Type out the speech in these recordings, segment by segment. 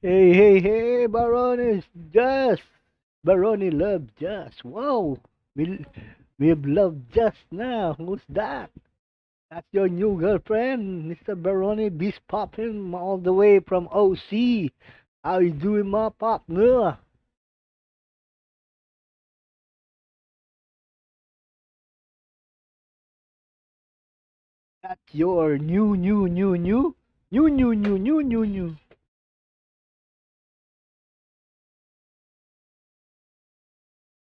Hey, hey, hey, Barones, Just! Baroni love Just. Wow! We, we've loved Just now. Who's that? That's your new girlfriend, Mr. Baroni Beast Poppin' all the way from OC. How you doing, my partner? That's your new.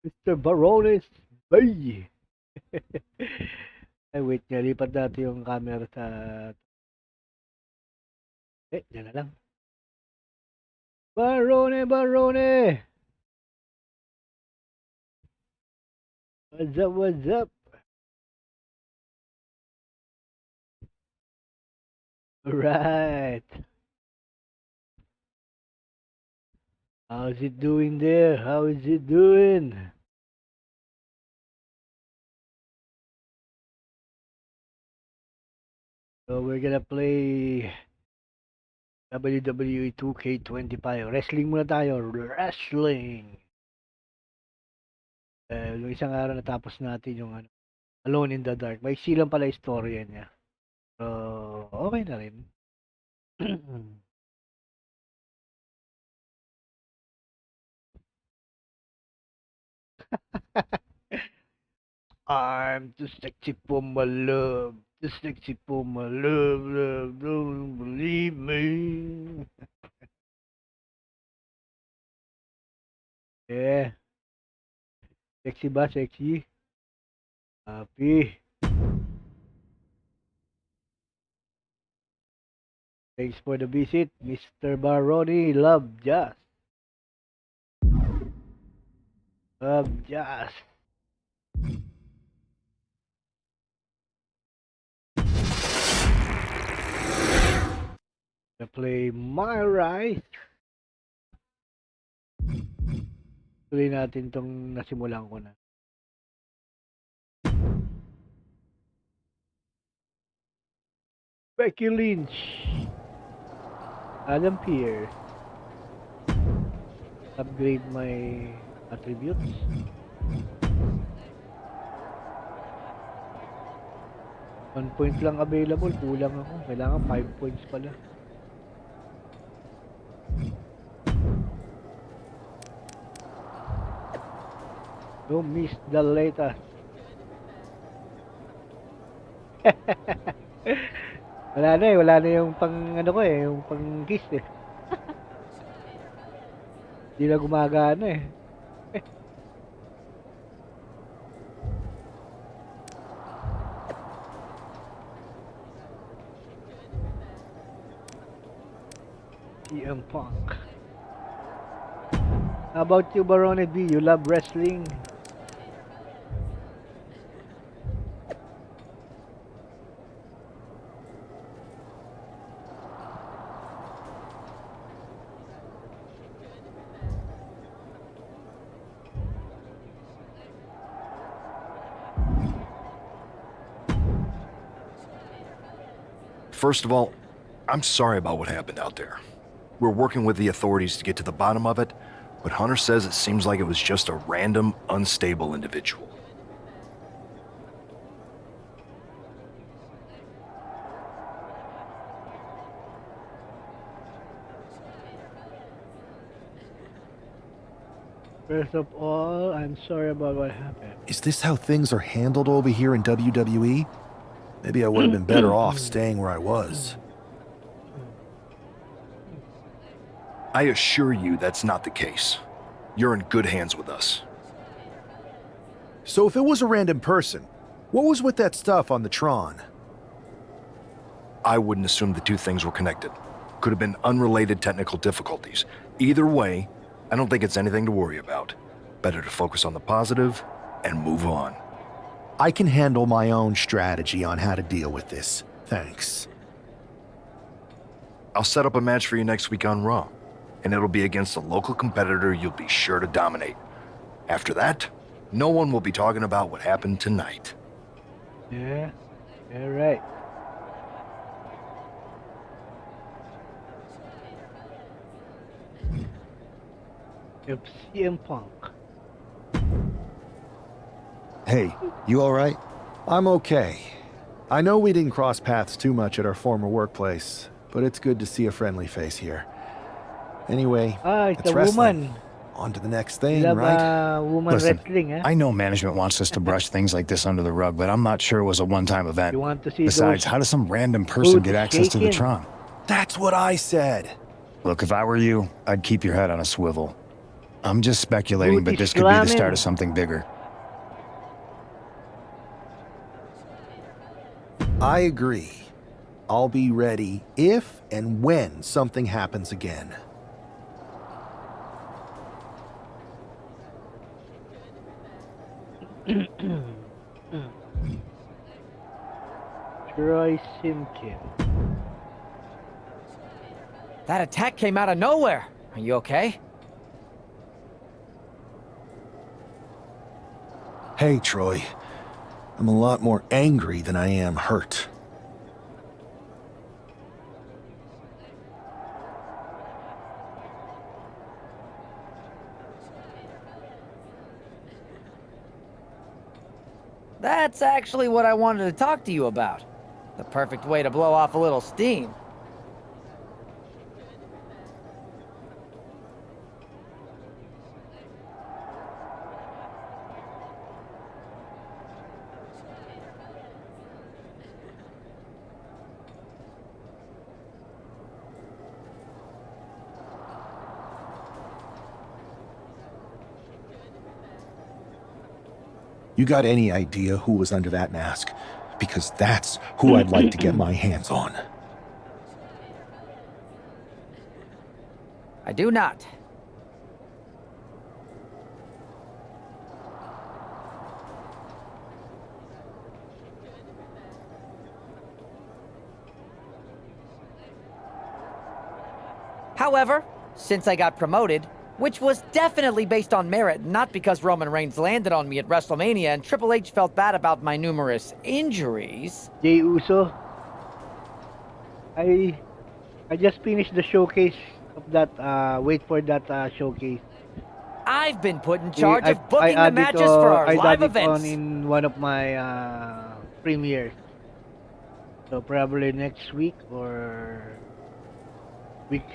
Mr. Barones, bay! Ay, wait nga, lipat natin yung camera sa... Diyan na lang. Barone! What's up? Alright. How's it doing there? How is it doing? So we're gonna play WWE 2K25. Wrestling muna tayo. Wrestling! Yung isang araw natapos natin yung ano, Alone in the Dark. May silang pala istorya niya. So, okay na rin. I'm too sexy for my love. Too sexy for my love. Don't believe me. Yeah. Sexy ba? Sexy? Happy. Thanks for the visit, Mr. Baroni. Love Jazz. Love Jazz. I play My Right. Tuloy natin tong nasimulan ko na. Becky Lynch. Adam Pearce. Upgrade my attributes. One point lang available. Kulang ako. Kailangan 5 points pala. Don't miss the latest. Wala na yung pang ano ko eh, yung pang kiss eh. Hindi na gumagana eh. CM Punk. How about you, Barone B? You love wrestling? First of all, I'm sorry about what happened out there. We're working with the authorities to get to the bottom of it, but Hunter says it seems like it was just a random, unstable individual. First of all, I'm sorry about what happened. Is this how things are handled over here in WWE? Maybe I would have been better off staying where I was. I assure you that's not the case. You're in good hands with us. So if it was a random person, what was with that stuff on the Tron? I wouldn't assume the two things were connected. Could have been unrelated technical difficulties. Either way, I don't think it's anything to worry about. Better to focus on the positive and move on. I can handle my own strategy on how to deal with this. Thanks. I'll set up a match for you next week on Raw, and it'll be against a local competitor you'll be sure to dominate. After that, no one will be talking about what happened tonight. Yeah, you're right. If CM Punk. Hey, you alright? I'm okay. I know we didn't cross paths too much at our former workplace, but it's good to see a friendly face here. Anyway, It's it's a wrestling. woman. On to the next You thing, love right? woman Listen, wrestling, huh? I know management wants us to brush things like this under the rug, but I'm not sure it was a one-time event. You want to see Besides, those how does some random person boots get access to the shaking? Tron? That's what I said. Look, if I were you, I'd keep your head on a swivel. I'm just speculating, but Booty this could be the start slamming. of something bigger. I agree. I'll be ready if and when something happens again. Troy Simkin. That attack came out of nowhere. Are you okay? Hey, Troy. I'm a lot more angry than I am hurt. That's actually what I wanted to talk to you about. The perfect way to blow off a little steam. You got any idea who was under that mask? Because that's who I'd like to get my hands on. I do not. However, since I got promoted, which was definitely based on merit, not because Roman Reigns landed on me at WrestleMania and Triple H felt bad about my numerous injuries. Jey Uso. I just finished the showcase of that. Wait for that showcase. I've been put in charge I of booking the added, matches for our I live added on events. in one of my premieres. So probably next week or week.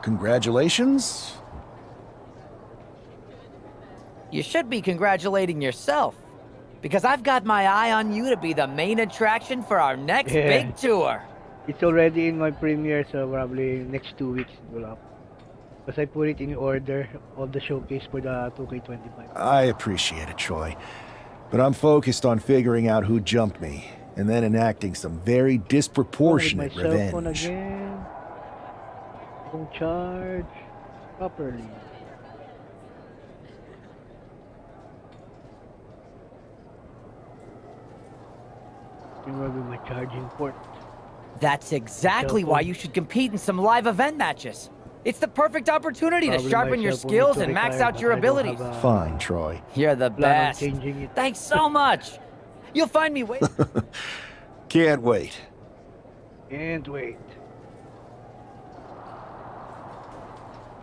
Congratulations? You should be congratulating yourself, because I've got my eye on you to be the main attraction for our next Yeah. big tour. It's already in my premiere, so probably next 2 weeks it will up. Because I put it in order of the showcase for the 2K25. I appreciate it, Troy. But I'm focused on figuring out who jumped me, and then enacting some very disproportionate With my cell phone revenge. again. Don't charge properly. Think will be my charging port. That's exactly Cell why phone. you should compete in some live event matches. It's the perfect opportunity Probably to sharpen my your cell phone skills needs to and max retire, out but your I don't abilities. have a Fine, Troy. You're the plan on best. changing it. Thanks so much. You'll find me waiting. Can't wait. Can't wait.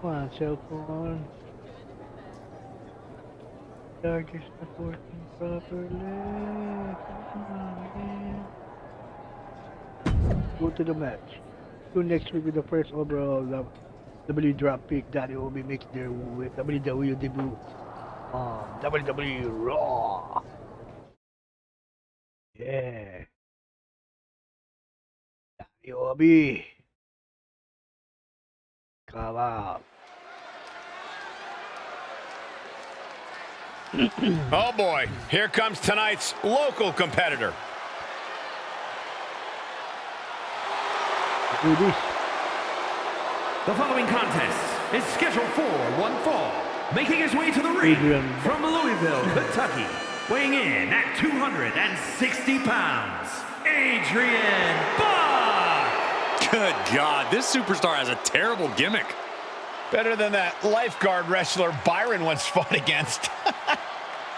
Come on, cell phone. Charger's not working properly. Come on, man. Go to the match. So next week with the first overall WWE draft pick, WWE makes their WWE debut on WWE Raw. Yeah. WWE. Come out. Oh boy, here comes tonight's local competitor. Do this. The following contest is scheduled for one fall. Making his way to the ring Adrian. from Louisville, Kentucky, weighing in at 260 pounds, Adrian Buck! Good God, this superstar has a terrible gimmick. Better than that lifeguard wrestler Byron once fought against.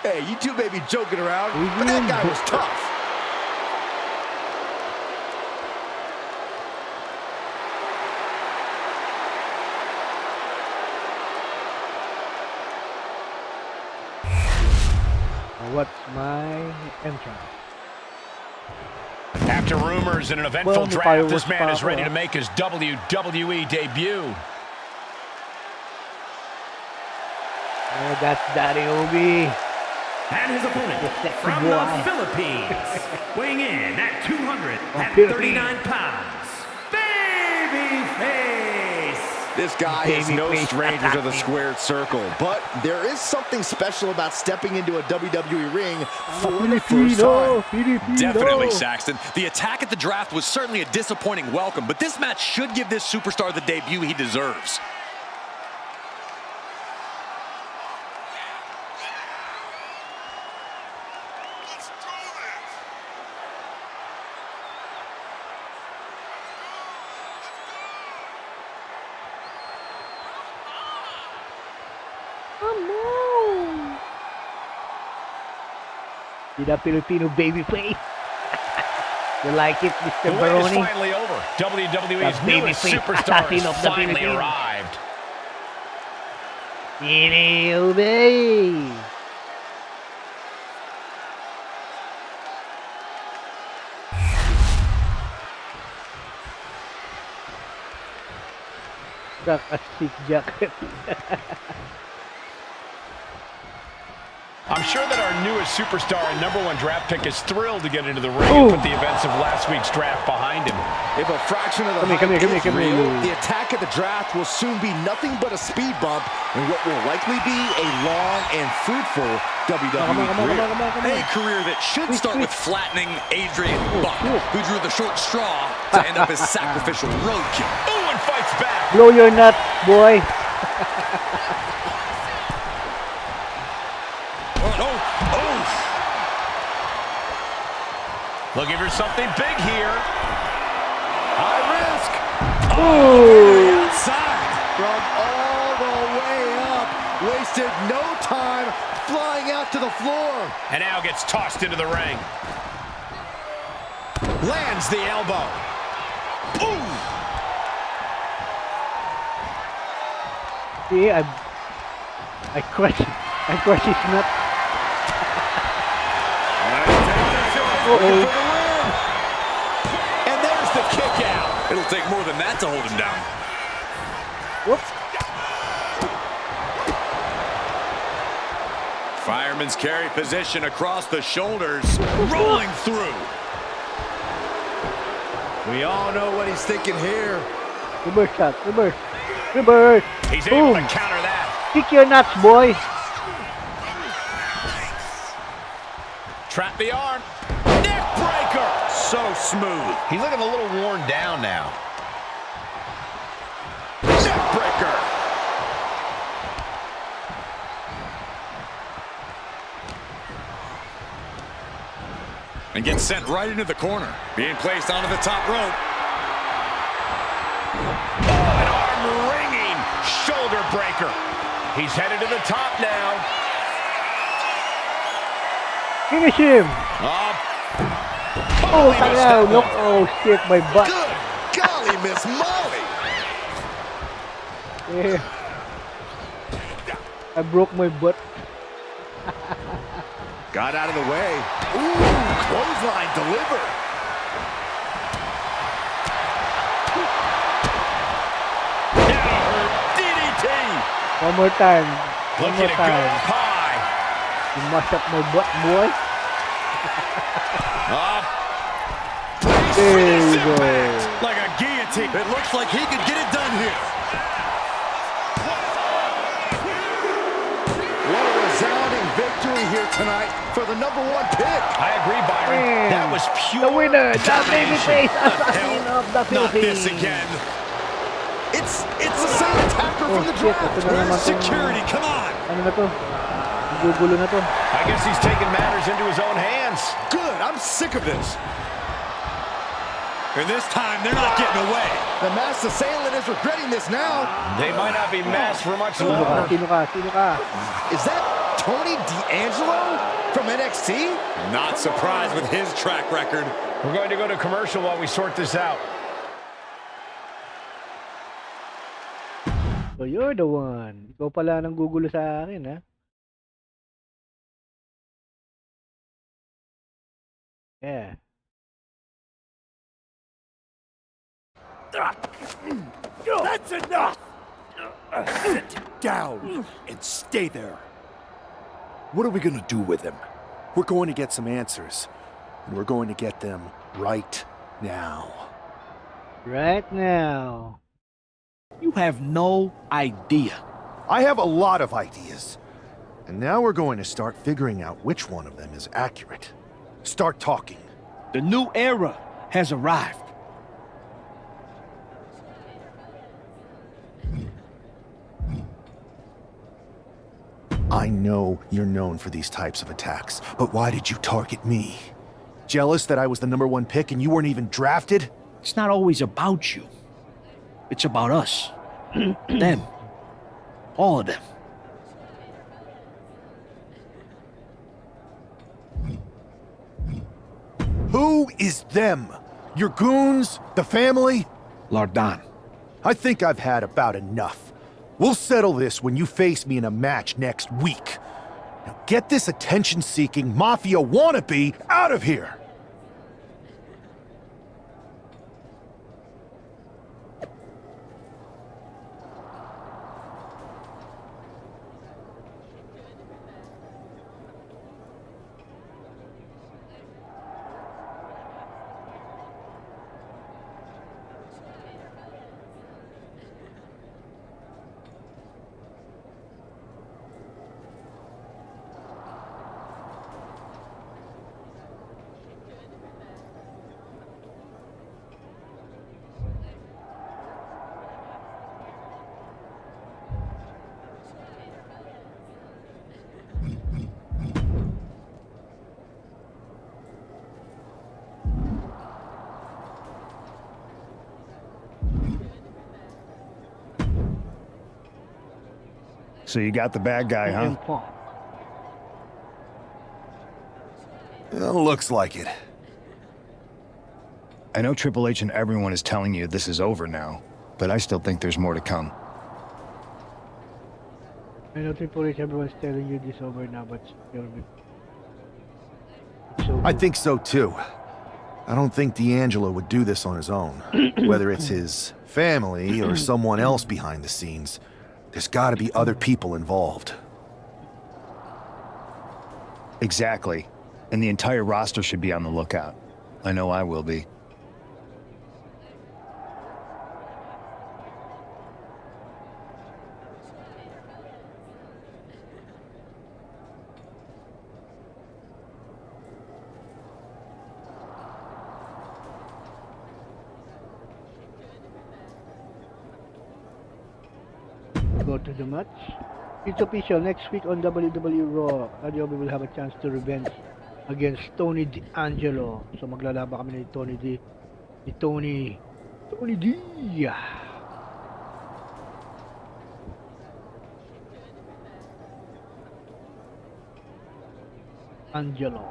Hey, you two may be joking around, but that guy was tough. What's my entrance? After rumors and an eventful Well, draft, this fireworks man is pop ready up. to make his WWE debut. Oh, that's Daddy Obi. And his opponent The sexy from boy. the Philippines, weighing in at 239 Philippines. pounds, Babyface. This guy is no Babyface. stranger to the squared circle, but there is something special about stepping into a WWE ring for the first time. Filipino. Definitely, Saxton. The attack at the draft was certainly a disappointing welcome, but this match should give this superstar the debut he deserves. Come on. See that Filipino baby face? You like it, Mr. The wait is Baroni? finally over. WWE's The newest babyface superstar assassin has of the finally Philippines. arrived. Daddy Obi. Got a sick jacket. I'm sure that our newest superstar and #1 draft pick is thrilled to get into the ring Ooh. and put the events of last week's draft behind him. If a fraction of the Come here, hype come is here, come here. real, the attack at the draft will soon be nothing but a speed bump in what will likely be a long and fruitful WWE career. A career that should start with flattening Adrian Buck, who drew the short straw to end up as sacrificial roadkill. Ooh, and fights back. Blow your nut, boy. Looking for something big here. High risk. Ooh. Outside. From all the way up. Wasted no time flying out to the floor. And now gets tossed into the ring. Lands the elbow. Ooh. See, I crush his nut. Uh-oh. And there's the kick out. It'll take more than that to hold him down. Whoops. Fireman's carry position across the shoulders, rolling through. We all know what he's thinking here. Reverse shot. Reverse. Reverse. He's able to Boom. counter that. Kick your nuts, boy. Trap the arm. Neck breaker. So smooth. He's looking a little worn down now. Neck breaker. And gets sent right into the corner. Being placed onto the top rope. Oh, an arm-wringing shoulder breaker. He's headed to the top now. Finish him. Oh, Totally missed tanga. that Look. one. Oh, shit, my butt. Good golly, Miss Molly. Yeah. I broke my butt. Got out of the way. Ooh, clothesline delivered. DDT. One more time. One Looking more to go time. up high. You mash up my butt, boy. There you go. Like a guillotine. It looks like he could get it done here. What a resounding victory here tonight for the #1 pick. I agree, Byron. Man, That was pure the winner, the domination. babyface assassin of the Not this Philippines. again. It's the same attacker Oh, from the shit, draft. ito na naman Where's tong- security? Come on. Ano na to? Gugulo na to. I guess he's taking matters into his own hands. Good, I'm sick of this. And this time, they're not getting away. The masked assailant is regretting this now. They might not be masked for much Sino ka? longer. Sino ka? Sino ka? Is that Tony D'Angelo from NXT? Not surprised with his track record. We're going to go to commercial while we sort this out. So you're the one. Ikaw pala nang gugulo sa akin, ha? Yeah. That's enough! Sit down and stay there. What are we gonna do with him? We're going to get some answers. And we're going to get them right now. Right now. You have no idea. I have a lot of ideas. And now we're going to start figuring out which one of them is accurate. Start talking. The new era has arrived. I know you're known for these types of attacks, but why did you target me? Jealous that I was the #1 pick and you weren't even drafted? It's not always about you. It's about us. Them. All of them. Who is them? Your goons? The family? Lardan. I think I've had about enough. We'll settle this when you face me in a match next week. Now get this attention-seeking mafia wannabe out of here! So you got the bad guy, huh? Punk. Looks like it. I know Triple H and everyone is telling you this is over now, but I still think there's more to come. I know Triple H, everyone's telling you this over now, but it's so I think so too. I don't think D'Angelo would do this on his own. Whether it's his family or someone else behind the scenes, there's gotta be other people involved. Exactly. And the entire roster should be on the lookout. I know I will be. go to the match. It's official. Next week on WWE Raw, WWE will have a chance to revenge against Tony D'Angelo. So maglalaban kami ni Tony D. Tony D. Angelo.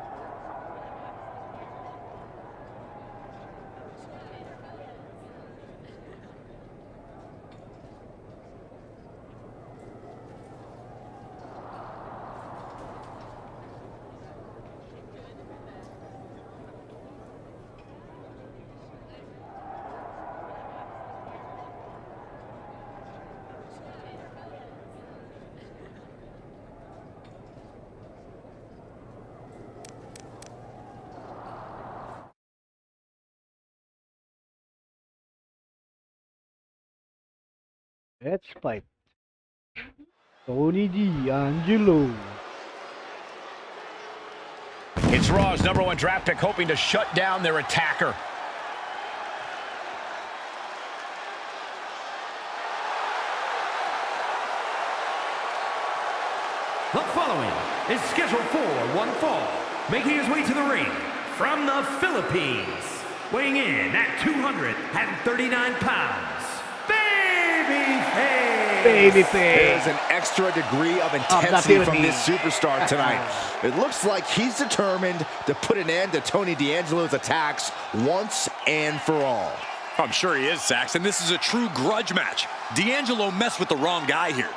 Let's fight. Tony D'Angelo. It's Raw's #1 draft pick hoping to shut down their attacker. The following is scheduled for one fall, making his way to the ring from the Philippines, weighing in at 239 pounds, Babyface! Babyface. There's an extra degree of intensity from this superstar tonight. It looks like he's determined to put an end to Tony D'Angelo's attacks once and for all. I'm sure he is, Saxon. This is a true grudge match. D'Angelo messed with the wrong guy here.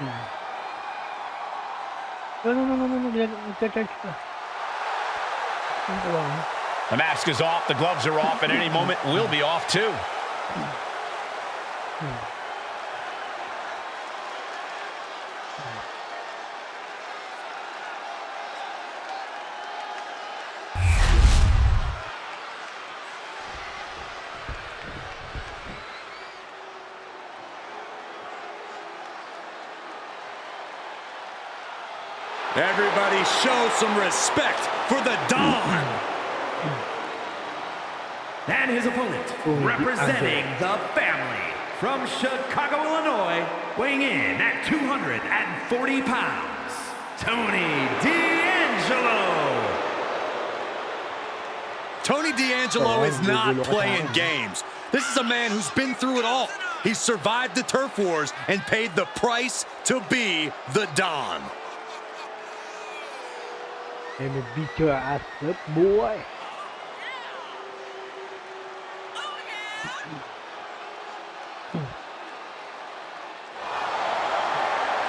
No. The mask is off, the gloves are off, and any moment we'll be off too. Everybody show some respect for the Don. And his opponent, representing the family, from Chicago, Illinois, weighing in at 240 pounds, Tony D'Angelo. Tony D'Angelo is not playing games. This is a man who's been through it all. He's survived the turf wars and paid the price to be the Don. Let me beat your ass up, boy.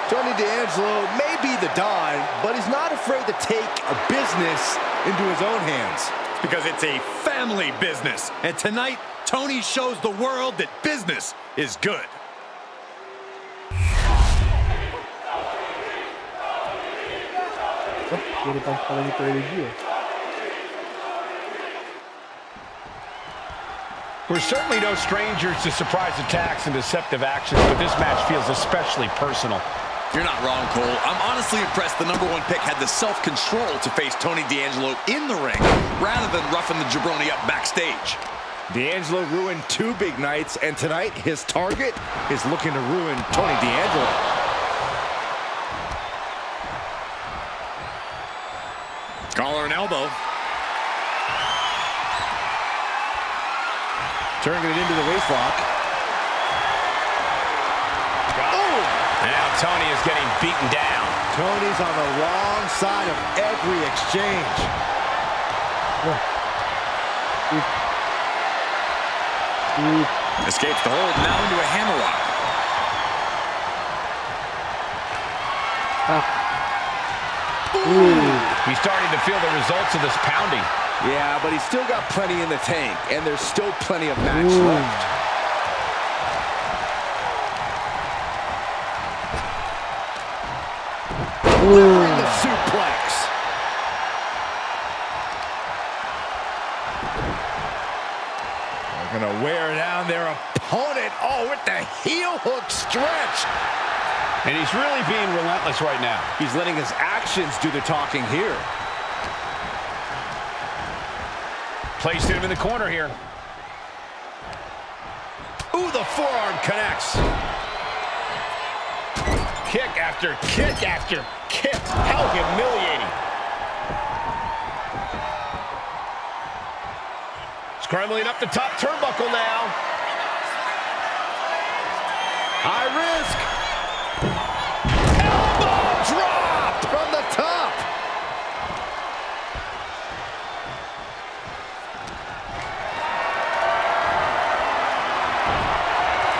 Tony D'Angelo may be the Don, but he's not afraid to take a business into his own hands. Because it's a family business. And tonight, Tony shows the world that business is good. We're certainly no strangers to surprise attacks and deceptive actions, but this match feels especially personal. You're not wrong, Cole. I'm honestly impressed the #1 pick had the self-control to face Tony D'Angelo in the ring rather than roughing the jabroni up backstage. D'Angelo ruined 2 big nights, and tonight his target is looking to ruin Tony D'Angelo. Collar and elbow. Turning it into the waistlock. Now Tony is getting beaten down. Tony's on the wrong side of every exchange. Escapes the hold, now into a hammerlock. He's starting to feel the results of this pounding. Yeah, but he's still got plenty in the tank, and there's still plenty of match left. The suplex. They're gonna wear down their opponent. Oh, with the heel hook stretch. And he's really being relentless right now. He's letting his actions do the talking here. Placed him in the corner here. Ooh, the forearm connects. Kick after kick after kick. How humiliating. Scrambling up the top turnbuckle now. High risk. Elbow drop from the top.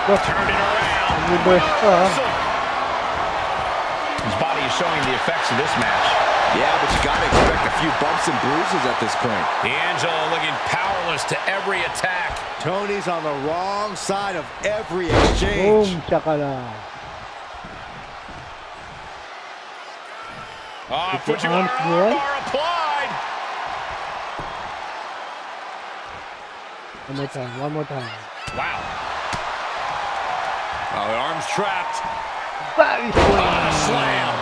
Turned it around. His body is showing the effects of this match. Yeah, but you gotta expect a few bumps and bruises at this point. D'Angelo looking powerless to every attack. Tony's on the wrong side of every exchange. Boom, chakala. Fujiwara armbar applied. One more time. Wow. Oh, the arm's trapped. Body slam. Slam.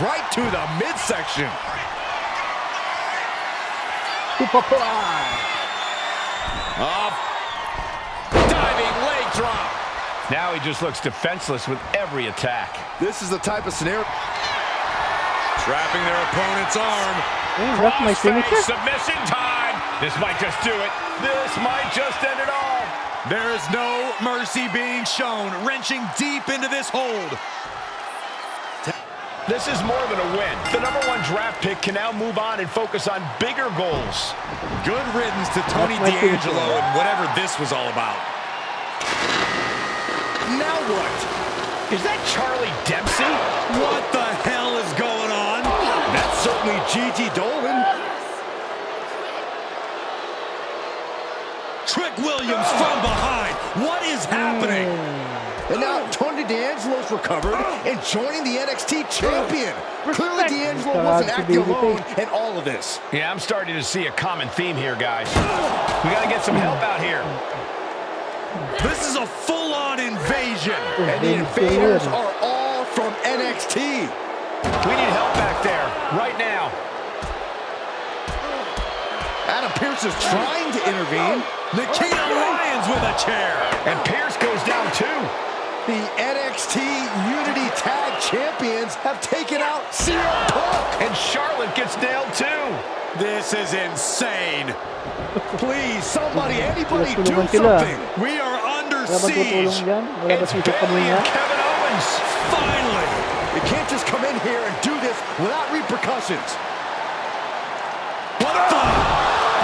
right to the midsection. Superfly. Up. Diving leg drop. Now he just looks defenseless with every attack. This is the type of scenario. Trapping their opponent's arm. That's my Crossface finisher. submission time. This might just do it. This might just end it all. There is no mercy being shown, wrenching deep into this hold. This is more than a win. The #1 draft pick can now move on and focus on bigger goals. Good riddance to Tony That's my finisher. D'Angelo and whatever this was all about. Now what? Is that Charlie Dempsey? What the hell is going on? That's certainly Gigi Dolan. Trick Williams from behind. What is happening? And now Tony D'Angelo's recovered and joining the NXT champion. Clearly D'Angelo wasn't acting alone in all of this. Yeah, I'm starting to see a common theme here, guys. We got to get some help out here. This is a full-on invasion. And the invaders are all from NXT. We need help back there, right now. Adam Pearce is trying to intervene. Nikita Lyons with a chair. And Pierce goes down too. The NXT Unity Tag Champions have taken out CM Punk. And Charlotte gets nailed too. This is insane. Please, somebody, anybody, do Tulungan sila. something. We are under Wala ba tutulong siege. dyan? Wala ba It's si Kamuy Bailey niya? and Kevin Owens. Finally. You can't just come in here and do this without repercussions. What the?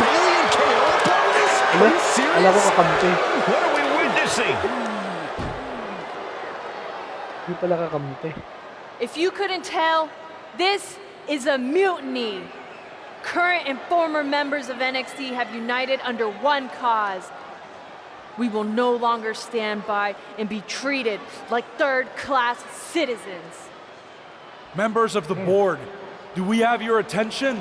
Bailey and KO are part of this? Are you Alam ko serious? kakampi. What are we witnessing? Hindi pala kakampi. If you couldn't tell, this is a mutiny. Current and former members of NXT have united under one cause. We will no longer stand by and be treated like third-class citizens. Members of the board, do we have your attention?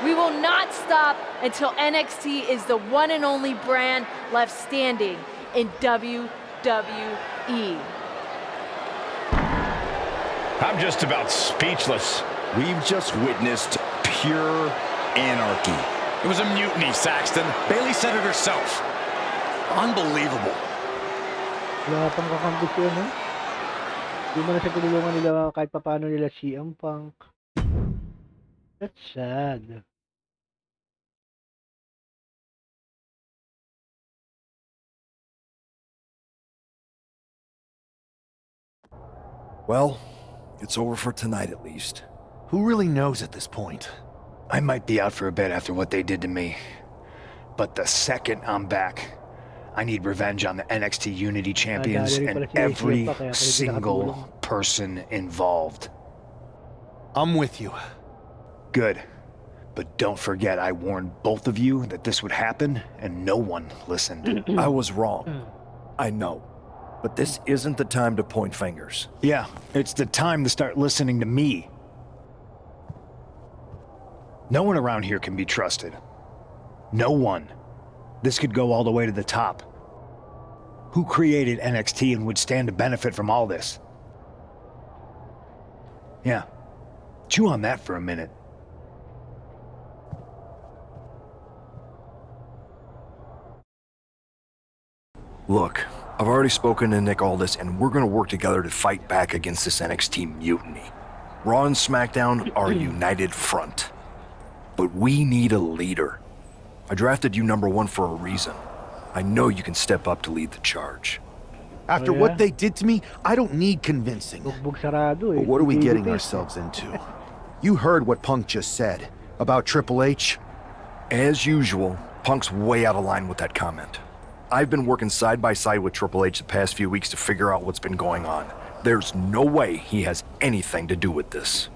We will not stop until NXT is the one and only brand left standing in WWE. I'm just about speechless. We've just witnessed pure anarchy. It was a mutiny, Saxton. Bailey said it herself. Unbelievable. Wala pang kakampi siya, no? Hindi mo na siya tinulungan nila kahit paano nila CM Punk. That's sad. Well, it's over for tonight at least. Who really knows at this point? I might be out for a bit after what they did to me. But the second I'm back, I need revenge on the NXT Unity champions and every single person involved. I'm with you. Good. But don't forget I warned both of you that this would happen, and no one listened. I was wrong. I know. But this isn't the time to point fingers. Yeah, it's the time to start listening to me. No one around here can be trusted. No one. This could go all the way to the top. Who created NXT and would stand to benefit from all this? Yeah. Chew on that for a minute. Look, I've already spoken to Nick Aldis, and we're gonna work together to fight back against this NXT mutiny. Raw and SmackDown are a united front. But we need a leader. I drafted you #1 for a reason. I know you can step up to lead the charge. After Oh, yeah? what they did to me, I don't need convincing. Bugbog sarado eh. But what are we Baby getting face. ourselves into? You heard what Punk just said about Triple H. As usual, Punk's way out of line with that comment. I've been working side by side with Triple H the past few weeks to figure out what's been going on. There's no way he has anything to do with this.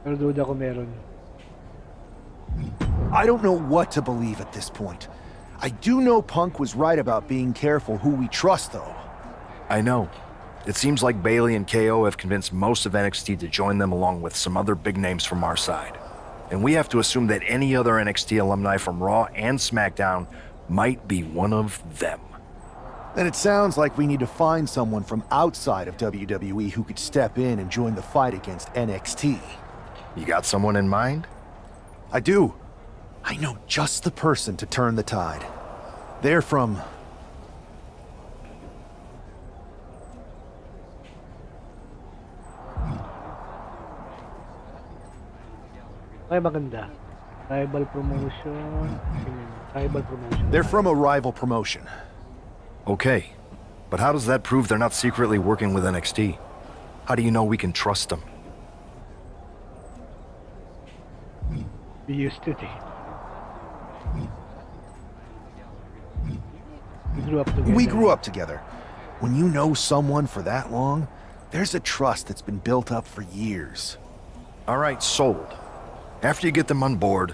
Pero duda ko meron. I don't know what to believe at this point. I do know Punk was right about being careful who we trust, though. I know. It seems like Bailey and KO have convinced most of NXT to join them along with some other big names from our side. And we have to assume that any other NXT alumni from Raw and SmackDown might be one of them. Then it sounds like we need to find someone from outside of WWE who could step in and join the fight against NXT. You got someone in mind? I do. I know just the person to turn the tide. They're from... Ay, maganda. Tribal promotion. Tribal promotion. They're from a rival promotion. Okay, but how does that prove they're not secretly working with NXT? How do you know we can trust them? We used to. We grew up together. When you know someone for that long, there's a trust that's been built up for years. All right, sold. After you get them on board,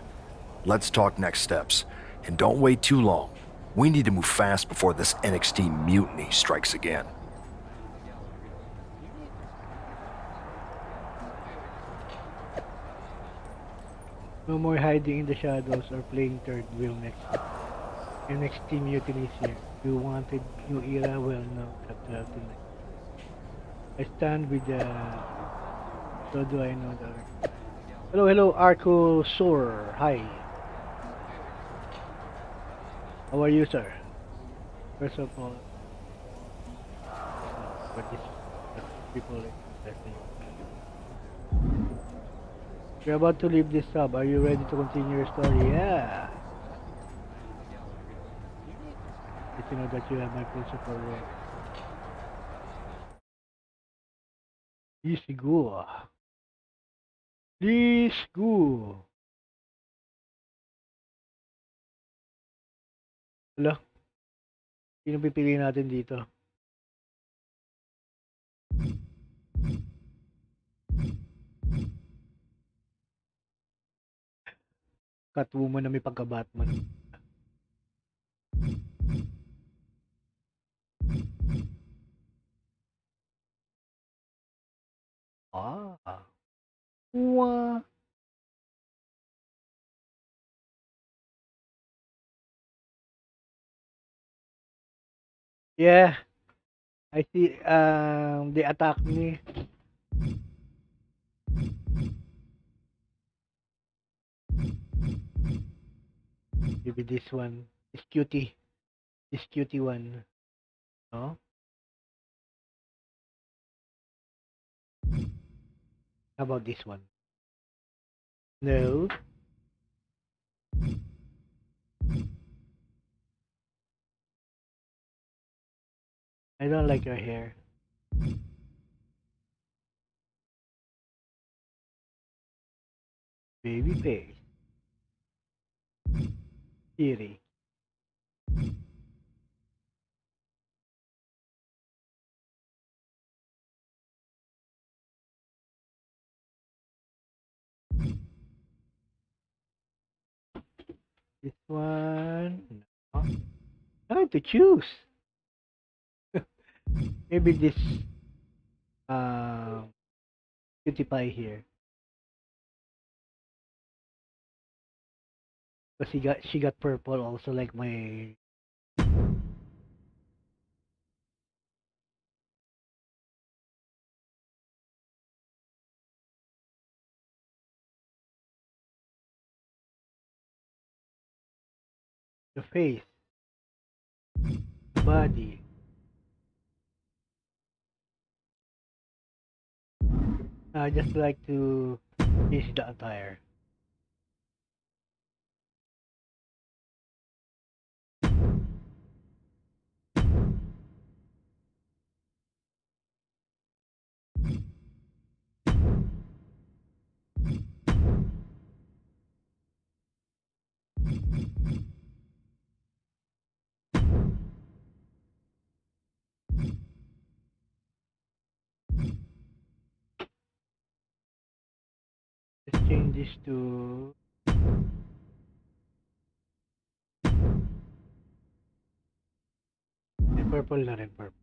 let's talk next steps. And don't wait too long. We need to move fast before this NXT mutiny strikes again. No more hiding in the shadows or playing third wheel NXT mutiny is here. You wanted new era? Well, no, have tonight. I stand with the... So do I know the... Hello, Arco Sor. Hi. How are you, sir? First of all, what is people interesting? You're about to leave this sub. Are you ready to continue your story? Yeah. Let you know that you have my full support. Easy go. Please go. Hello? Sino pipiliin natin dito? Catwoman na may pagka-Batman. Ah. Wah. Yeah. I see they attack me. Maybe this one. This cutie. This cutie one. No? How about this one? No. I don't like your hair. Baby face. Eerie. This one. No. I have to choose. Maybe this cutie pie here. Because she got purple also like my the face, the body. I just like to change the attire. Let's change this to purple na rin, purple.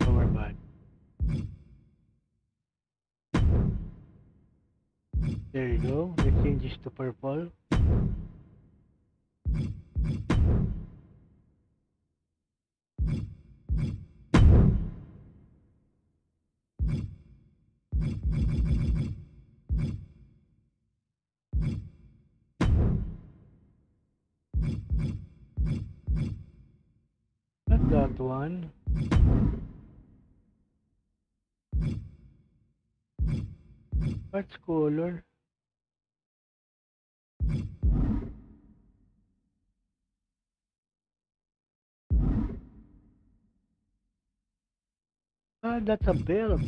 Lower body. There you go. It changes to purple. Not that one. What's color? Ah, that's a belt.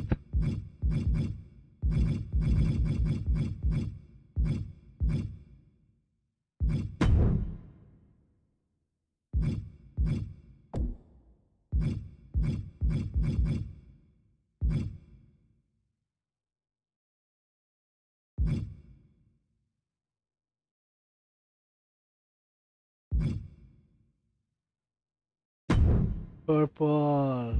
Purple.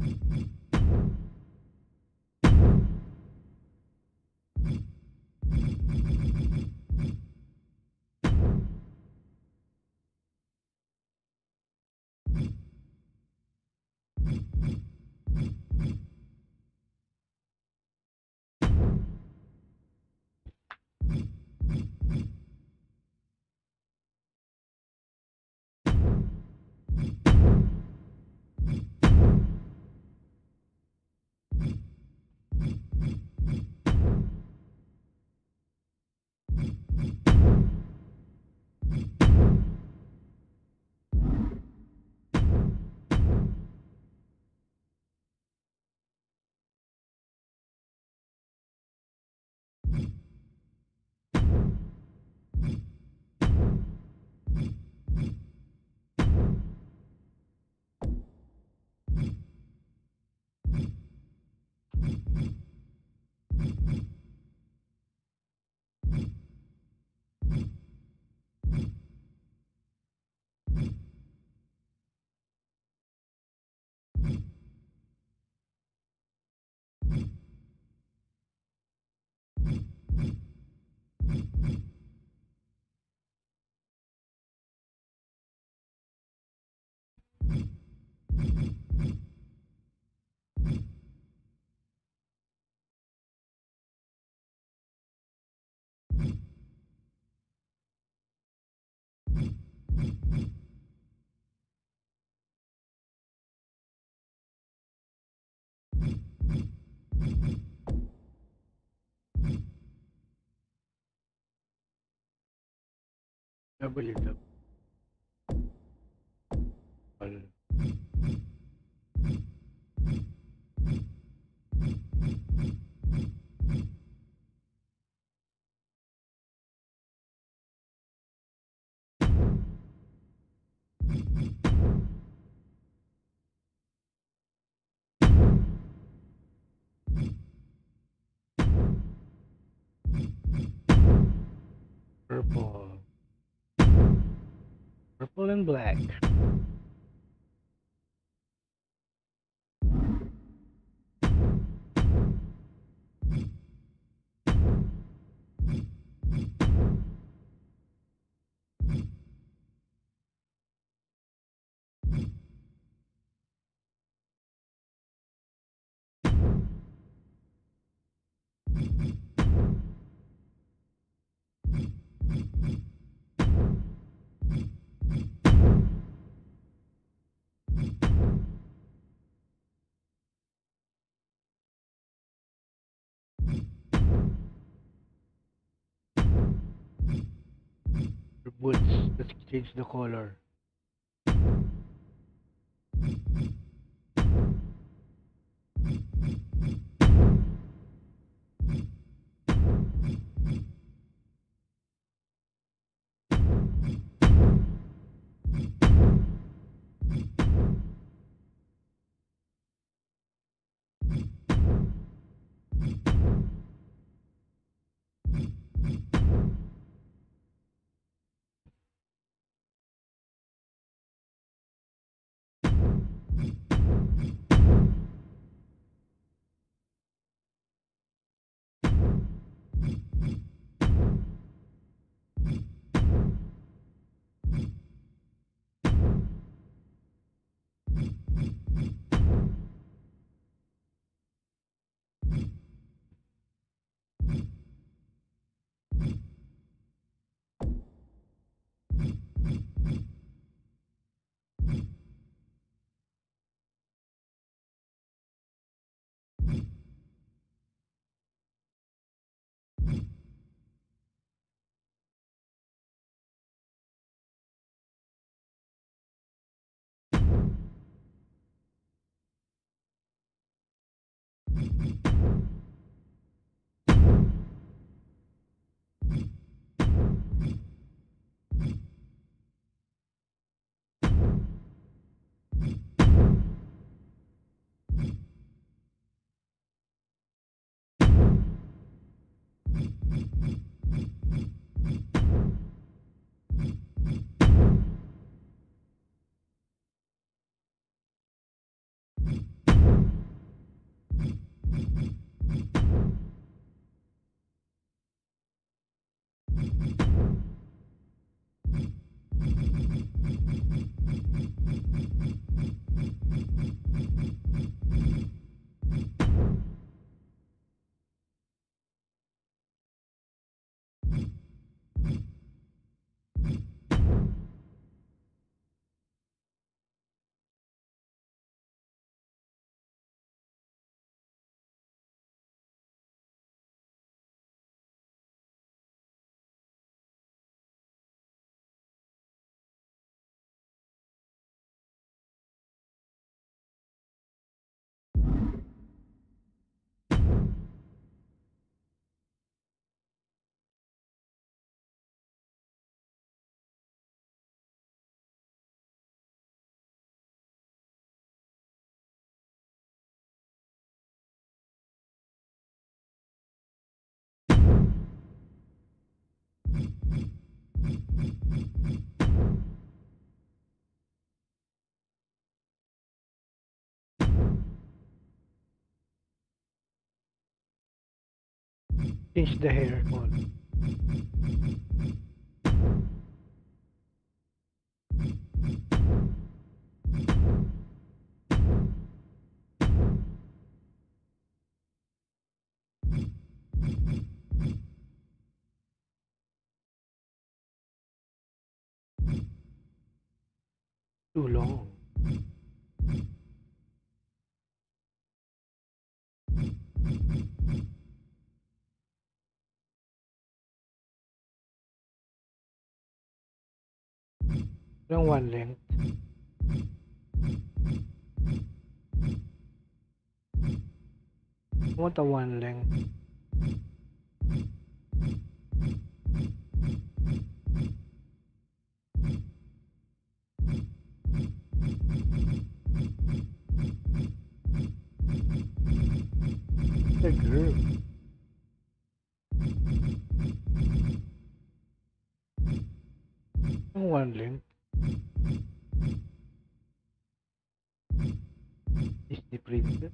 W. Purple. Purple and black. Boots. Let's change the color. Change the hair on. Too long. Lang one length. I want a one length. The girl. One length. Disney princess.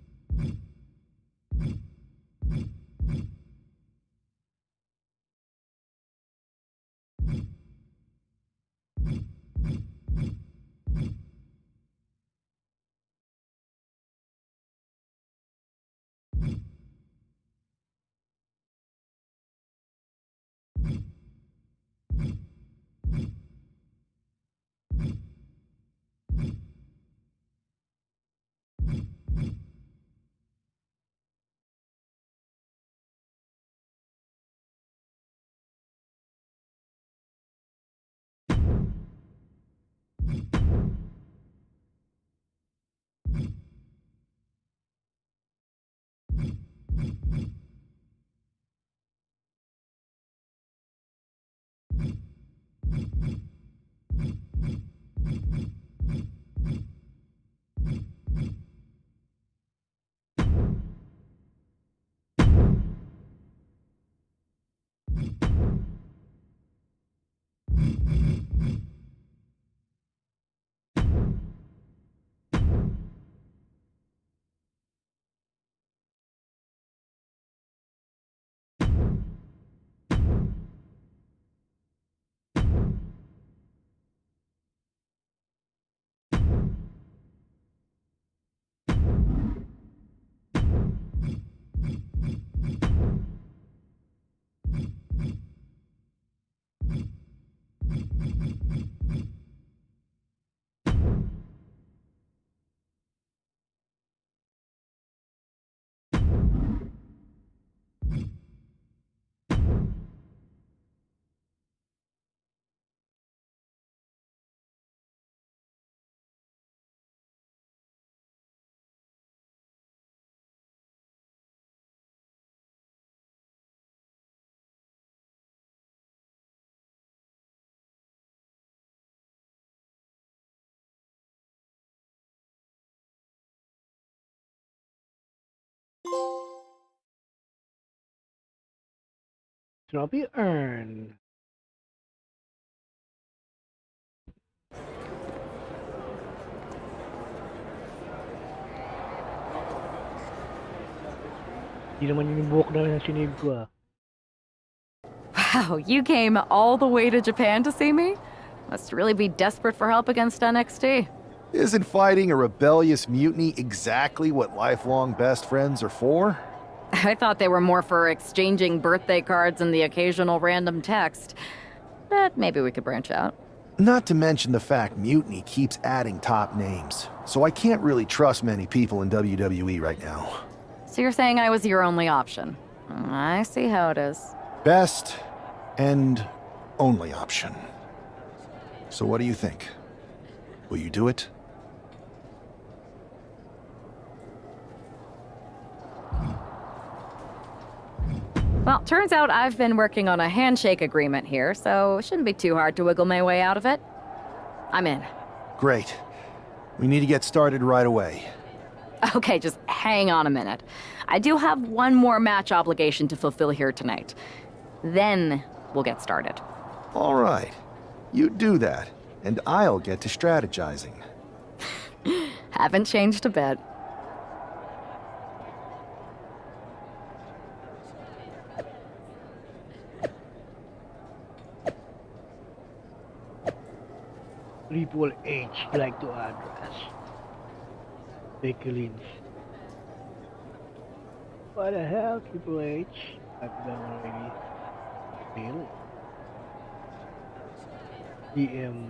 Trophy earned. Di naman yung buhok na sinave ko ah. Wow, you came all the way to Japan to see me? Must really be desperate for help against NXT. Isn't fighting a rebellious mutiny exactly what lifelong best friends are for? I thought they were more for exchanging birthday cards and the occasional random text. But maybe we could branch out. Not to mention the fact Mutiny keeps adding top names, so I can't really trust many people in WWE right now. So you're saying I was your only option? I see how it is. Best and only option. So what do you think? Will you do it? Well, turns out I've been working on a handshake agreement here, so it shouldn't be too hard to wiggle my way out of it. I'm in. Great. We need to get started right away. Okay, just hang on a minute. I do have one more match obligation to fulfill here tonight. Then we'll get started. All right. You do that, and I'll get to strategizing. Haven't changed a bit. Triple H like to address? Becky Lynch. What the hell, Triple H? I've done already. Really? DM.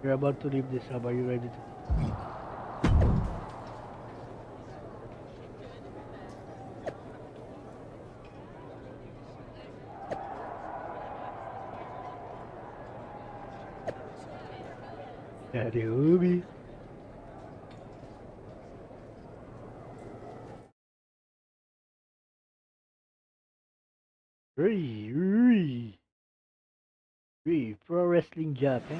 You're about to leave this hub. Are you ready to eat? Daddy Ubi. Pro Wrestling Japan.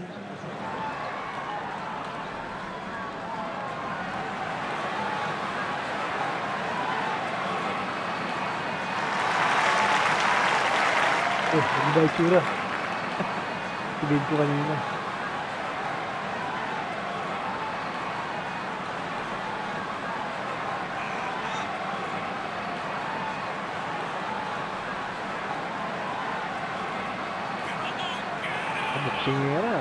Oh, hindi ba itsura? Sabihin ko kanina. Boksingera.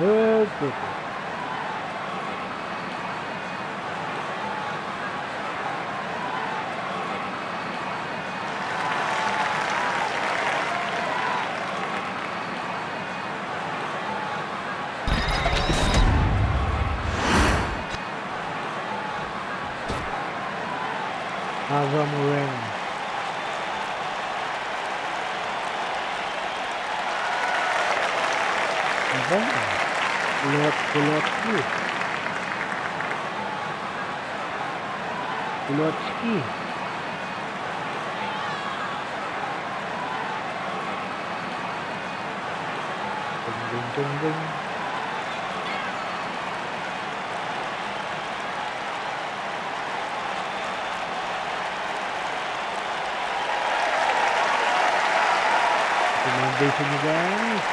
Betul. Azam Ren. Apa? Kulotski. Ding. Recommendation nyo guys.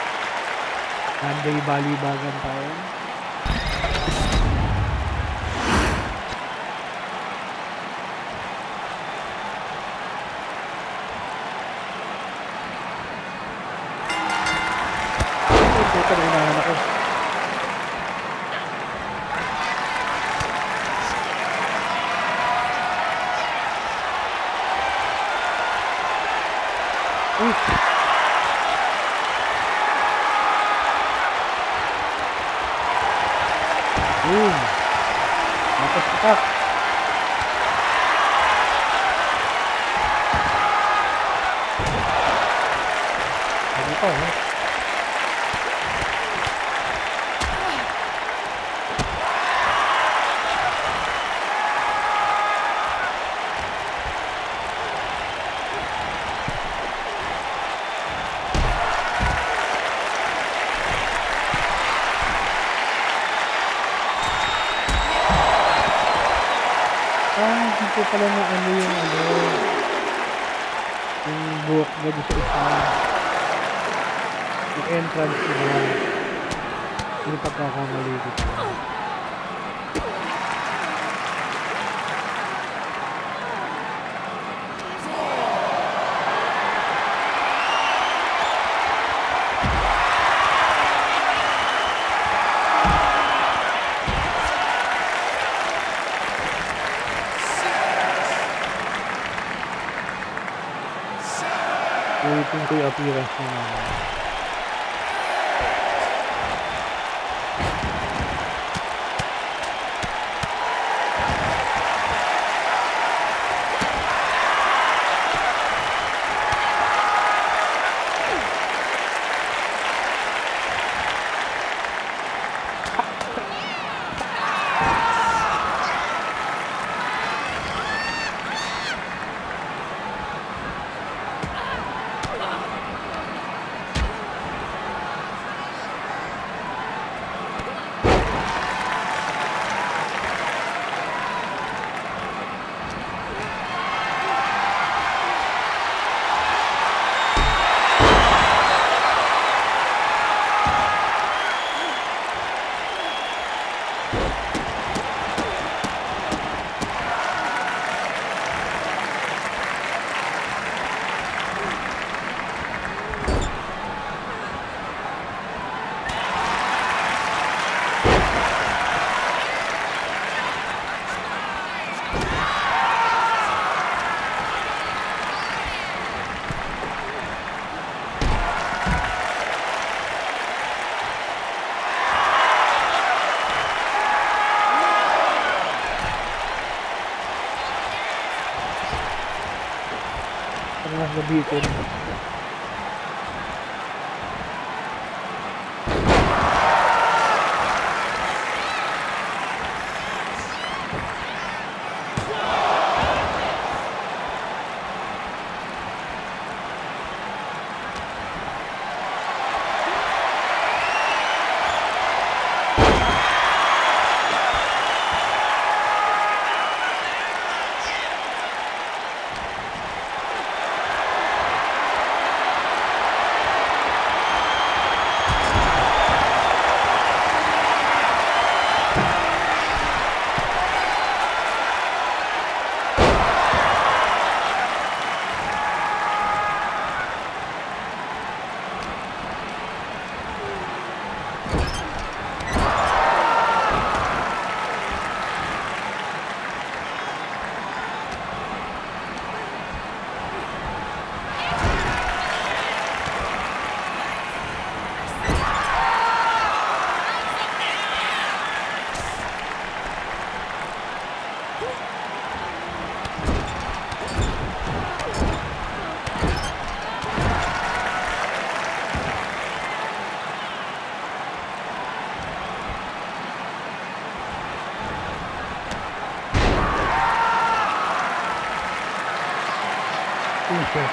Sunday balibagan tayo. Ito na unahan ako. Boom. Atas petak. Ano pa ya? Hindi pala na ano yung buhok na doon sa isa yung entrance niya yung pagkakamali dito. Ulitin ko yung appearance niya. Tengah gabitin.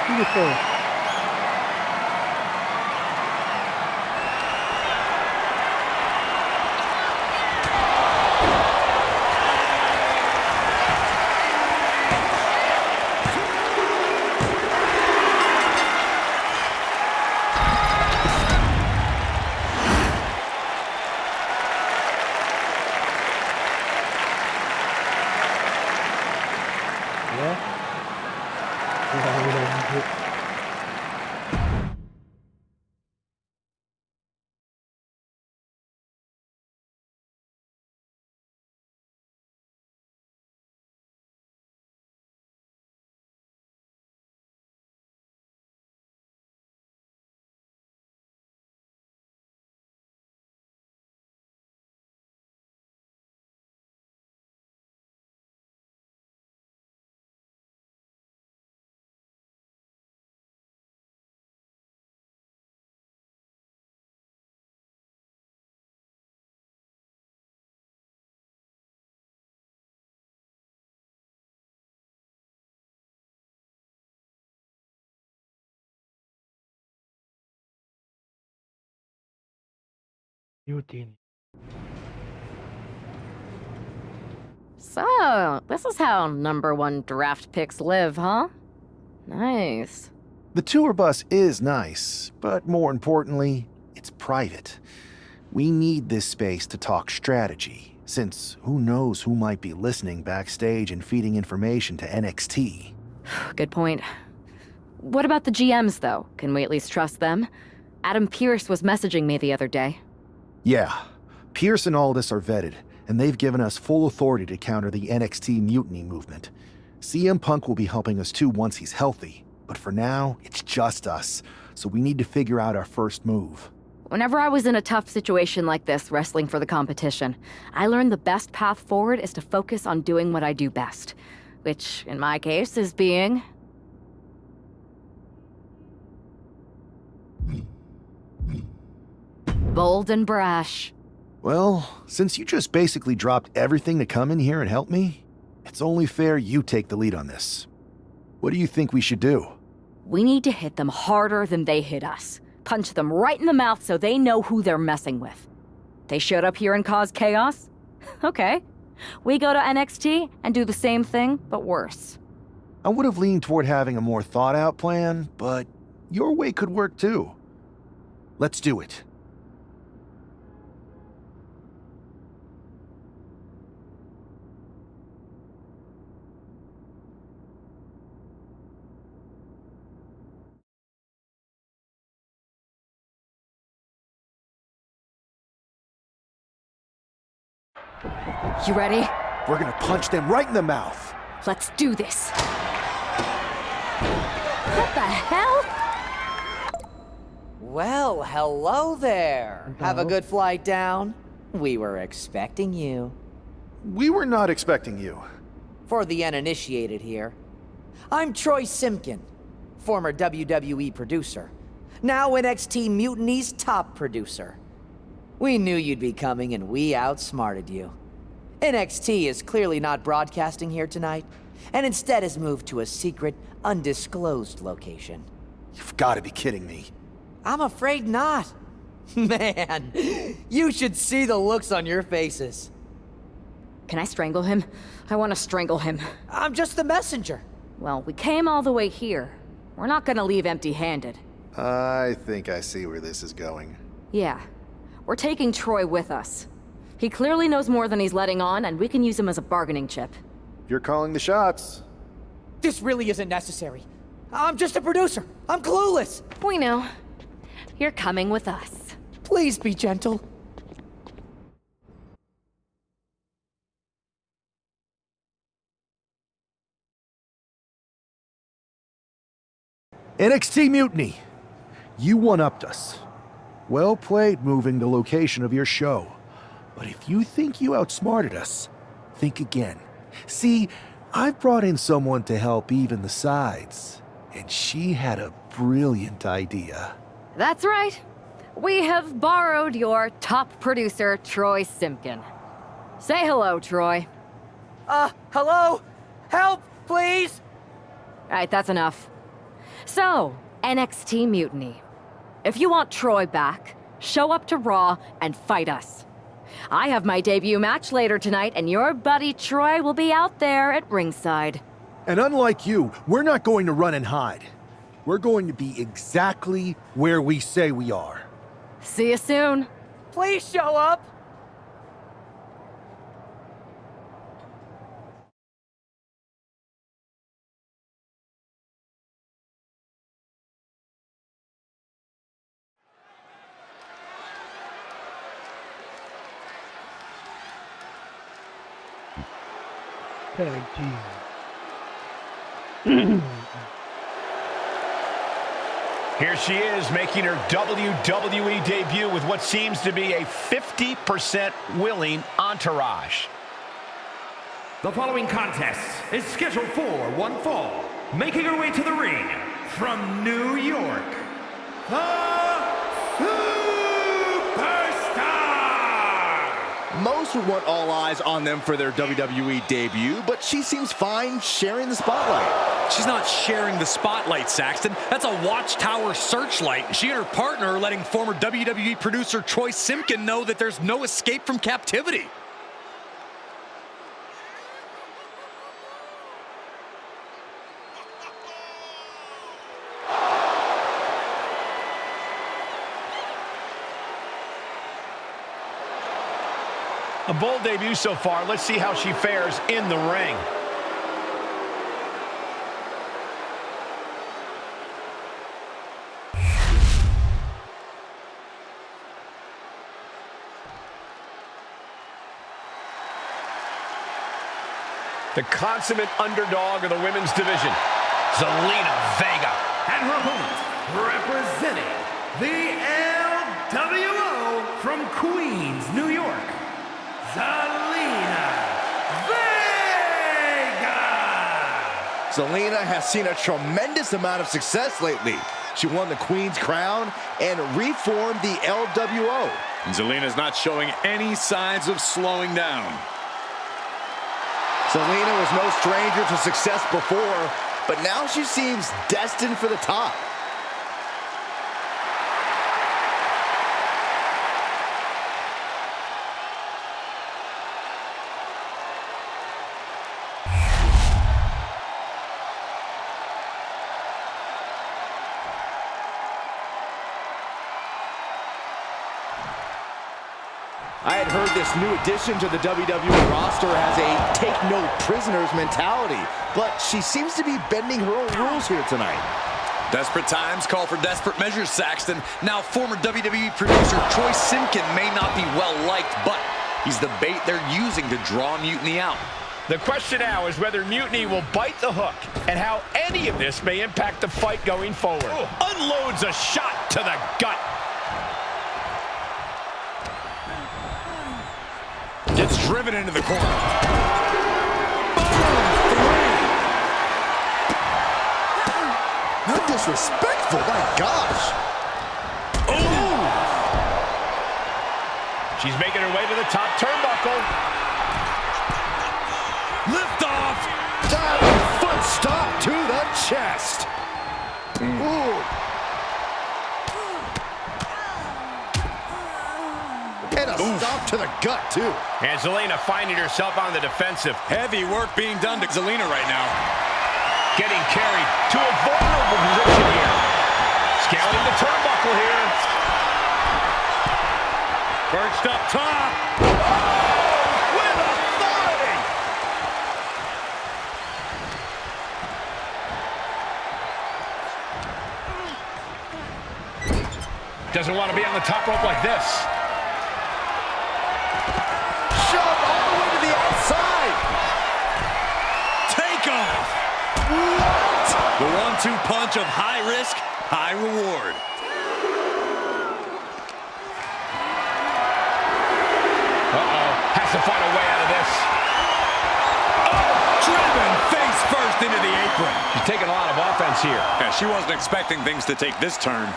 Finisher. Mutiny. So, this is how #1 draft picks live, huh? Nice. The tour bus is nice, but more importantly, it's private. We need this space to talk strategy, since who knows who might be listening backstage and feeding information to NXT. Good point. What about the GMs, though? Can we at least trust them? Adam Pearce was messaging me the other day. Yeah, Pierce and Aldis are vetted, and they've given us full authority to counter the NXT mutiny movement. CM Punk will be helping us too once he's healthy, but for now, it's just us, so we need to figure out our first move. Whenever I was in a tough situation like this, wrestling for the competition, I learned the best path forward is to focus on doing what I do best, which, in my case, is being... bold and brash. Well, since you just basically dropped everything to come in here and help me, it's only fair you take the lead on this. What do you think we should do? We need to hit them harder than they hit us. Punch them right in the mouth so they know who they're messing with. They showed up here and caused chaos? Okay. We go to NXT and do the same thing, but worse. I would have leaned toward having a more thought-out plan, but your way could work too. Let's do it. You ready? We're gonna punch them right in the mouth. Let's do this. What the hell? Well, hello there. Have a good flight down. We were expecting you. We were not expecting you. For the uninitiated here, I'm Troy Simkin, former WWE producer. Now NXT Mutiny's top producer. We knew you'd be coming and we outsmarted you. NXT is clearly not broadcasting here tonight, and instead has moved to a secret, undisclosed location. You've got to be kidding me. I'm afraid not. Man, you should see the looks on your faces. Can I strangle him? I want to strangle him. I'm just the messenger. Well, we came all the way here. We're not gonna leave empty-handed. I think I see where this is going. Yeah. We're taking Troy with us. He clearly knows more than he's letting on, and we can use him as a bargaining chip. You're calling the shots. This really isn't necessary. I'm just a producer. I'm clueless. We know. You're coming with us. Please be gentle. NXT Mutiny. You one-upped us. Well played moving the location of your show. But if you think you outsmarted us, think again. See, I've brought in someone to help even the sides, and she had a brilliant idea. That's right. We have borrowed your top producer, Troy Simpkin. Say hello, Troy. Hello? Help, please? All right, that's enough. So, NXT Mutiny. If you want Troy back, show up to Raw and fight us. I have my debut match later tonight, and your buddy Troy will be out there at ringside. And unlike you, we're not going to run and hide. We're going to be exactly where we say we are. See you soon. Please show up. Tag team. Here she is, making her WWE debut with what seems to be a 50% willing entourage. The following contest is scheduled for one fall. Making her way to the ring from New York, the Superstar! Most would want all eyes on them for their WWE debut, but she seems fine sharing the spotlight. She's not sharing the spotlight, Saxton. That's a watchtower searchlight. She and her partner are letting former WWE producer Troy Simpkin know that there's no escape from captivity. A bold debut so far. Let's see how she fares in the ring. The consummate underdog of the women's division, Zelina Vega. And her opponent, representing the LWO from Queens, New York, Zelina Vega! Zelina has seen a tremendous amount of success lately. She won the Queen's Crown and reformed the LWO. And Zelina's not showing any signs of slowing down. Zelina was no stranger to success before, but now she seems destined for the top. I had heard this new addition to the WWE roster has a take-no-prisoners mentality, but she seems to be bending her own rules here tonight. Desperate times call for desperate measures, Saxton. Now, former WWE producer Troy Simpkin may not be well-liked, but he's the bait they're using to draw Mutiny out. The question now is whether Mutiny will bite the hook and how any of this may impact the fight going forward. Unloads a shot to the gut. Gets driven into the corner. How disrespectful, my gosh. Ooh! She's making her way to the top turnbuckle. Lift off. Diving foot stop to the chest. Ooh. And a stop to the gut, too. And Zelina finding herself on the defensive. Heavy work being done to Zelina right now. Getting carried to a vulnerable position here. Scaling the turnbuckle here. Perched up top. With authority. Doesn't want to be on the top rope like this. Shove all the way to the outside. Take off. What? The 1-2 punch of high risk, high reward. Has to find a way out of this. Driven face first into the apron. She's taking a lot of offense here. Yeah, she wasn't expecting things to take this turn.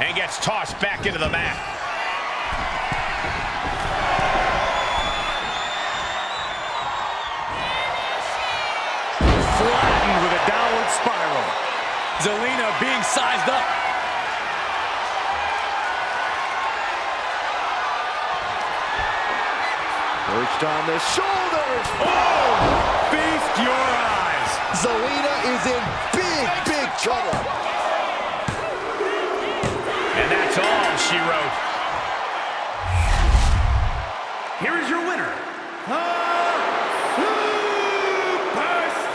And gets tossed back into the mat. Flattened with a downward spiral. Zelina being sized up. Perched on the shoulders. Oh! Feast your eyes. Zelina is in big trouble. And that's all she wrote. Here is your winner, the Superstar!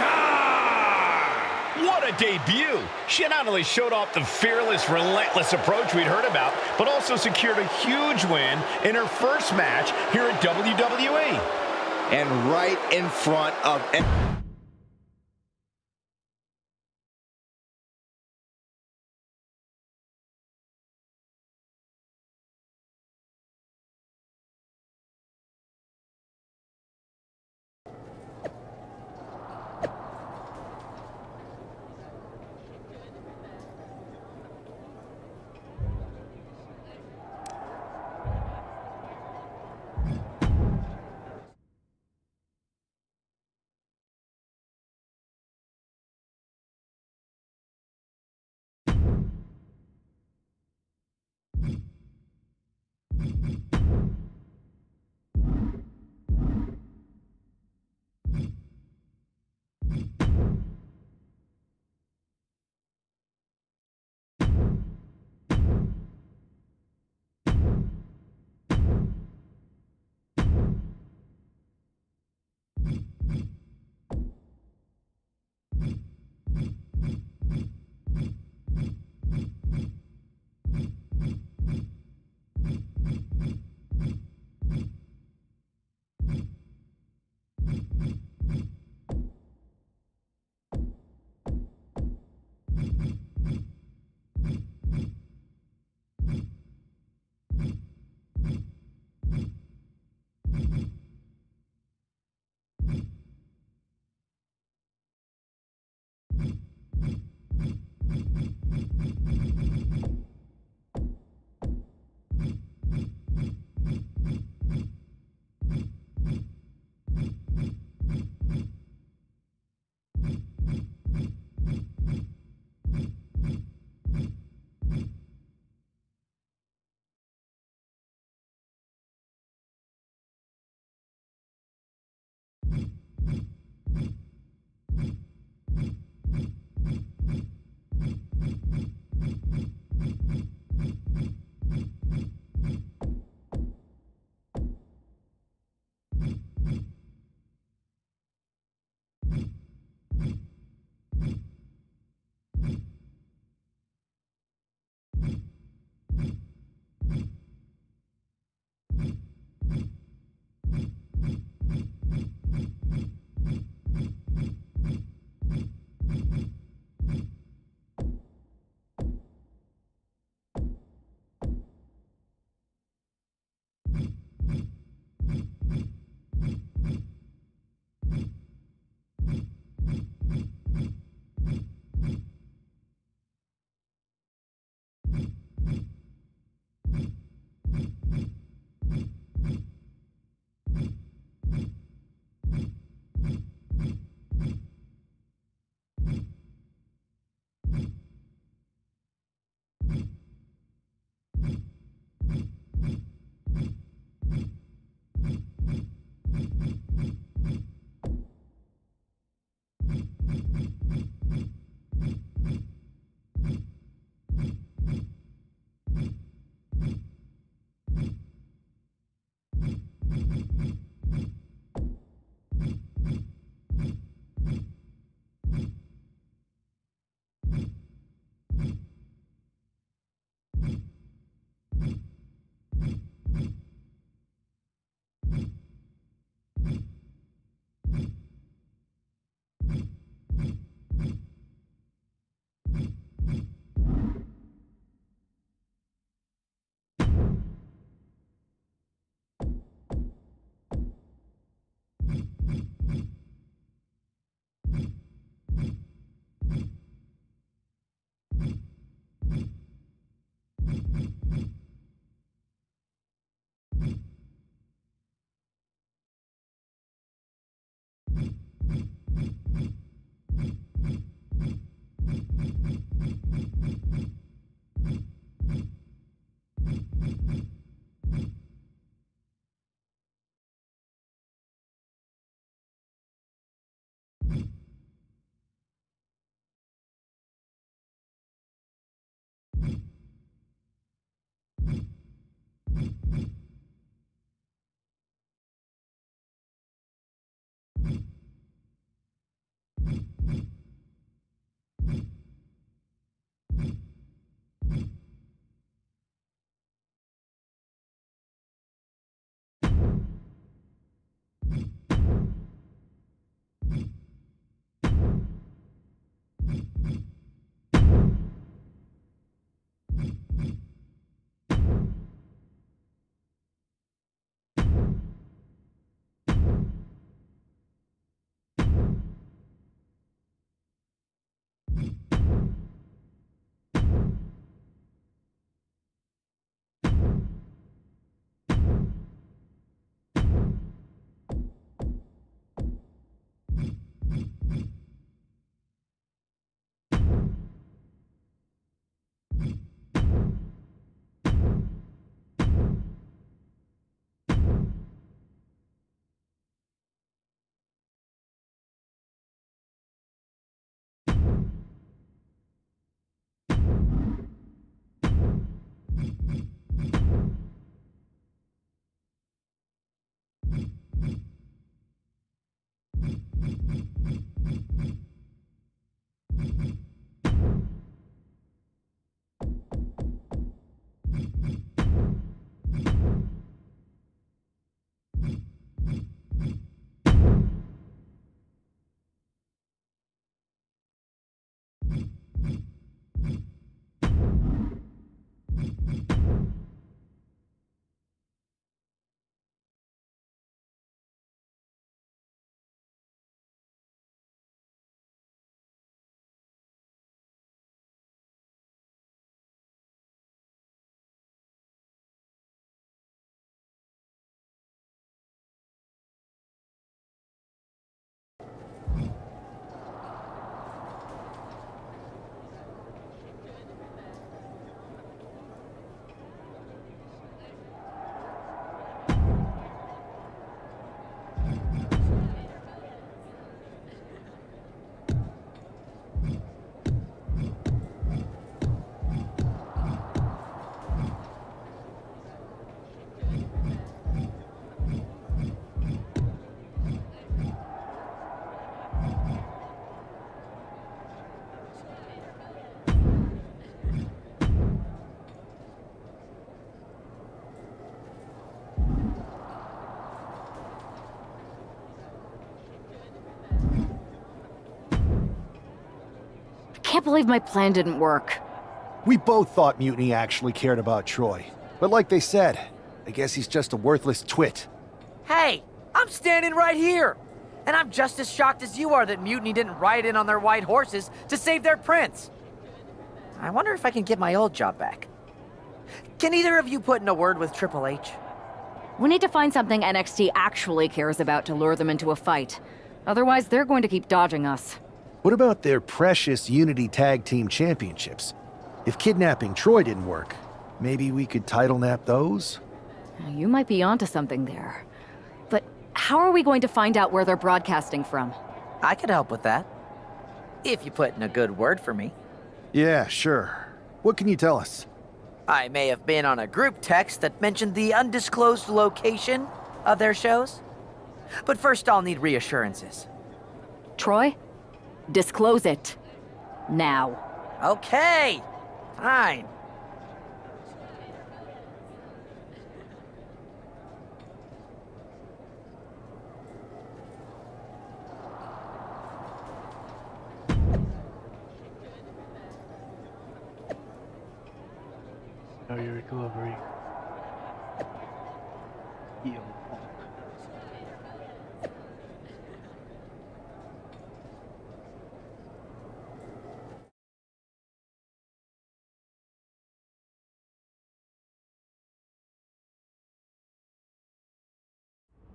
What a debut. She not only showed off the fearless, relentless approach we'd heard about, but also secured a huge win in her first match here at WWE. And right in front of... can't believe my plan didn't work. We both thought Mutiny actually cared about Troy. But like they said, I guess he's just a worthless twit. Hey, I'm standing right here. And I'm just as shocked as you are that Mutiny didn't ride in on their white horses to save their prince. I wonder if I can get my old job back. Can either of you put in a word with Triple H? We need to find something NXT actually cares about to lure them into a fight. Otherwise, they're going to keep dodging us. What about their precious Unity Tag Team Championships? If kidnapping Troy didn't work, maybe we could title nap those? You might be onto something there. But how are we going to find out where they're broadcasting from? I could help with that. If you put in a good word for me. Yeah, sure. What can you tell us? I may have been on a group text that mentioned the undisclosed location of their shows. But first I'll need reassurances. Troy? Disclose it. Now. Okay. Fine. Your recovery. Heal.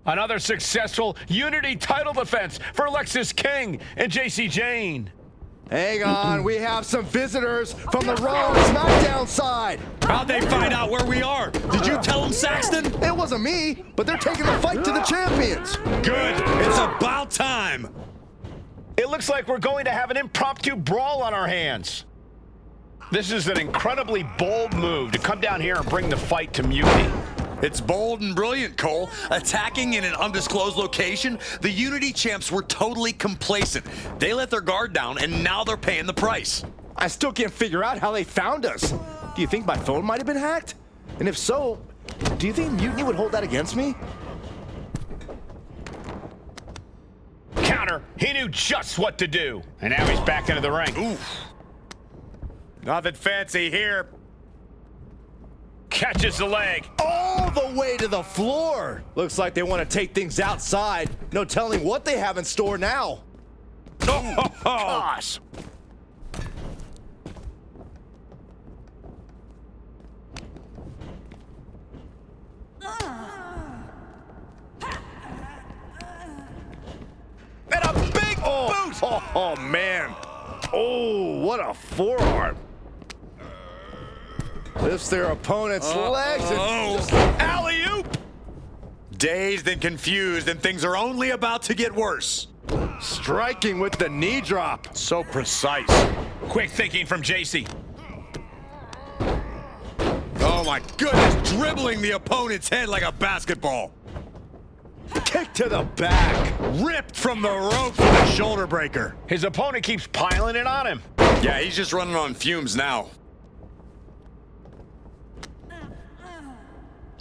Another successful Unity title defense for Lexis King and JC Jane. Hang on, we have some visitors from the Raw and SmackDown side. How'd they find out where we are? Did you tell them, Saxton? It wasn't me, but they're taking the fight to the champions. Good. It's about time. It looks like we're going to have an impromptu brawl on our hands. This is an incredibly bold move to come down here and bring the fight to Mutiny. It's bold and brilliant, Cole. Attacking in an undisclosed location, the Unity champs were totally complacent. They let their guard down, and now they're paying the price. I still can't figure out how they found us. Do you think my phone might have been hacked? And if so, do you think Mutiny would hold that against me? Counter. He knew just what to do. And now he's back into the ring. Oof. Nothing fancy here. Catches the leg. All the way to the floor. Looks like they want to take things outside. No telling what they have in store now. Oh, Gosh. And a big boot. Oh, man. Oh, what a forearm. Lifts their opponent's legs and just alley-oop. Dazed and confused, and things are only about to get worse. Striking with the knee drop. So precise. Quick thinking from JC. Oh my goodness, dribbling the opponent's head like a basketball. Kick to the back. Ripped from the ropes with a shoulder breaker. His opponent keeps piling it on him. Yeah, he's just running on fumes now.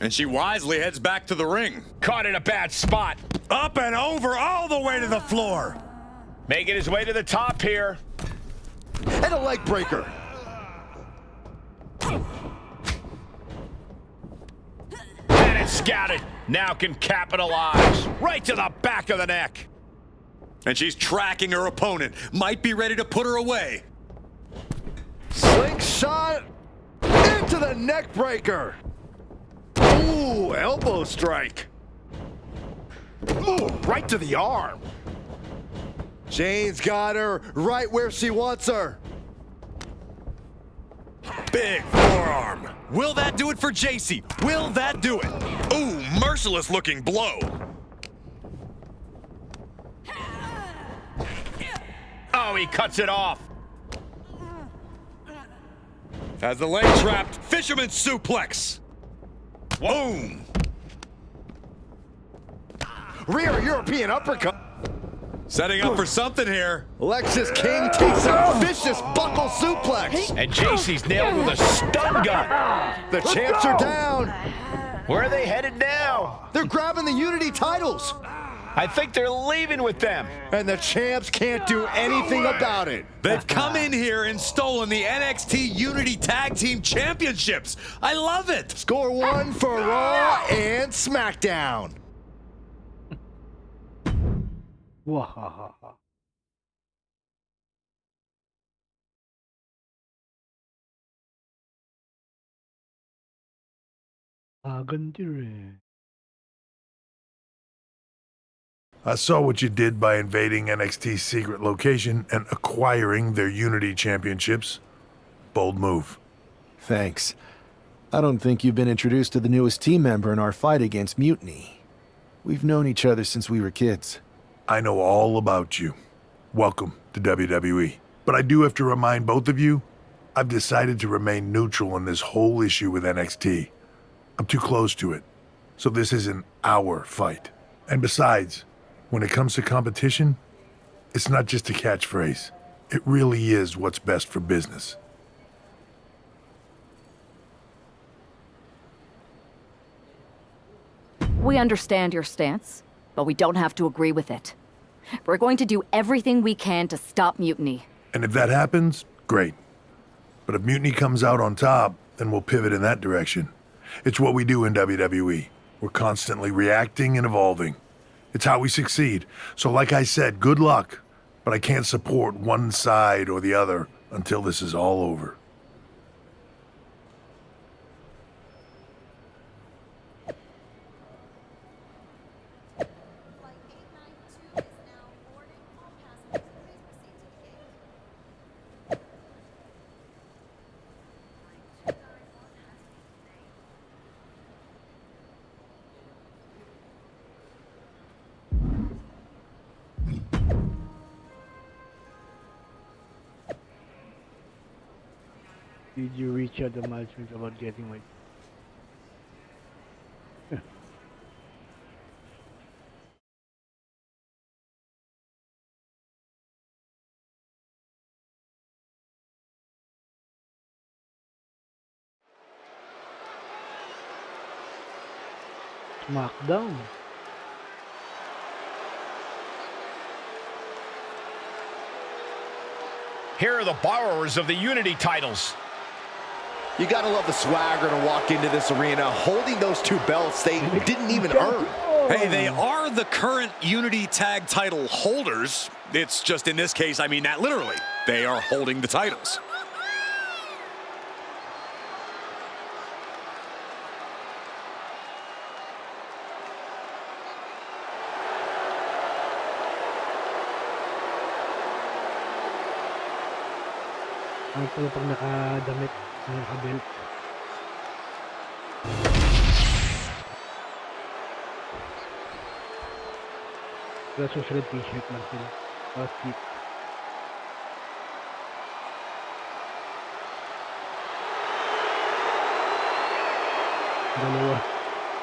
And she wisely heads back to the ring. Caught in a bad spot. Up and over all the way to the floor. Making his way to the top here. And a leg breaker. And it's scouted. Now can capitalize. Right to the back of the neck. And she's tracking her opponent. Might be ready to put her away. Slingshot into the neck breaker. Ooh, elbow strike. Ooh, right to the arm. Jane's got her right where she wants her. Big forearm. Will that do it for JC? Will that do it? Ooh, merciless looking blow. Oh, he cuts it off. Has the leg trapped. Fisherman suplex. Boom. Rear European uppercut. Setting up for something here. Lexis King takes a vicious buckle suplex. And JC's nailed with a stun gun. The champs are down. Where are they headed now? They're grabbing the Unity titles. I think they're leaving with them. And the champs can't do anything about it. They've come in here and stolen the NXT Unity Tag Team Championships. I love it. Score one for Raw and SmackDown. Wahahaha. Ganti rin. I saw what you did by invading NXT's secret location and acquiring their Unity Championships. Bold move. Thanks. I don't think you've been introduced to the newest team member in our fight against Mutiny. We've known each other since we were kids. I know all about you. Welcome to WWE. But I do have to remind both of you, I've decided to remain neutral in this whole issue with NXT. I'm too close to it, so this isn't our fight. And besides, when it comes to competition, it's not just a catchphrase. It really is what's best for business. We understand your stance, but we don't have to agree with it. We're going to do everything we can to stop Mutiny. And if that happens, great. But if Mutiny comes out on top, then we'll pivot in that direction. It's what we do in WWE. We're constantly reacting and evolving. It's how we succeed. So like I said, good luck. But I can't support one side or the other until this is all over. Did you reach out the milestones about getting my... SmackDown. Here are the borrowers of the Unity titles. You gotta love the swagger to walk into this arena holding those two belts they didn't even earn. Hey, they are the current Unity Tag title holders. It's just in this case, I mean that literally. They are holding the titles. Ano pala pag nakadamit, nakabelt. Wala susunod t-shirt lang sila. Outfit. Dalawa.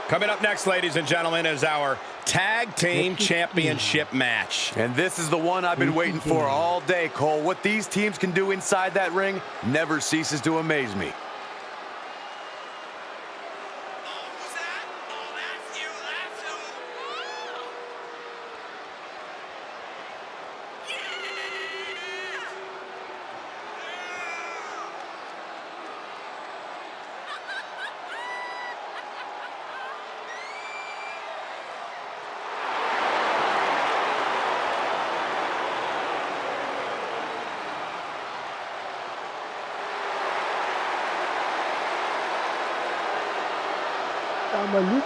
Coming up next, ladies and gentlemen, is our Tag Team Championship match. And this is the one I've been waiting for all day, Cole. What these teams can do inside that ring never ceases to amaze me. Tama, Luke.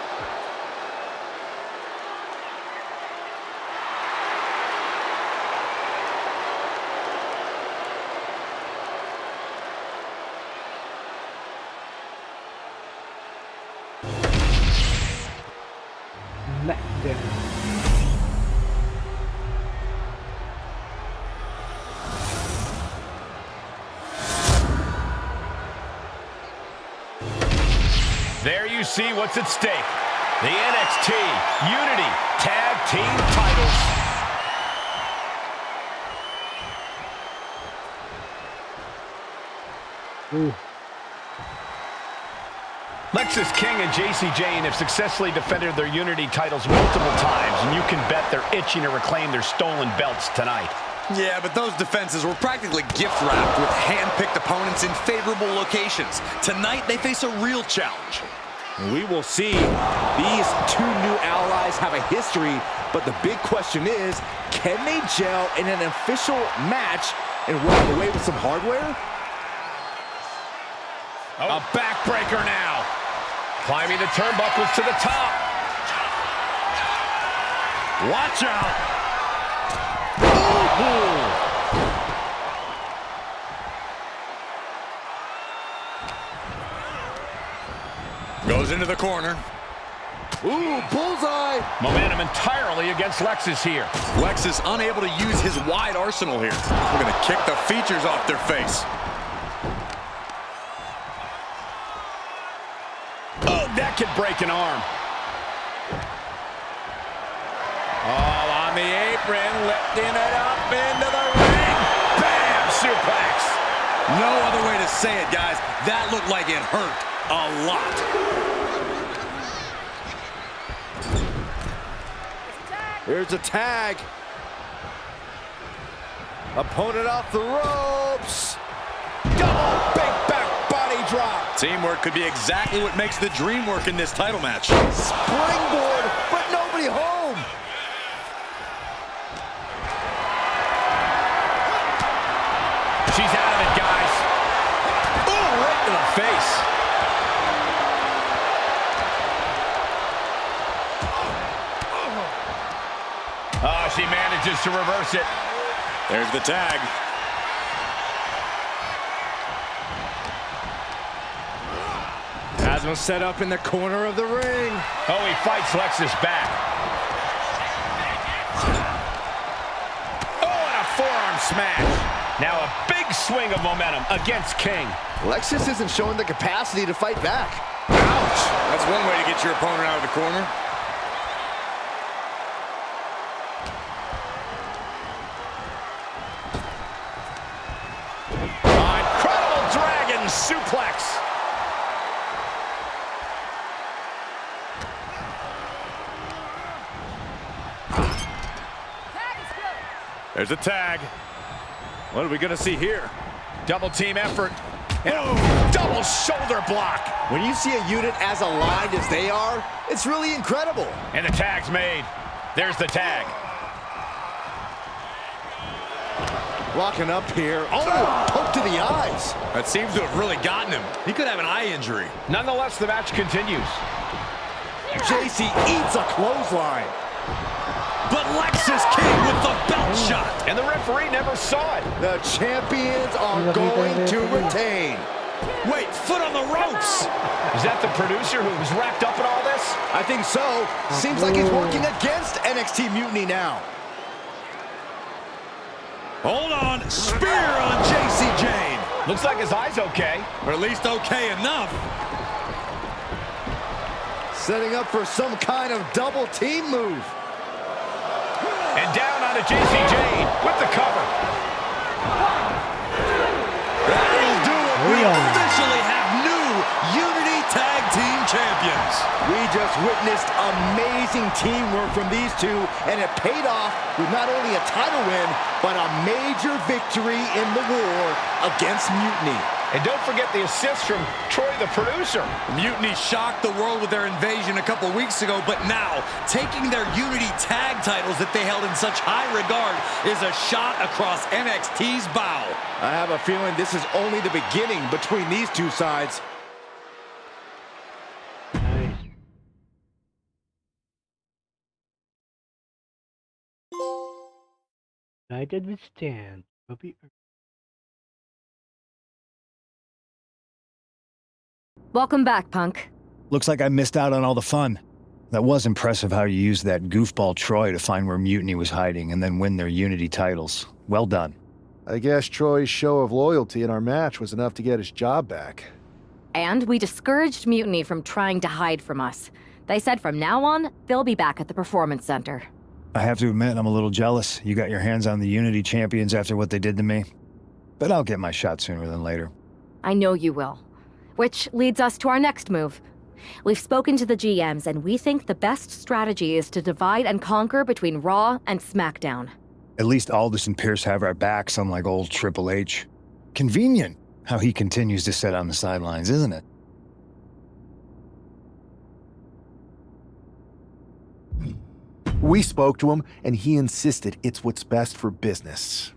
Smack them. There you see what's at stake. The NXT Unity Tag Team titles. Ooh. Lexis King and JC Jane have successfully defended their Unity titles multiple times, and you can bet they're itching to reclaim their stolen belts tonight. Yeah, but those defenses were practically gift-wrapped with hand-picked opponents in favorable locations. Tonight, they face a real challenge. We will see. These two new allies have a history, but the big question is, can they gel in an official match and walk away with some hardware? A backbreaker now. Climbing the turnbuckles to the top. Watch out! Goes into the corner. Ooh, bullseye! Momentum entirely against Lexis here. Lex is unable to use his wide arsenal here. We're going to kick the features off their face. Oh, that could break an arm. Oh, on the apron, lifting it up into the ring. Bam! Suplex. No other way to say it, guys. That looked like it hurt a lot. Here's a tag. Opponent off the ropes. Double big back body drop. Teamwork could be exactly what makes the dream work in this title match. Springboard, but nobody home. She's out of it, guys. Ooh, right to the face. Oh, she manages to reverse it. There's the tag. Asma set up in the corner of the ring. Oh, he fights Lexis back. Oh, and a forearm smash. Now a big swing of momentum against King. Lexis isn't showing the capacity to fight back. Ouch! That's one way to get your opponent out of the corner. Incredible dragon suplex. There's a tag. What are we going to see here? Double team effort. And a double shoulder block. When you see a unit as aligned as they are, it's really incredible. And the tag's made. There's the tag. Locking up here. Oh, poke to the eyes. That seems to have really gotten him. He could have an eye injury. Nonetheless, the match continues. JC eats a clothesline. But Lexis King with the belt shot. And the referee never saw it. The champions are going to retain. Wait, foot on the ropes. Is that the producer who was wrapped up in all this? I think so. Seems like he's working against NXT Mutiny now. Hold on. Spear on JC Jane. Looks like his eye's okay. Or at least okay enough. Setting up for some kind of double team move. And down onto JC Jane with the cover. That'll do it. We officially have new Unity Tag Team Champions. We just witnessed amazing teamwork from these two, and it paid off with not only a title win, but a major victory in the war against Mutiny. And don't forget the assist from Troy, the producer. Mutiny shocked the world with their invasion a couple weeks ago, but now, taking their Unity tag titles that they held in such high regard is a shot across NXT's bow. I have a feeling this is only the beginning between these two sides. Nice. United we stand. Welcome back, Punk. Looks like I missed out on all the fun. That was impressive how you used that goofball Troy to find where Mutiny was hiding and then win their Unity titles. Well done. I guess Troy's show of loyalty in our match was enough to get his job back. And we discouraged Mutiny from trying to hide from us. They said from now on, they'll be back at the Performance Center. I have to admit, I'm a little jealous. You got your hands on the Unity champions after what they did to me. But I'll get my shot sooner than later. I know you will. Which leads us to our next move, We've spoken to the GMs, and we think the best strategy is to divide and conquer between Raw and SmackDown. At least Aldous and Pierce have our backs, unlike old Triple H. Convenient how he continues to sit on the sidelines, isn't it? We spoke to him, and he insisted it's what's best for business.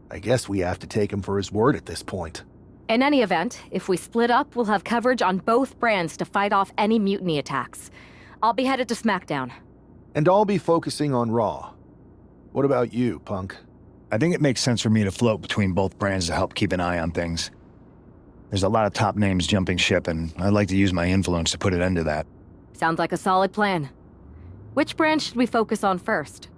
I guess we have to take him for his word at this point. In any event, if we split up, we'll have coverage on both brands to fight off any mutiny attacks. I'll be headed to SmackDown. And I'll be focusing on Raw. What about you, Punk? I think it makes sense for me to float between both brands to help keep an eye on things. There's a lot of top names jumping ship, and I'd like to use my influence to put an end to that. Sounds like a solid plan. Which brand should we focus on first?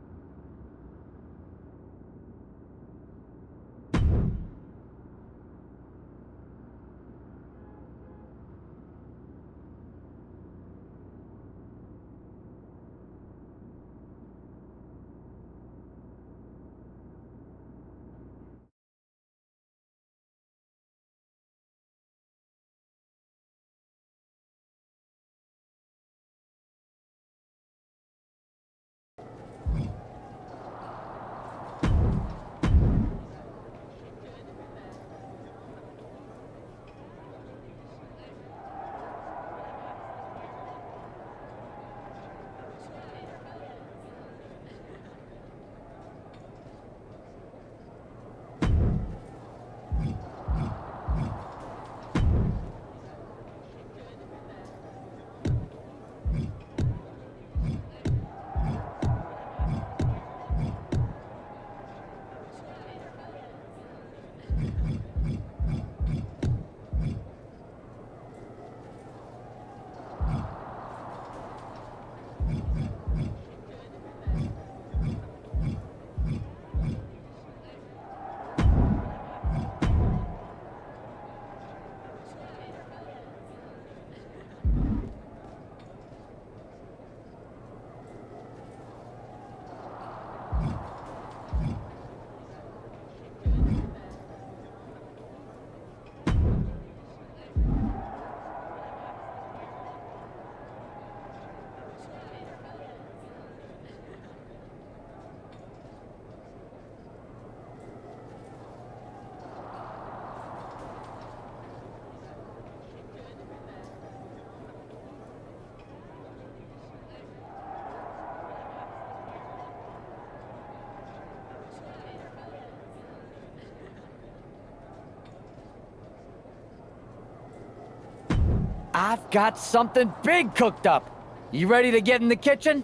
I've got something big cooked up. You ready to get in the kitchen?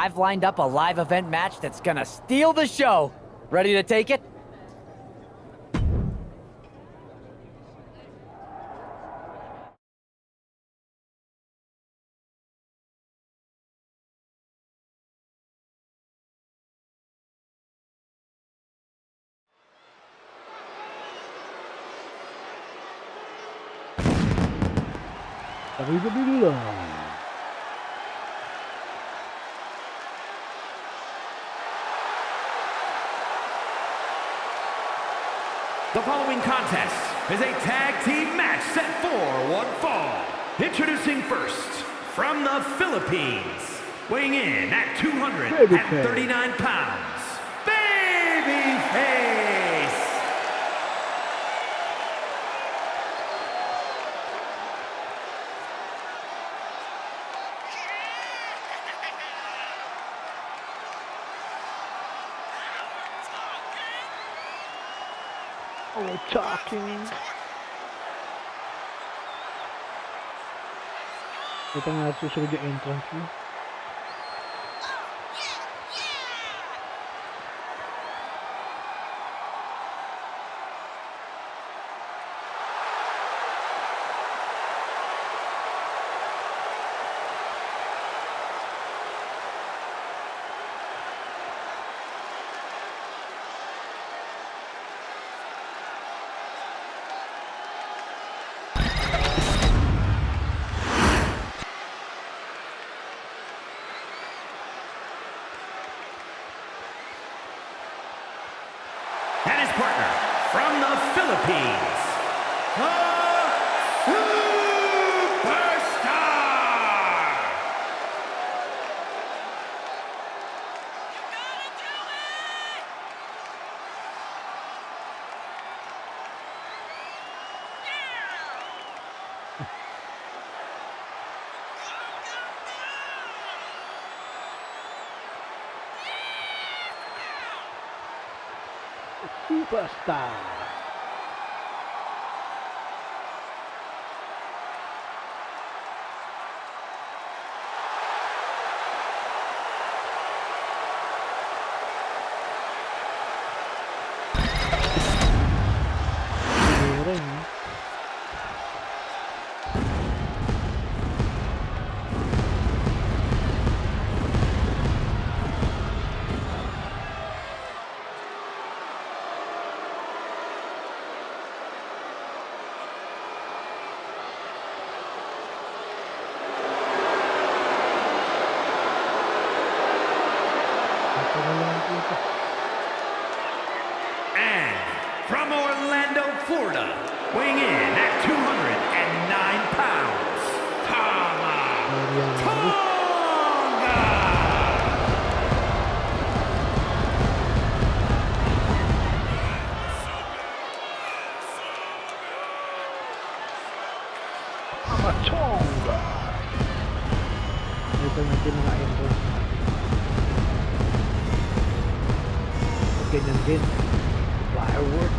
I've lined up a live event match that's gonna steal the show. Ready to take it? The following contest is a tag team match set for one fall. Introducing first, from the Philippines, weighing in at 239 pounds, Babyface! We're talking. Ito nga susunod yung entrance mo. partner from the Philippines, the Superstar! Superstar. Meron, eh. And from Orlando, Florida, weighing in at 209 pounds, Tama Tonga. Ito natin mga endorse natin. Ganyan din. Firework.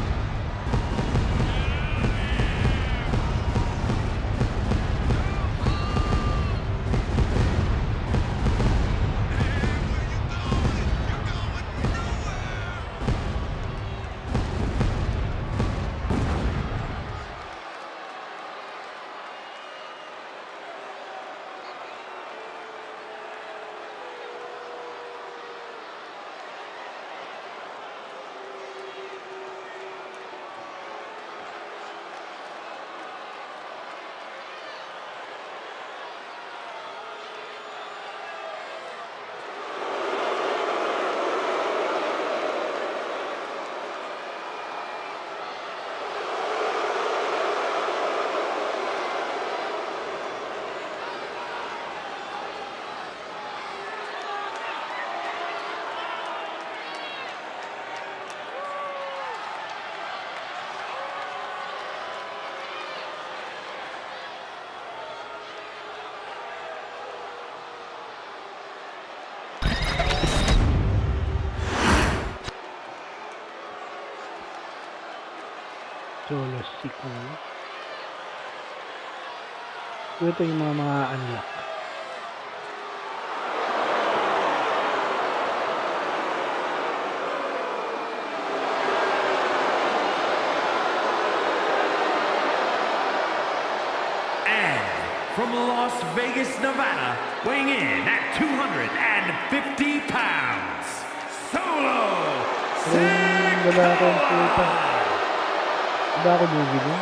Solo sequel. So, ito yung mga unlock. And from Las Vegas, Nevada, weighing in at 250 pounds, Solo Sikoa! Diba ako movie niya?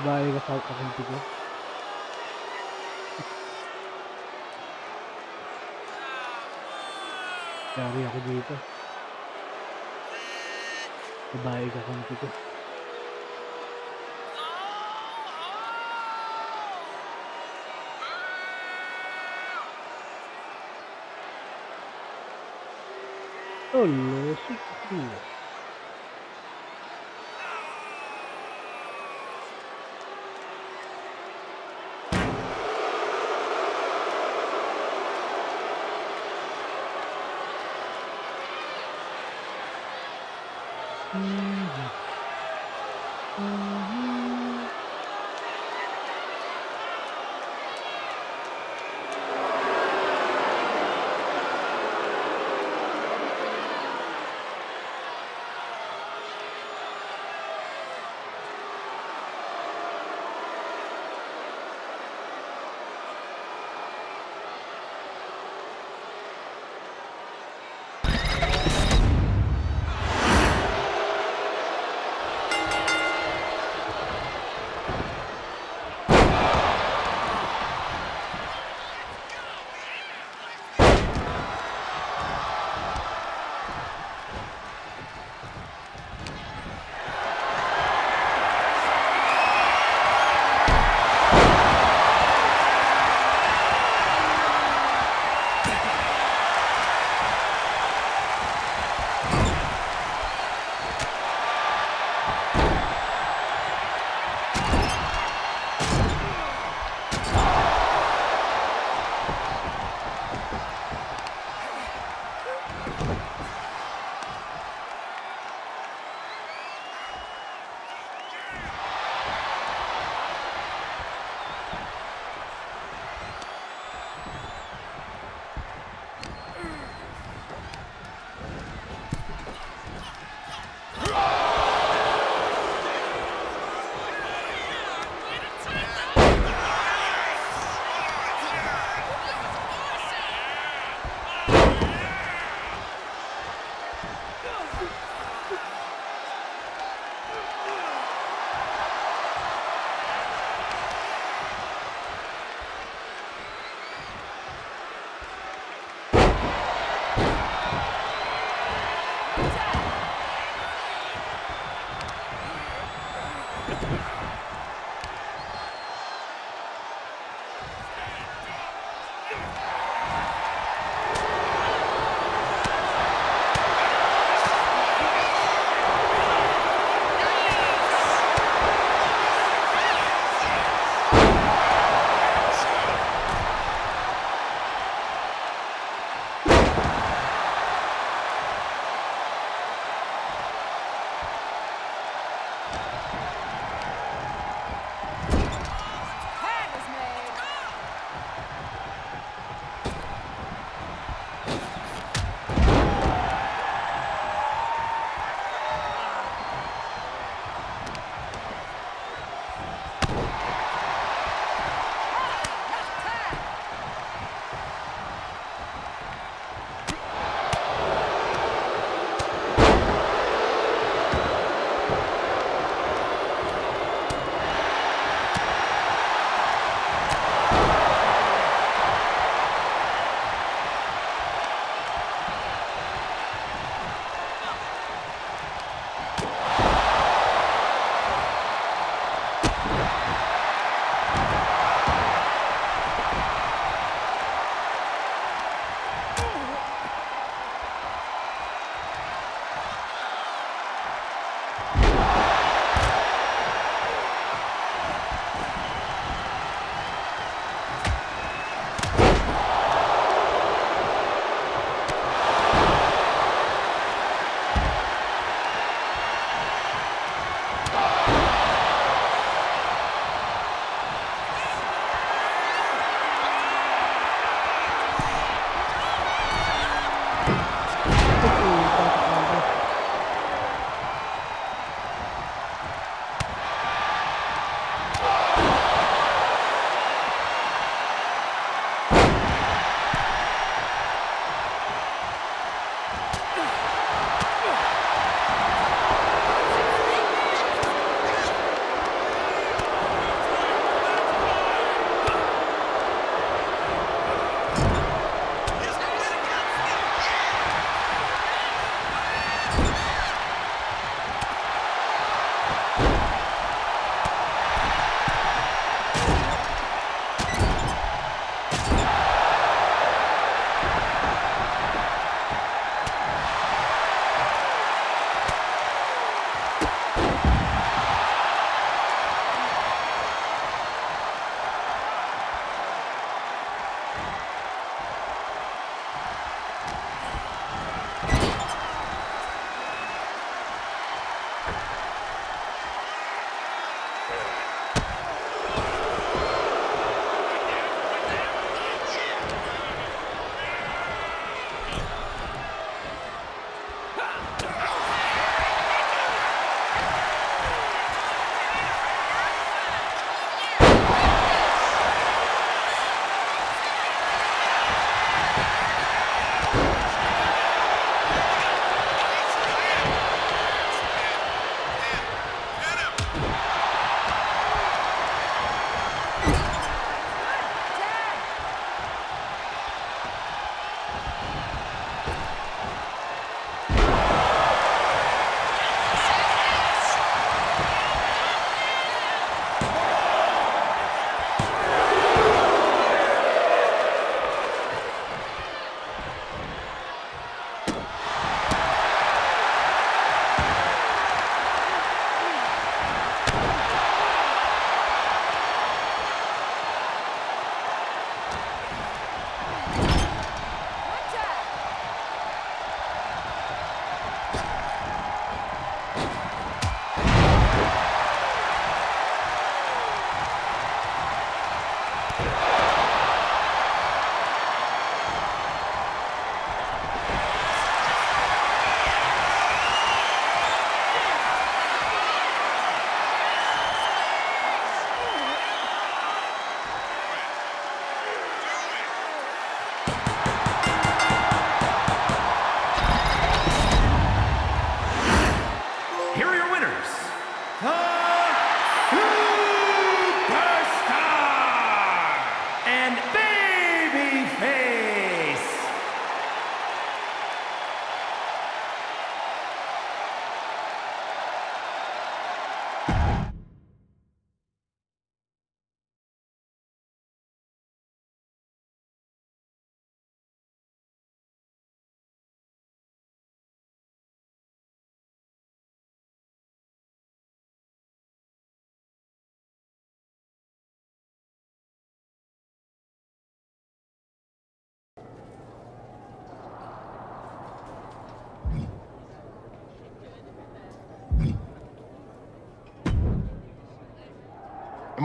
Bahay ka sa kakunti ko. Dari ako dito. Bahay ka kakunti ko. Solo Sikoa.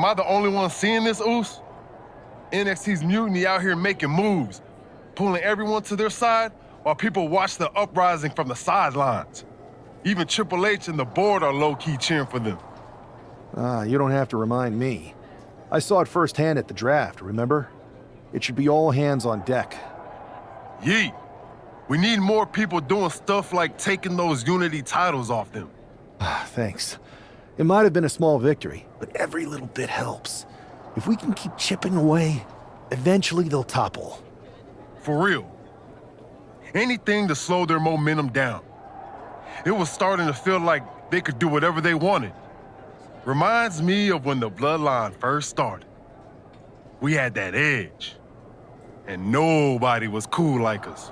Am I the only one seeing this, Oos? NXT's mutiny out here making moves, pulling everyone to their side while people watch the uprising from the sidelines. Even Triple H and the board are low-key cheering for them. You don't have to remind me. I saw it firsthand at the draft, remember? It should be all hands on deck. Yeet. We need more people doing stuff like taking those Unity titles off them. Thanks. It might have been a small victory, but every little bit helps. If we can keep chipping away, eventually they'll topple. For real. Anything to slow their momentum down. It was starting to feel like they could do whatever they wanted. Reminds me of when the Bloodline first started. We had that edge. And nobody was cool like us.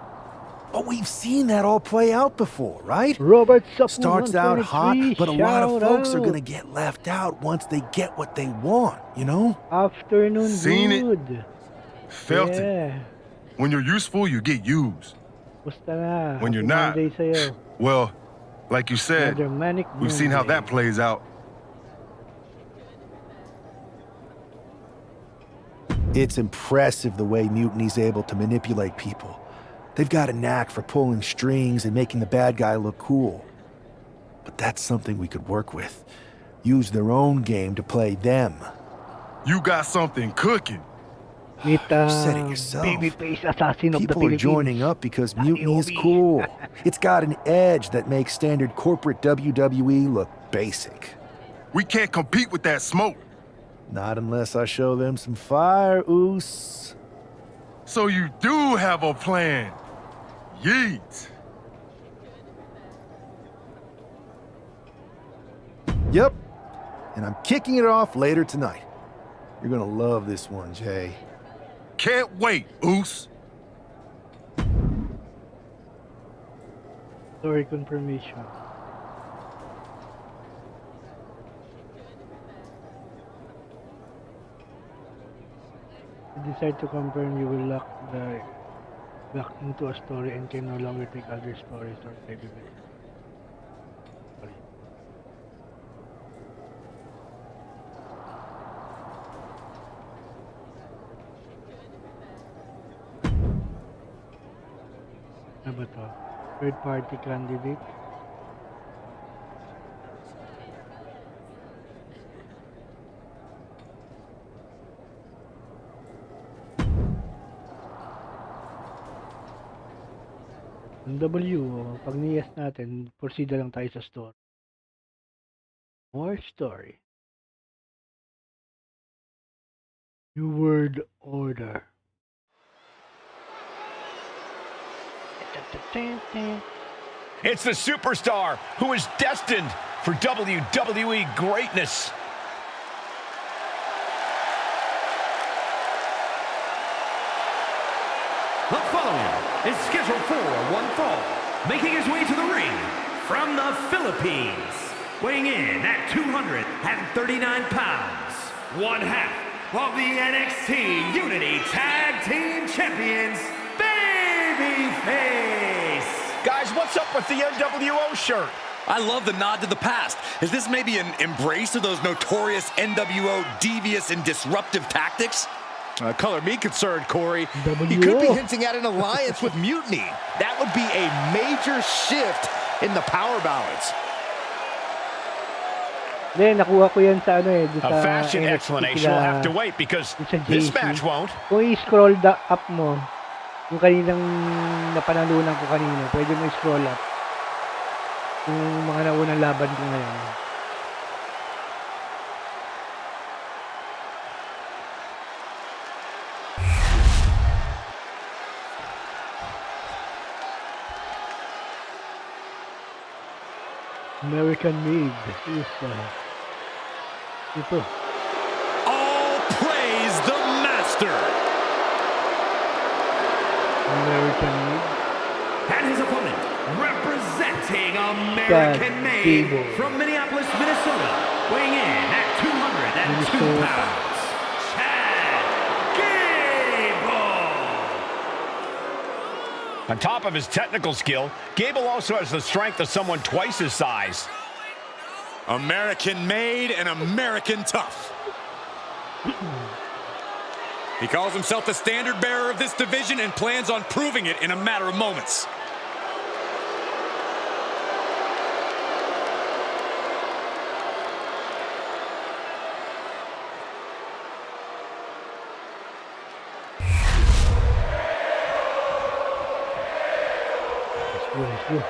But we've seen that all play out before, right? Robert Starts out hot, but a lot of folks are gonna get left out once they get what they want, you know? Afternoon Seen good. it. Felt it. When you're useful, you get used. When you're not, well, like you said, we've seen how that plays out. It's impressive the way Mutiny's able to manipulate people. They've got a knack for pulling strings and making the bad guy look cool. But that's something we could work with. Use their own game to play them. You got something cooking. You said it yourself. Babyface assassin of the People are Philippines. joining up because Mutiny is cool. It's got an edge that makes standard corporate WWE look basic. We can't compete with that smoke. Not unless I show them some fire, Oos. So you do have a plan. Yeet. Yep. And I'm kicking it off later tonight. You're gonna love this one, Jay. Can't wait, Oos. Story confirmation. You decide to confirm you will lock the back into a story and can no longer take other stories or maybe ano ba to? Third party candidate? Ang W, pag niyas natin, proceed na lang tayo sa story. More story. New World Order. It's the superstar who is destined for WWE greatness. The following is scheduled for one fall, making his way to the ring from the Philippines, weighing in at 239 pounds, one half of the NXT Unity Tag Team Champions, Babyface. Guys, what's up with the NWO shirt? I love the nod to the past. Is this maybe an embrace of those notorious NWO devious and disruptive tactics? Color me concerned, Corey. He could be hinting at an alliance with Mutiny. That would be a major shift in the power balance. Hindi, nakuha ko yan sa ano eh. A fashion explanation will have to wait because this match won't. Kung i-scroll up mo, yung kaninang napanalunan ko kanina, pwede mo i-scroll up. Yung mga naunang laban ko ngayon. American made is ito. All praise the master. American made. And his opponent, representing American made from Minneapolis, Minnesota, weighing in at 202 pounds, Chad Gable. On top of his technical skill, Gable also has the strength of someone twice his size. American made and American tough. He calls himself the standard bearer of this division and plans on proving it in a matter of moments. Let's go.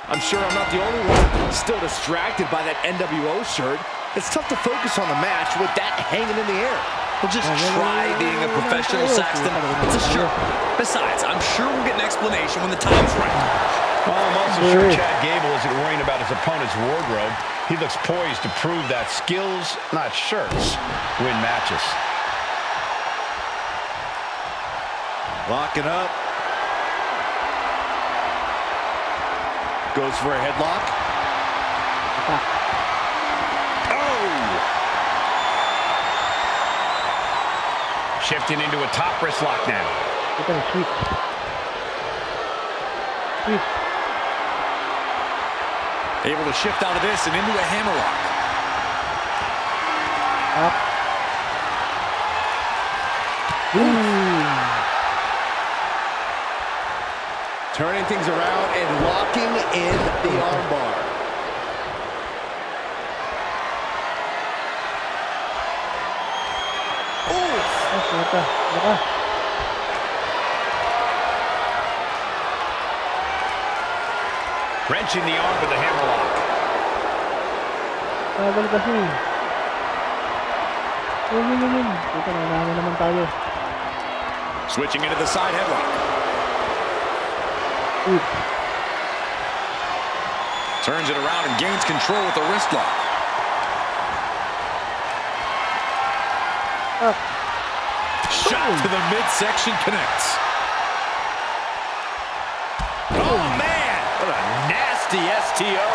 I'm sure I'm not the only one still distracted by that NWO shirt. It's tough to focus on the match with that hanging in the air. Well, just try being a professional, Saxton. It's a shirt. Besides, I'm sure we'll get an explanation when the time's right. Well, I'm also sure Chad Gable isn't worrying about his opponent's wardrobe. He looks poised to prove that skills, not shirts, win matches. Locking up. Goes for a headlock. Oh! Shifting into a top wrist lock now. Able to shift out of this and into a hammerlock. Turning things around and locking in the armbar. Wrenching the arm with a hammerlock. Switching into the side headlock. Turns it around and gains control with the wrist lock. Shot to the midsection connects. Oh, man! What a nasty STO.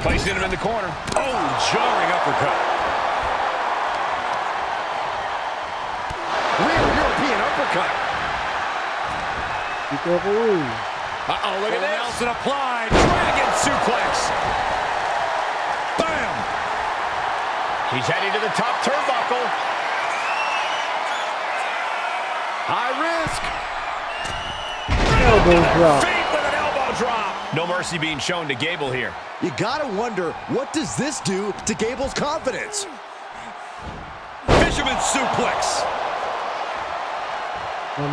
Placing him in the corner. Oh, jarring uppercut. Real European uppercut. Uh-oh, look at this. Nelson applied. Dragon suplex. Bam! He's heading to the top turnbuckle. High risk. Elbow drop. Feet with an elbow drop. No mercy being shown to Gable here. You gotta wonder, what does this do to Gable's confidence? Fisherman suplex.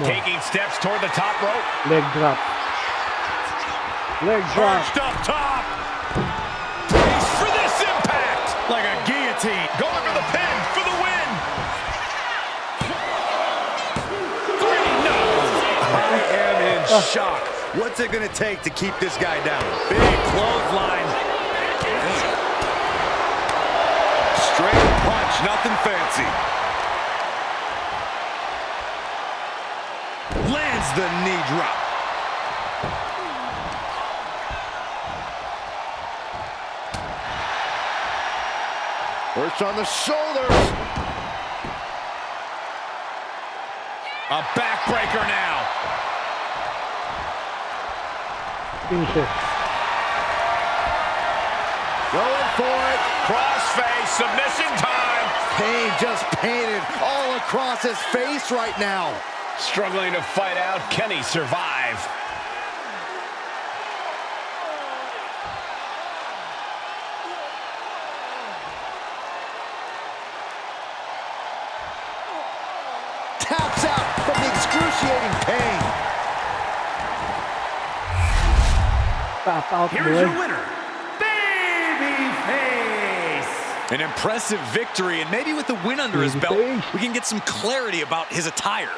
Taking steps toward the top rope. Leg drop. Leg drop. Perched up top. Brace for this impact. Like a guillotine. Going for the pin for the win. 3, no. I am in shock. What's it gonna take to keep this guy down? Big clothesline. Straight punch, nothing fancy. Lands the knee drop. Perched on the shoulders. A backbreaker now. Finisher. Going for it. Crossface, submission time. Pain just painted all across his face right now. Struggling to fight out. Can he survive? Taps out from the excruciating pain. Tap out, Here's your winner, Babyface. An impressive victory, and maybe with the win under his belt, we can get some clarity about his attire.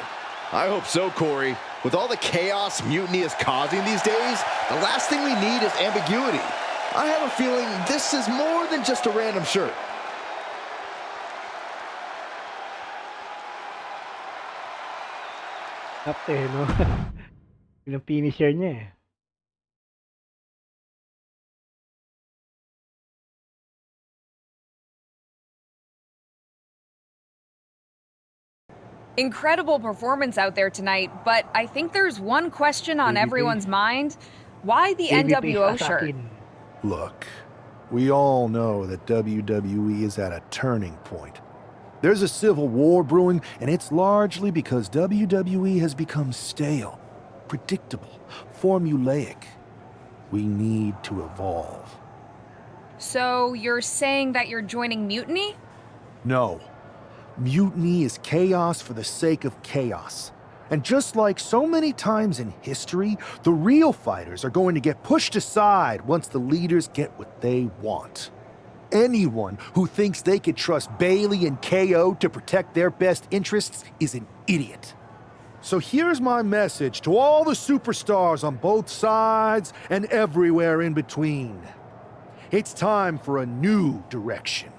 I hope so, Corey. With all the chaos Mutiny is causing these days, the last thing we need is ambiguity. I have a feeling this is more than just a random shirt. Tap eh, no? Yung finisher niya eh. Incredible performance out there tonight, but I think there's one question on everyone's mind. Why the NWO shirt? Look, we all know that WWE is at a turning point. There's a civil war brewing, and it's largely because WWE has become stale, predictable, formulaic. We need to evolve. So you're saying that you're joining Mutiny? No. Mutiny is chaos for the sake of chaos. And just like so many times in history, the real fighters are going to get pushed aside once the leaders get what they want. Anyone who thinks they could trust Bailey and KO to protect their best interests is an idiot. So here's my message to all the superstars on both sides and everywhere in between. It's time for a new direction.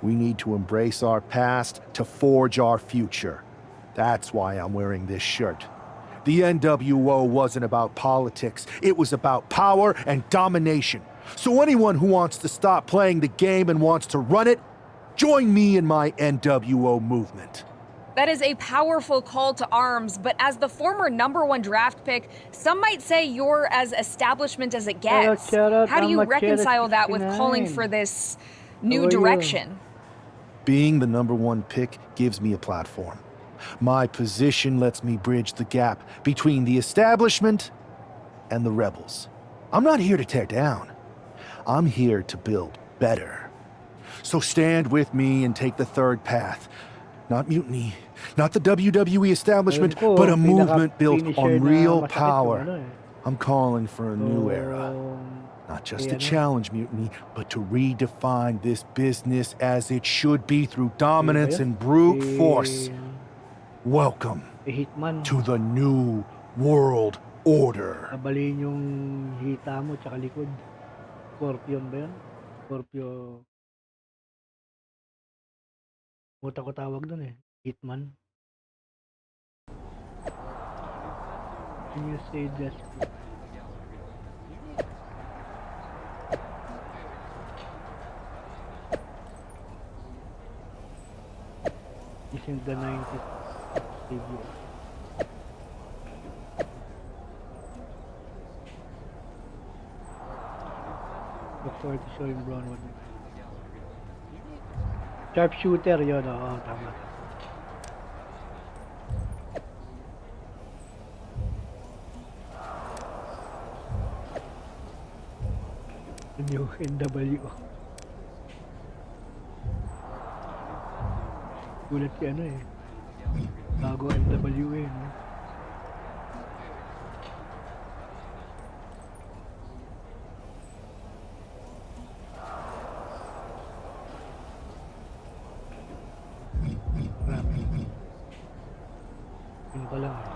We need to embrace our past to forge our future. That's why I'm wearing this shirt. The NWO wasn't about politics. It was about power and domination. So anyone who wants to stop playing the game and wants to run it, join me in my NWO movement. That is a powerful call to arms, but as the former #1 draft pick, some might say you're as establishment as it gets. How do you reconcile that with calling for this new direction? Being the #1 pick gives me a platform. My position lets me bridge the gap between the establishment and the rebels. I'm not here to tear down. I'm here to build better. So stand with me and take the third path. Not mutiny, not the WWE establishment, but a movement built on real power. I'm calling for a new era. Not just to challenge mutiny, but to redefine this business as it should be through dominance and brute force. Welcome to the new world order. Nabalin yung hita mo tsaka likod. Scorpion ba yun? Scorpio. Muta ko tawag dun eh. Hitman. Can you say that? Isn't the 90s debut. Look forward to showing Braun what sharpshooter yun, oo, tama. New NWO. Gulat si ano eh. Bago NWA, no? Yun pa lang eh.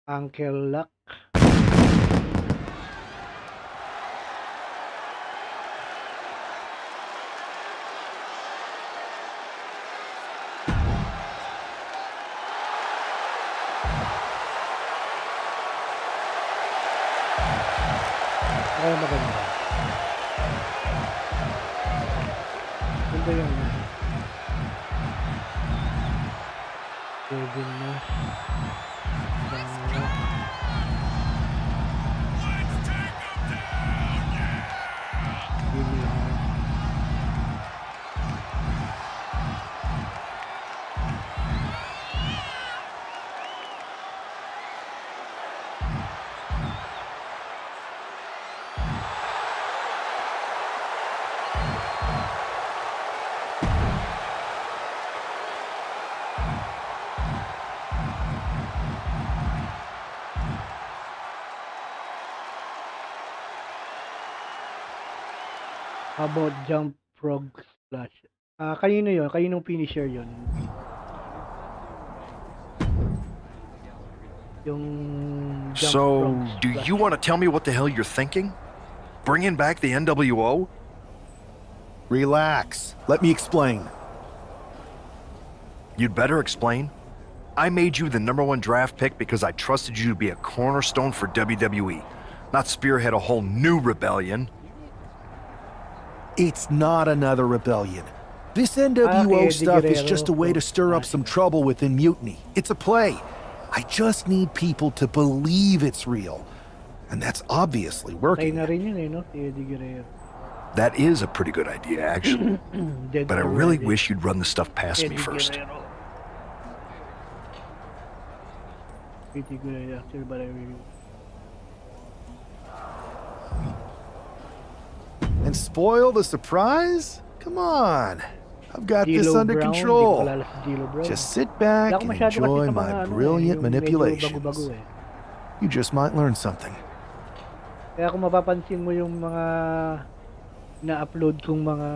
Uncle Luck. Ay, maganda. Ganda yun. Pwede na. How about jump frog splash? Kanino yun? Kaninong finisher yun? Yung jump So, frog do splash. you want to tell me what the hell you're thinking? Bringing back the NWO? Relax. Let me explain. You'd better explain. I made you the #1 draft pick because I trusted you to be a cornerstone for WWE, not spearhead a whole new rebellion. It's not another rebellion. This NWO stuff is just a way to stir up some trouble within Mutiny. It's a play. I just need people to believe it's real. And that's obviously working. That is a pretty good idea, actually. But I really wish you'd run the stuff past me first. Pretty good idea, actually, but I really... And spoil the surprise? Come on. I've got this under control. Just sit back and enjoy my brilliant manipulations. You just might learn something. Kaya kung mapapansin mo yung mga na-upload kong mga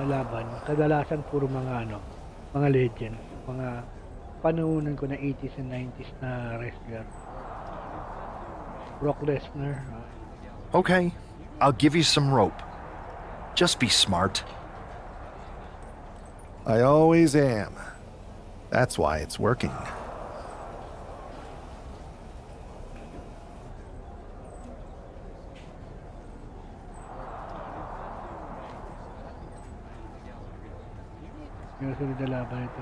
laban, kadalasan puro mga mga legend, mga panuunan ko na 80s and 90s na wrestler. Brock Lesnar. Okay, I'll give you some rope. Just be smart. I always am. That's why it's working. Susunod na laban ito.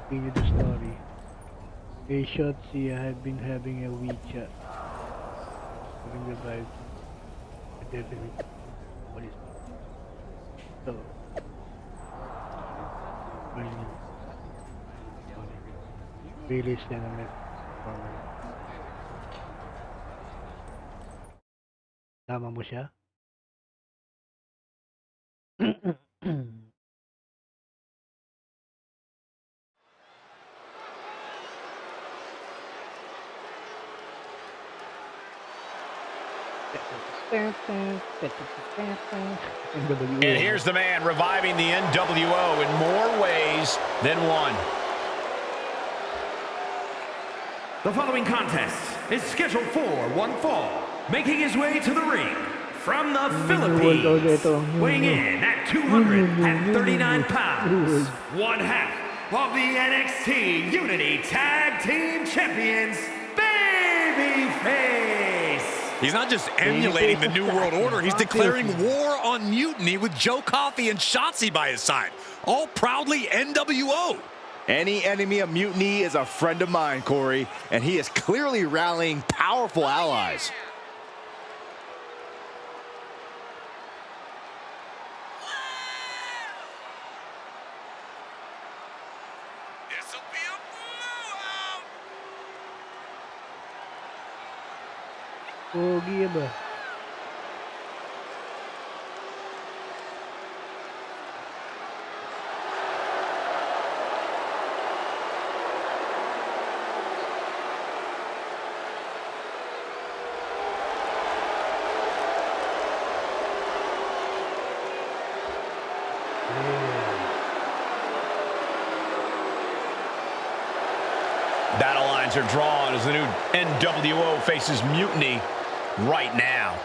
Continue the story. A Shotzi had been having a WeChat. Having the vibe. What is it? So. Release na namin. Tama mo siya? And here's the man reviving the NWO in more ways than one. The following contest is scheduled for one fall. Making his way to the ring from the Philippines, weighing in at 239 pounds, one half of the NXT Unity Tag Team Champions, Babyface. He's not just emulating the New World Order, he's declaring war on Mutiny with Joe Coffey and Shotzi by his side, all proudly NWO. Any enemy of Mutiny is a friend of mine, Corey, and he is clearly rallying powerful allies. Pogi ba? Battle lines are drawn as the new NWO faces Mutiny right now.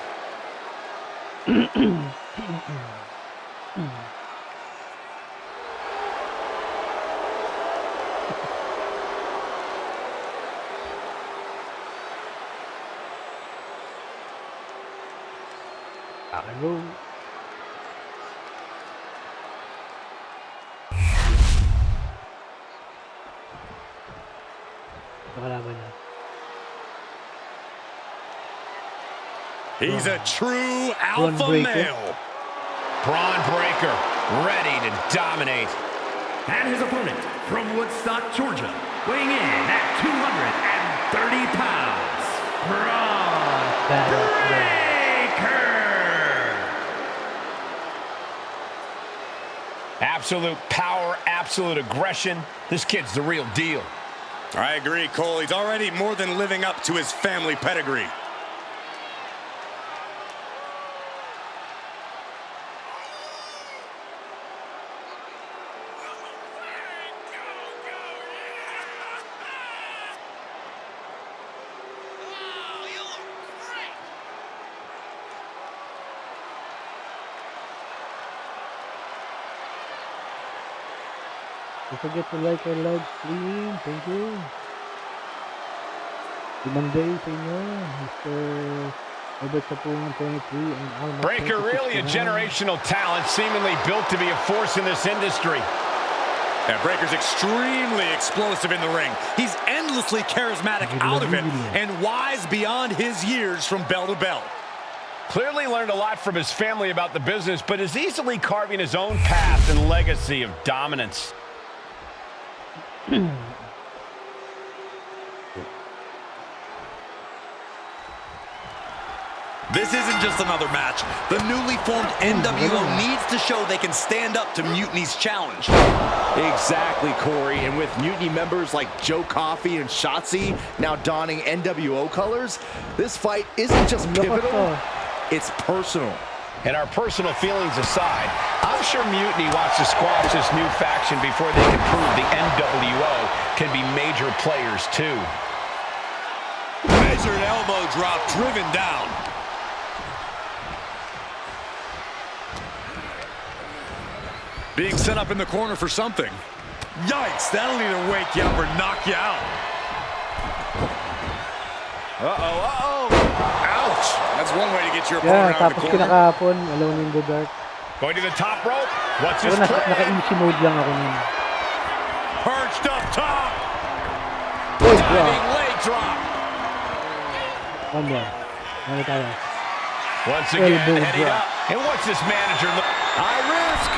He's a true alpha male. Braun Breaker, ready to dominate. And his opponent from Woodstock, Georgia, weighing in at 230 pounds, Braun Breaker. Absolute power, absolute aggression. This kid's the real deal. I agree, Cole. He's already more than living up to his family pedigree. Don't forget to like our live stream. Thank you. Monday sa inyo. Mr. Robert Sapungan 23 and Alma. Breaker really a generational talent, seemingly built to be a force in this industry. And Breaker's extremely explosive in the ring. He's endlessly charismatic out of it and wise beyond his years from bell to bell. Clearly learned a lot from his family about the business, but is easily carving his own path and legacy of dominance. This isn't just another match. The newly formed NWO needs to show they can stand up to Mutiny's challenge. Exactly, Corey. And with Mutiny members like Joe Coffey and Shotzi now donning NWO colors, this fight isn't just pivotal, it's personal. And our personal feelings aside, I'm sure Mutiny wants to squash this new faction before they can prove the NWO can be major players too. Measured elbow drop driven down. Being set up in the corner for something. Yikes, that'll either wake you up or knock you out. Ouch! That's one way to get your opponent out of the corner. Kinakapon, Alone in the Dark. Going to the top rope. What's his plan? plan? Naka-easy mode lang ako nun. Perched up top. Diving leg drop. Ano tayo? Once again, heading up. And what's this manager look? High risk.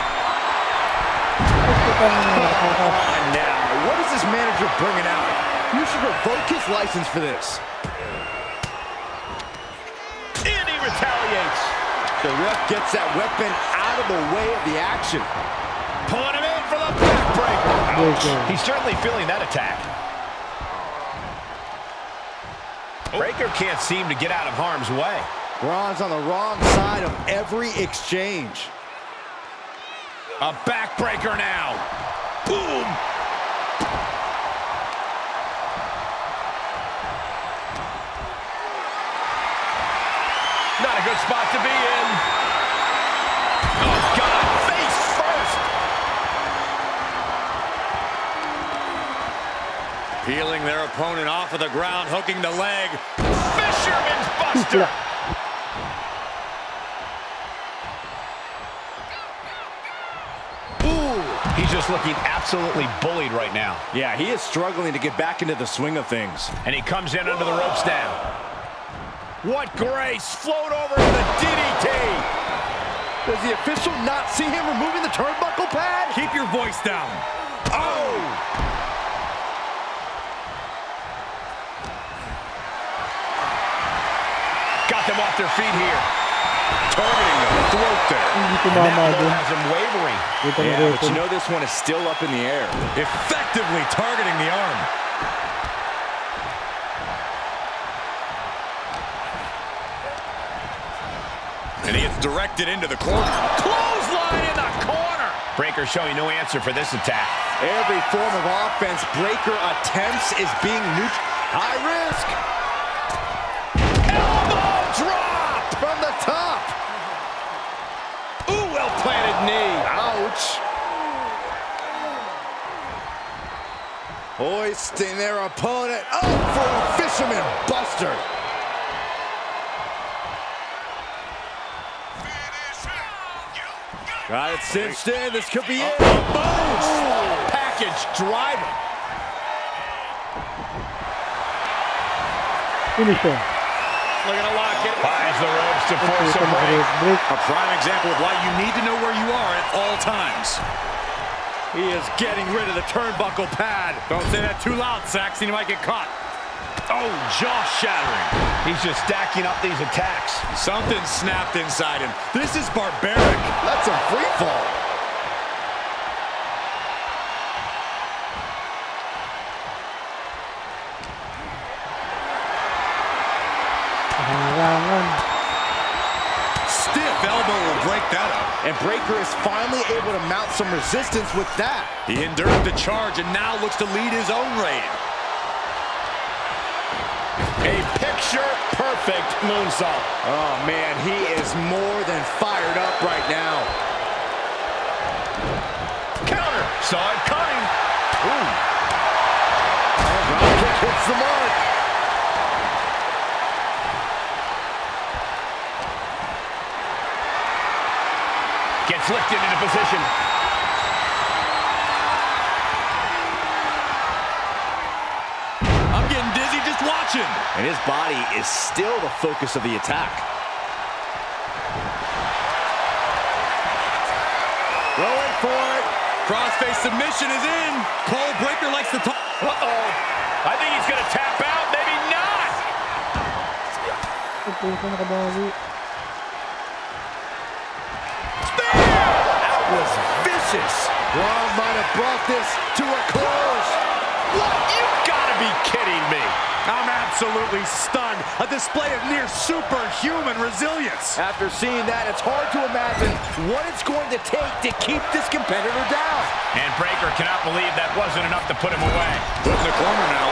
Now, what is this manager bringing out? You should revoke his license for this. And he retaliates. The ref gets that weapon out of the way of the action. Pulling him in for the backbreaker. Ouch. He's certainly feeling that attack. Breaker can't seem to get out of harm's way. Braun's on the wrong side of every exchange. A backbreaker now. Boom. Not a good spot to be in. Oh, God. Face first. Peeling their opponent off of the ground, hooking the leg. Fisherman's Buster. He's just looking absolutely bullied right now. Yeah, he is struggling to get back into the swing of things. And he comes in under the ropes now. What grace! Float over to the DDT! Does the official not see him removing the turnbuckle pad? Keep your voice down. Oh! Got them off their feet here. Targeting the throat there. That blow has him wavering. Yeah, but you know this one is still up in the air. Effectively targeting the arm. And he gets directed into the corner. Clothesline in the corner. Breaker showing no answer for this attack. Every form of offense Breaker attempts is being neutral. High risk. Elbow drop from the top. Ooh, well-planted knee. Ouch. Hoisting their opponent up for a fisherman buster. Got it cinched in. This could be it. Package driver. Finisher. Looking to lock it. Buys the ropes to force a break. A prime example of why you need to know where you are at all times. He is getting rid of the turnbuckle pad. Don't say that too loud, Saxon. You might get caught. Oh, jaw-shattering. He's just stacking up these attacks. Something snapped inside him. This is barbaric. That's a free fall. Stiff elbow will break that up. And Breaker is finally able to mount some resistance with that. He endured the charge and now looks to lead his own reign. A picture-perfect moonsault. Oh, man, he is more than fired up right now. Counter. Saw it coming. hits the mark. Gets lifted into position. I'm getting dizzy just watching. And his body is still the focus of the attack. Going for it. Crossface submission is in. Cole Breaker likes to talk. Uh-oh. I think he's going to tap out. Maybe not. That was vicious. Braun might have brought this to a close. What? You've got to be kidding me. I'm absolutely stunned. A display of near superhuman resilience. After seeing that, it's hard to imagine what it's going to take to keep this competitor down. And Breaker cannot believe that wasn't enough to put him away. Put in the corner now.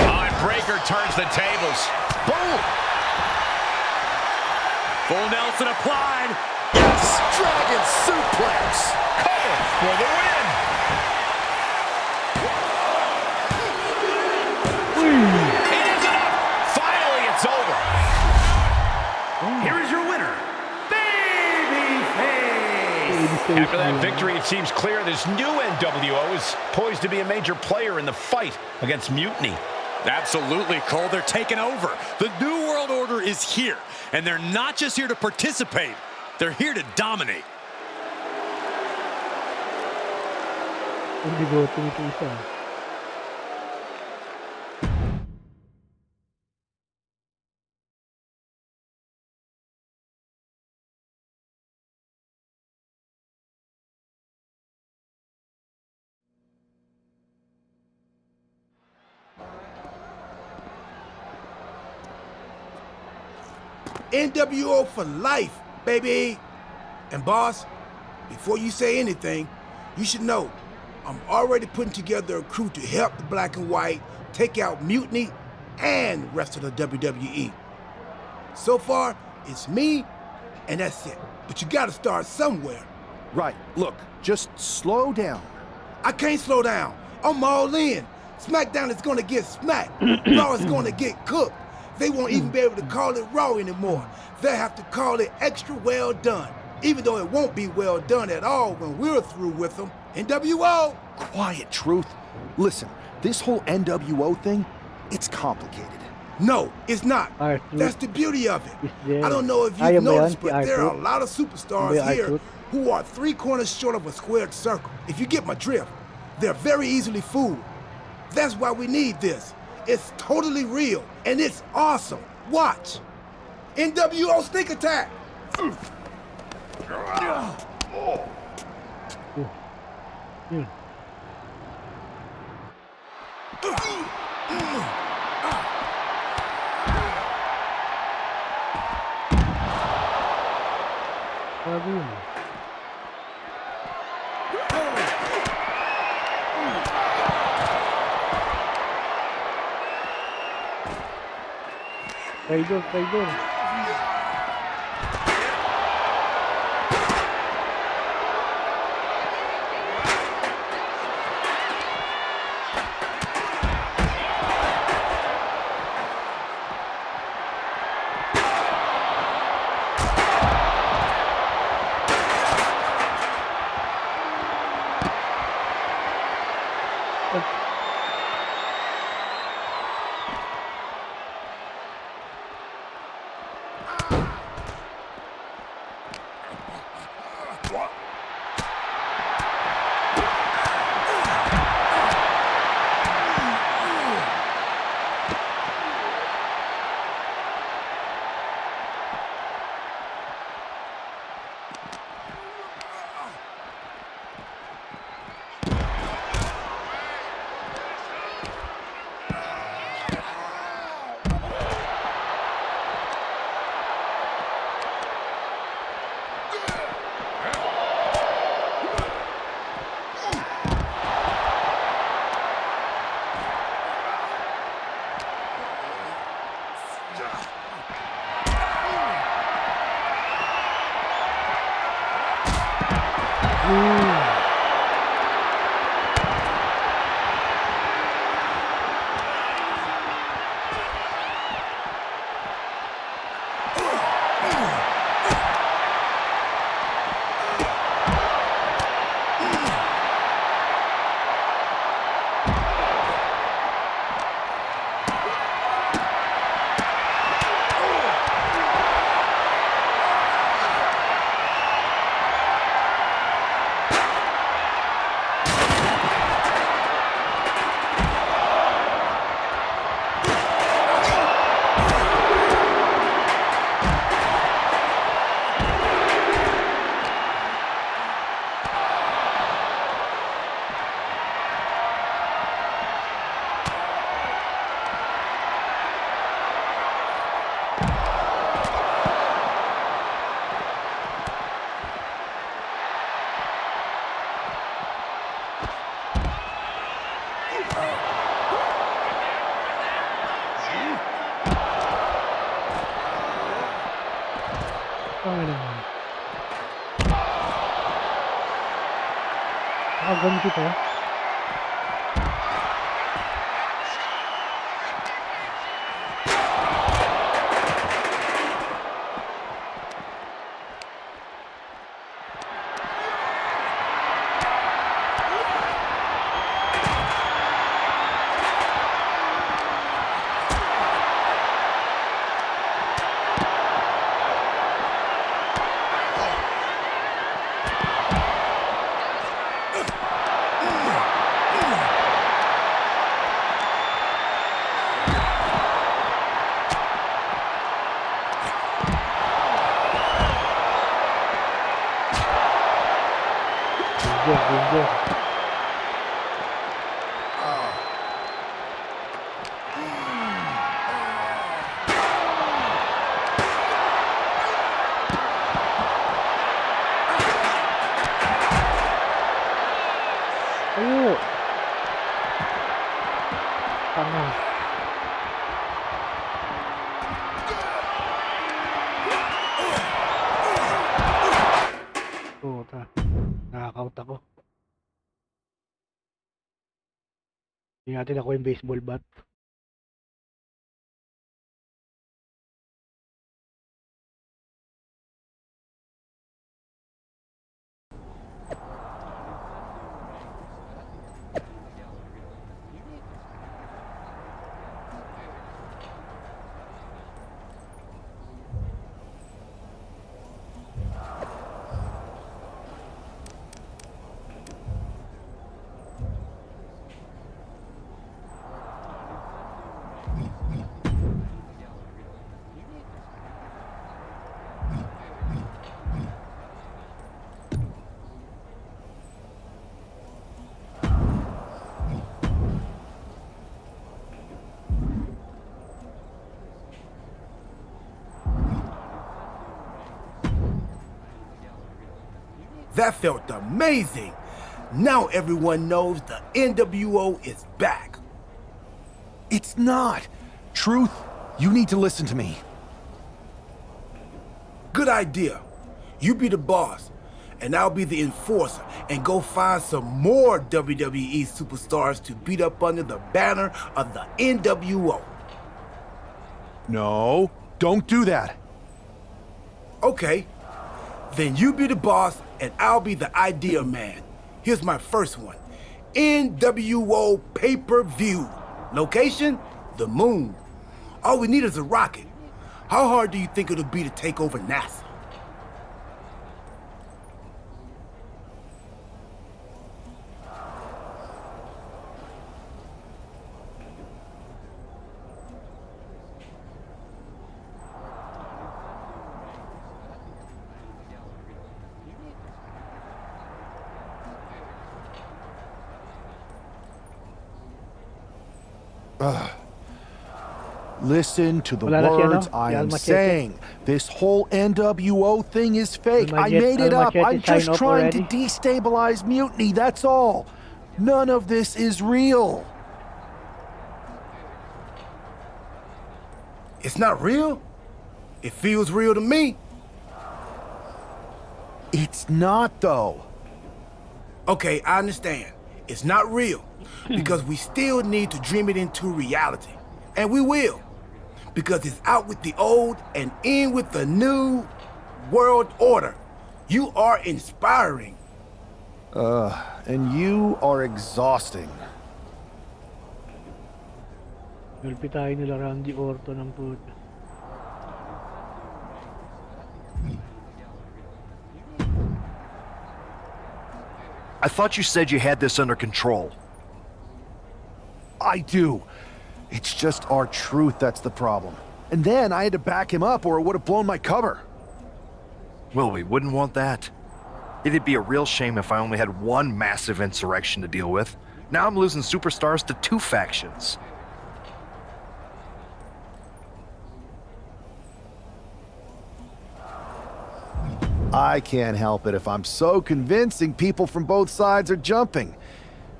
Oh, and Breaker turns the tables. Boom. Full Nelson applied. Yes. Dragon suplex. Cover for the win. It is enough. Finally, it's over. Here is your winner, Babyface. After that victory, it seems clear this new NWO is poised to be a major player in the fight against Mutiny. Absolutely, Cole. They're taking over. The New World Order is here, and they're not just here to participate. They're here to dominate. NWO for life, baby. And boss, before you say anything, you should know I'm already putting together a crew to help the Black and White take out Mutiny and rest of the WWE. So far, it's me, and that's it. But you gotta start somewhere. Right. Look, just slow down. I can't slow down. I'm all in. SmackDown is gonna get smacked. Raw is gonna get cooked. They won't even be able to call it Raw anymore. They'll have to call it extra well done, even though it won't be well done at all when we're through with them. NWO! Quiet, Truth. Listen, this whole NWO thing, it's complicated. No, it's not. That's the beauty of it. I don't know if you've noticed, but there are a lot of superstars here who are 3 corners short of a squared circle. If you get my drift, they're very easily fooled. That's why we need this. It's totally real, and it's awesome. Watch. NWO Sneak Attack! Traidor. Ganun kita. Ayo. Tangan. Puta. Nakakaut ako. Hindi natin ako yung baseball bat. That felt amazing. Now everyone knows the NWO is back. It's not. Truth, you need to listen to me. Good idea. You be the boss, and I'll be the enforcer, and go find some more WWE superstars to beat up under the banner of the NWO. No, don't do that. Okay. Then you be the boss, and I'll be the idea man. Here's my first one. NWO pay-per-view. Location? The moon. All we need is a rocket. How hard do you think it'll be to take over NASA? Listen to the words I am saying. This whole NWO thing is fake. I made it up. I'm just trying to destabilize Mutiny, that's all. None of this is real. It's not real? It feels real to me. It's not, though. Okay, I understand. It's not real. Because we still need to dream it into reality. And we will. Because it's out with the old and in with the new world order. You are inspiring. And you are exhausting. Nalpitahin nila Randy Orton ng puta. I thought you said you had this under control. I do. It's just our truth that's the problem. And then I had to back him up or it would have blown my cover. Well, we wouldn't want that. It'd be a real shame if I only had one massive insurrection to deal with. Now I'm losing superstars to two factions. I can't help it if I'm so convincing people from both sides are jumping.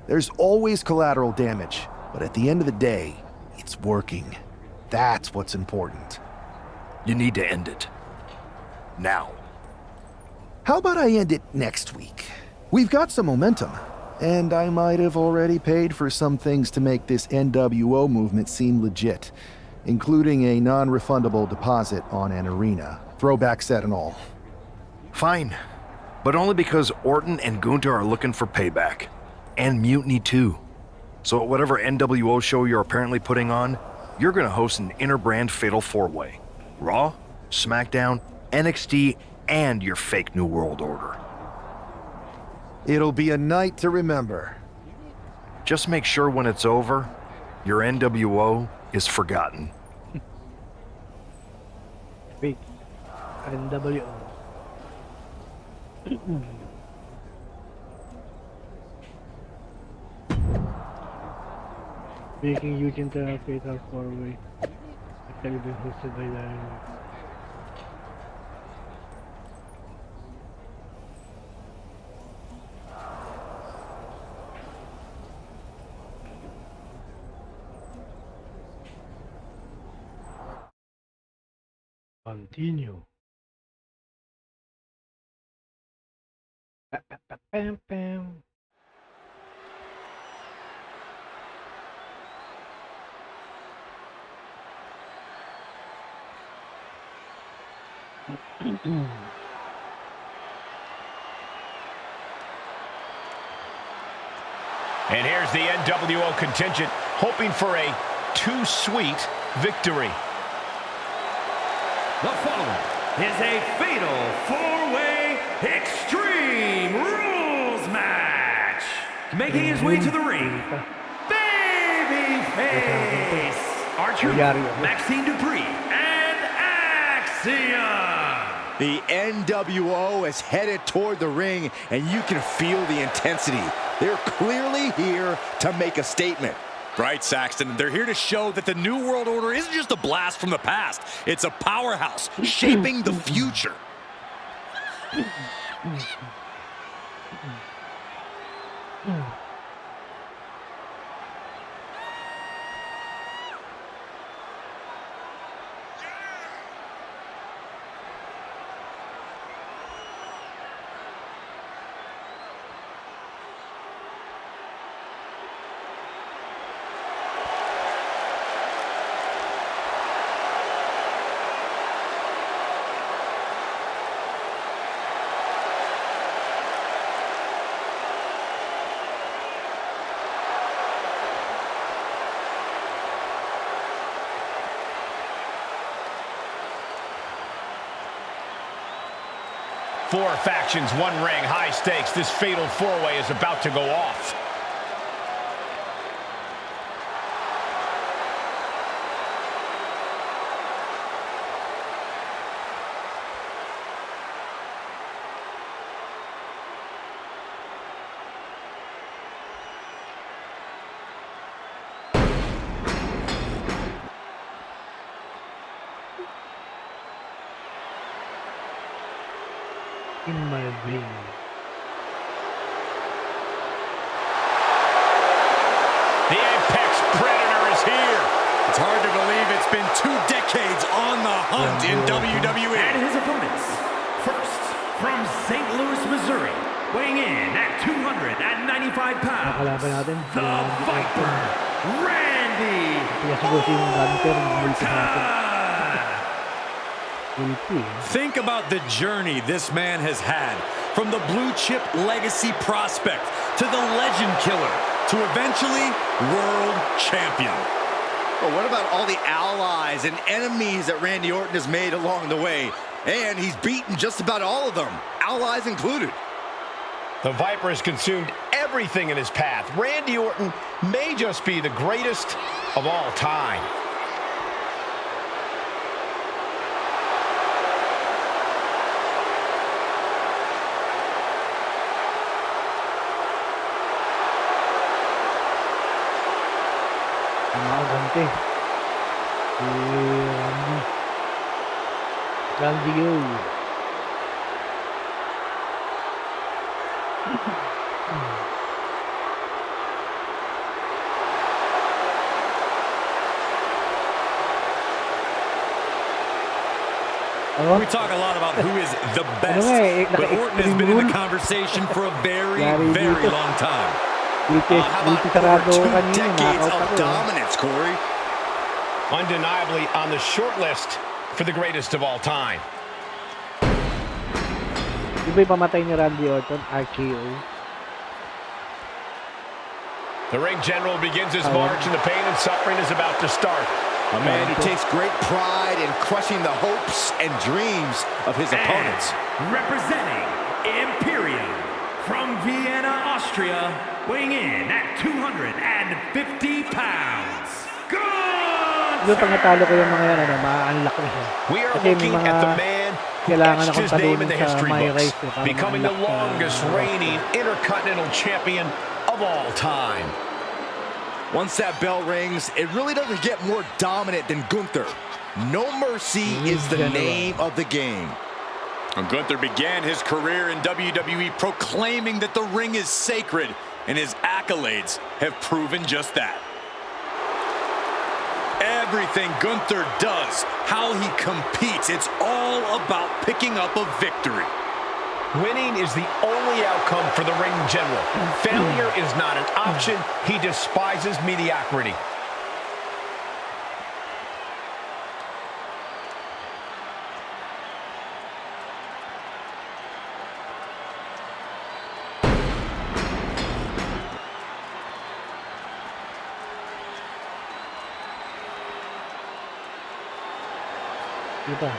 There's always collateral damage, but at the end of the day, it's working. That's what's important. You need to end it. Now. How about I end it next week? We've got some momentum, and I might have already paid for some things to make this NWO movement seem legit, including a non-refundable deposit on an arena, throwback set and all. Fine, but only because Orton and Gunther are looking for payback. And Mutiny too. So at whatever NWO show you're apparently putting on, you're gonna host an inter-brand fatal four-way. Raw, SmackDown, NXT, and your fake New World Order. It'll be a night to remember. Just make sure when it's over, your NWO is forgotten. Fake NWO. Making huge internal fatal four-way. Actually been hosted by WWE. Continue. Bam, bam. And here's the NWO contingent hoping for a too sweet victory. The following is a fatal four-way Extreme Rules match. Making his way to the ring, Babyface, R-Truth, Maxine Dupree, and Axiom. The NWO is headed toward the ring, and you can feel the intensity. They're clearly here to make a statement. Right, Saxton. They're here to show that the New World Order isn't just a blast from the past. It's a powerhouse shaping the future. Four factions, one ring, high stakes. This fatal four-way is about to go off. In my ring. The Apex Predator is here. It's hard to believe it's been 2 decades on the hunt in WWE. And his opponents, first from St. Louis, Missouri, weighing in at 295 pounds, the Viper, Randy Orton. Think about the journey this man has had, from the blue chip legacy prospect to the legend killer to eventually world champion. But what about all the allies and enemies that Randy Orton has made along the way? And he's beaten just about all of them, allies included. The Viper has consumed everything in his path. Randy Orton may just be the greatest of all time. Ganti. Randy go. We talk a lot about who is the best, but Orton has been in the conversation for a very, very long time. How about over 2 decades of dominance, Corey? Undeniably on the short list for the greatest of all time. Iba yung pamatay ni Randy Orton, RKO. The ring general begins his march and the pain and suffering is about to start. A man who takes great pride in crushing the hopes and dreams of his opponents. Representing Imperium from Vienna, Austria, weighing in at 250 pounds, Yung pangatalo ko yung mga yan, ma-unlock na siya. We are looking at the man who etched his name in the history books, becoming the longest reigning Intercontinental Champion of all time. Once that bell rings, it really doesn't get more dominant than Gunther. No mercy is the name of the game. And Gunther began his career in WWE proclaiming that the ring is sacred, and his accolades have proven just that. Everything Gunther does, how he competes, it's all about picking up a victory. Winning is the only outcome for the ring general. Failure is not an option. He despises mediocrity. Diba?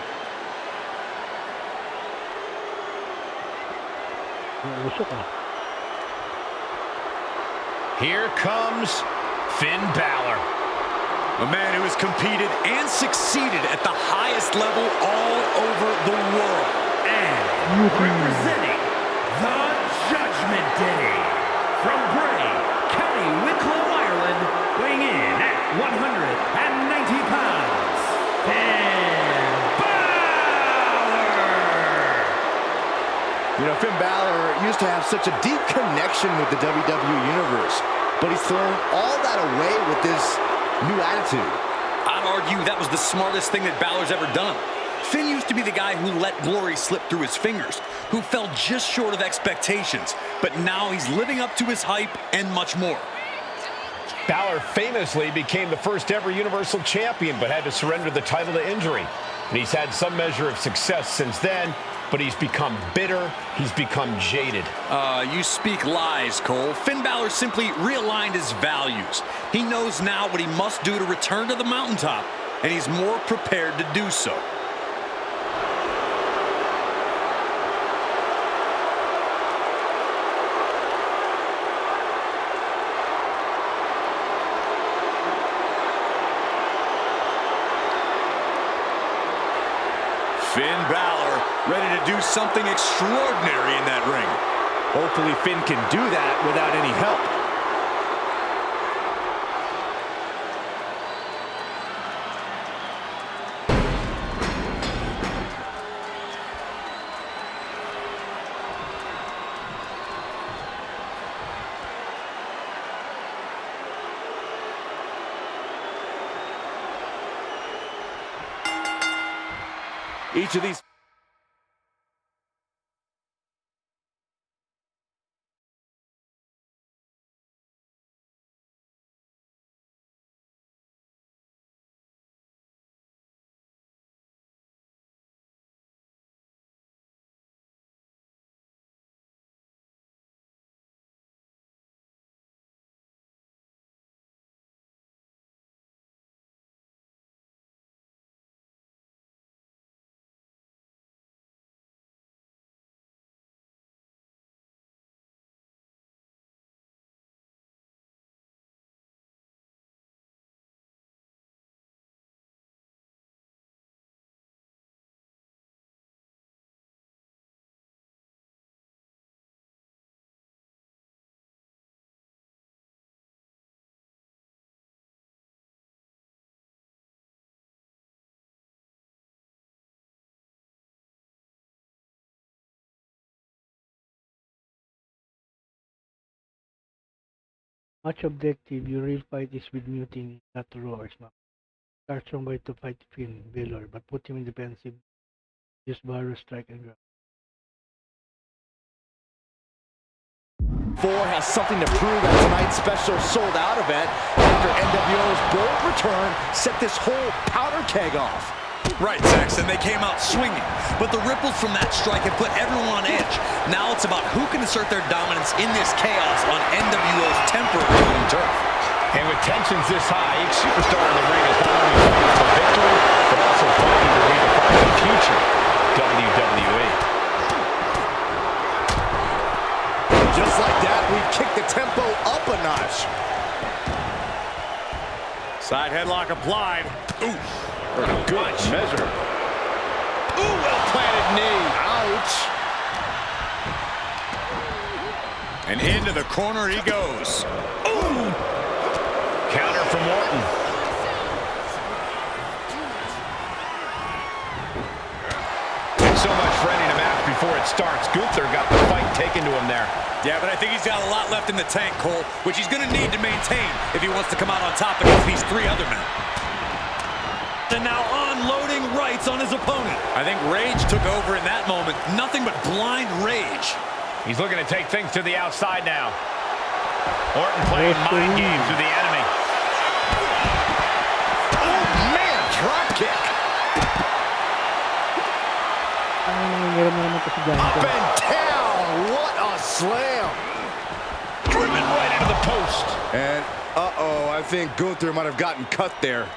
Usok ah. Here comes Finn Balor. A man who has competed and succeeded at the highest level all over the world. And representing the Judgment Day from Bray, County Wicklow, Ireland, weighing in at 190 pounds, Finn Balor! You know, Finn Balor used to have such a deep connection with the WWE Universe, but he's thrown all that away with this new attitude. I'd argue that was the smartest thing that Balor's ever done. Finn used to be the guy who let glory slip through his fingers, who fell just short of expectations, but now he's living up to his hype and much more. Balor famously became the first ever Universal Champion, but had to surrender the title to injury. And he's had some measure of success since then, but he's become bitter, he's become jaded. You speak lies, Cole. Finn Balor simply realigned his values. He knows now what he must do to return to the mountaintop, and he's more prepared to do so. Finn Balor ready to do something extraordinary in that ring. Hopefully Finn can do that without any help. Each of these Match objective, your real fight is with Mutiny, not Raw or SmackDown. Start strong by to fight Finn Balor, but put him in defensive Just Barrow strike and grab. 4 has something to prove at tonight's special sold-out event after NWO's bold return set this whole powder keg off. Right, Saxon, they came out swinging, but the ripples from that strike have put everyone on edge. Now it's about who can assert their dominance in this chaos on NWO's temporary home turf. And with tensions this high, each superstar in the ring is not only fighting for victory, but also fighting to redefine the future WWE. Just like that, we've kicked the tempo up a notch. Side headlock applied. Ooh. For a good measure. Ooh, well-planted knee. Ouch. And into the corner he goes. Ooh. Counter from Orton. So much for ending a match before it starts. Gunther got the fight taken to him there. Yeah, but I think he's got a lot left in the tank, Cole, which he's going to need to maintain if he wants to come out on top against these 3 other men. And now unloading rights on his opponent. I think rage took over in that moment. Nothing but blind rage. He's looking to take things to the outside now. Orton playing mind games with the enemy. Oh, man, drop kick. Up and down. What a slam. Driven right into the post. And, uh-oh, I think Gunther might have gotten cut there.